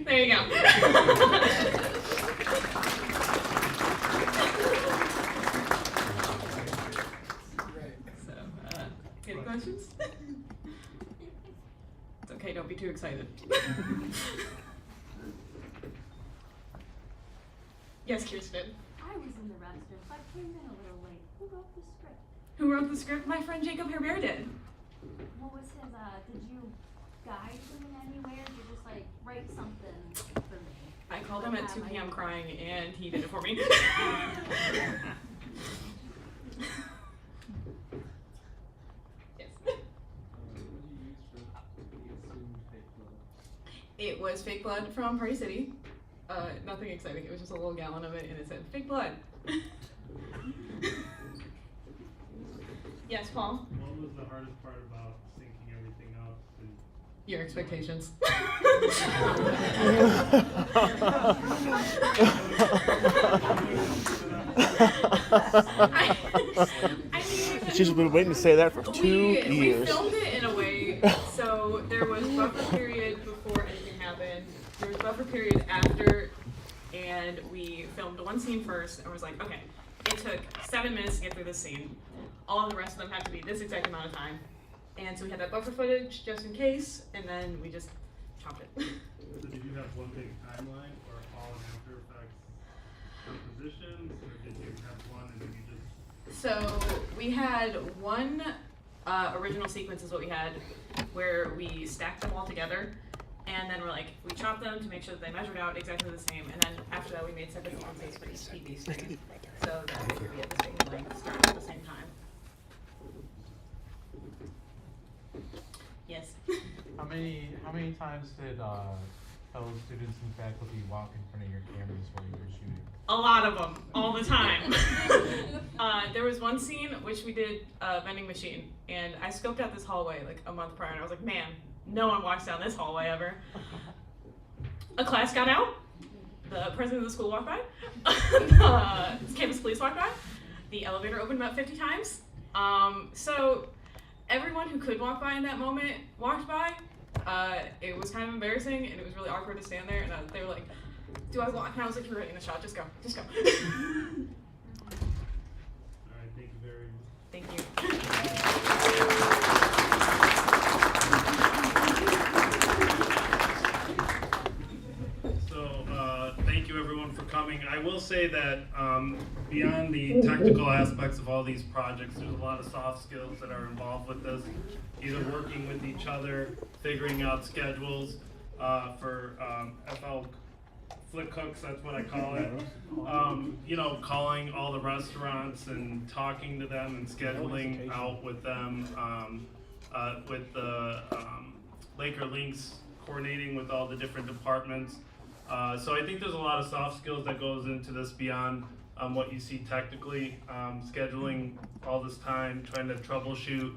There you go. So, any questions? It's okay, don't be too excited. Yes, Kirsten. I was in the restroom, so I came in a little late. Who wrote the script? Who wrote the script? My friend Jacob Herbert did. What was his, did you guide him in any way, or did you just, like, write something for me? I called him at 2 p.m. crying, and he did it for me. Yes. It was fake blood from Party City. Nothing exciting. It was just a little gallon of it, and it said fake blood. Yes, Paul. What was the hardest part about syncing everything up? Your expectations. She's been waiting to say that for 2 years. We filmed it in a way, so there was buffer period before anything happened. There was buffer period after, and we filmed one scene first, and was like, okay, it took 7 minutes to get through this scene. All the rest of them have to be this exact amount of time. And so we had that buffer footage just in case, and then we just chopped it. So did you have one big timeline for all in After Effects compositions, or did you have one and then you just? So we had one original sequence is what we had, where we stacked them all together, and then we chopped them to make sure that they measured out exactly the same, and then after that we made separate sequences for each TV screen, so that they could be at the same length, starting at the same time. Yes. How many times did fellow students and faculty walk in front of your cameras while you were shooting? A lot of them, all the time. There was one scene which we did a vending machine, and I scoped out this hallway like a month prior, and I was like, man, no one walks down this hallway ever. A class got out, the president of the school walked by, the campus police walked by, the elevator opened about 50 times. So everyone who could walk by in that moment walked by. It was kind of embarrassing, and it was really awkward to stand there, and they were like, do I walk? And I was like, you're right in the shot, just go, just go. All right, thank you very much. Thank you. So thank you everyone for coming. I will say that beyond the technical aspects of all these projects, there's a lot of soft skills that are involved with this, either working with each other, figuring out schedules for FL Flick Cooks, that's what I call it. You know, calling all the restaurants and talking to them and scheduling out with them, with the Laker Links, coordinating with all the different departments. So I think there's a lot of soft skills that goes into this beyond what you see technically, scheduling all this time, trying to troubleshoot.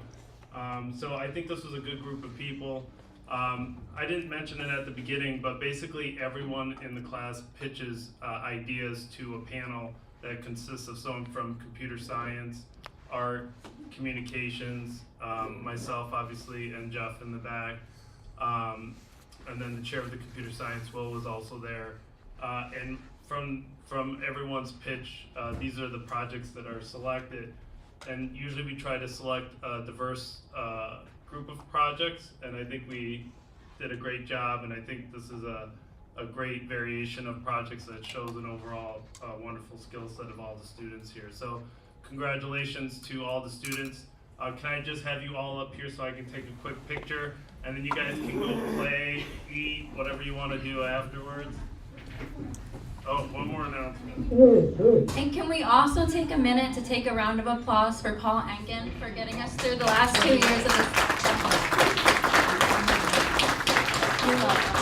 So I think this was a good group of people. I didn't mention it at the beginning, but basically everyone in the class pitches ideas to a panel that consists of someone from computer science, art, communications, myself obviously, and Jeff in the back. And then the chair of the computer science, Will, was also there. And from everyone's pitch, these are the projects that are selected. And usually we try to select a diverse group of projects, and I think we did a great job, and I think this is a great variation of projects that shows an overall wonderful skill set of all the students here. So congratulations to all the students. Can I just have you all up here so I can take a quick picture, and then you guys can go play, eat, whatever you want to do afterwards. Oh, one more announcement. And can we also take a minute to take a round of applause for Paul Enkin for getting us through the last 2 years of this? You're welcome.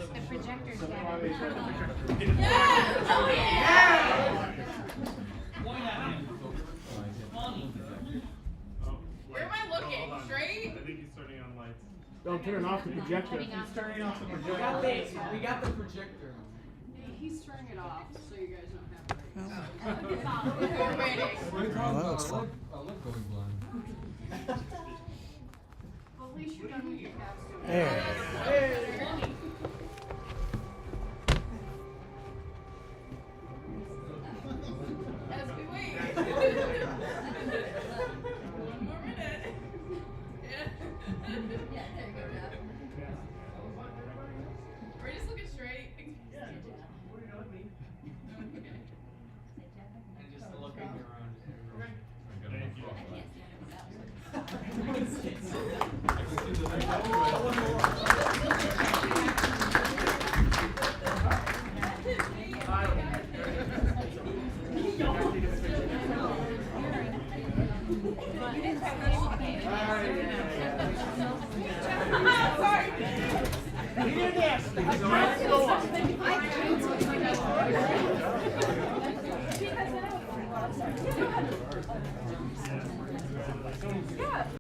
The projector's down. Where am I looking? Straight? I think he's turning on lights. Don't turn off the projector. He's turning off the projector. We got the projector. He's turning it off, so you guys don't have to. We're waiting. Oh, that looks fun. I love going blind. Well, at least you're done with your capstone. There. As we wait. One more minute. Yeah, there you go, Jeff. We're just looking straight. Sorry.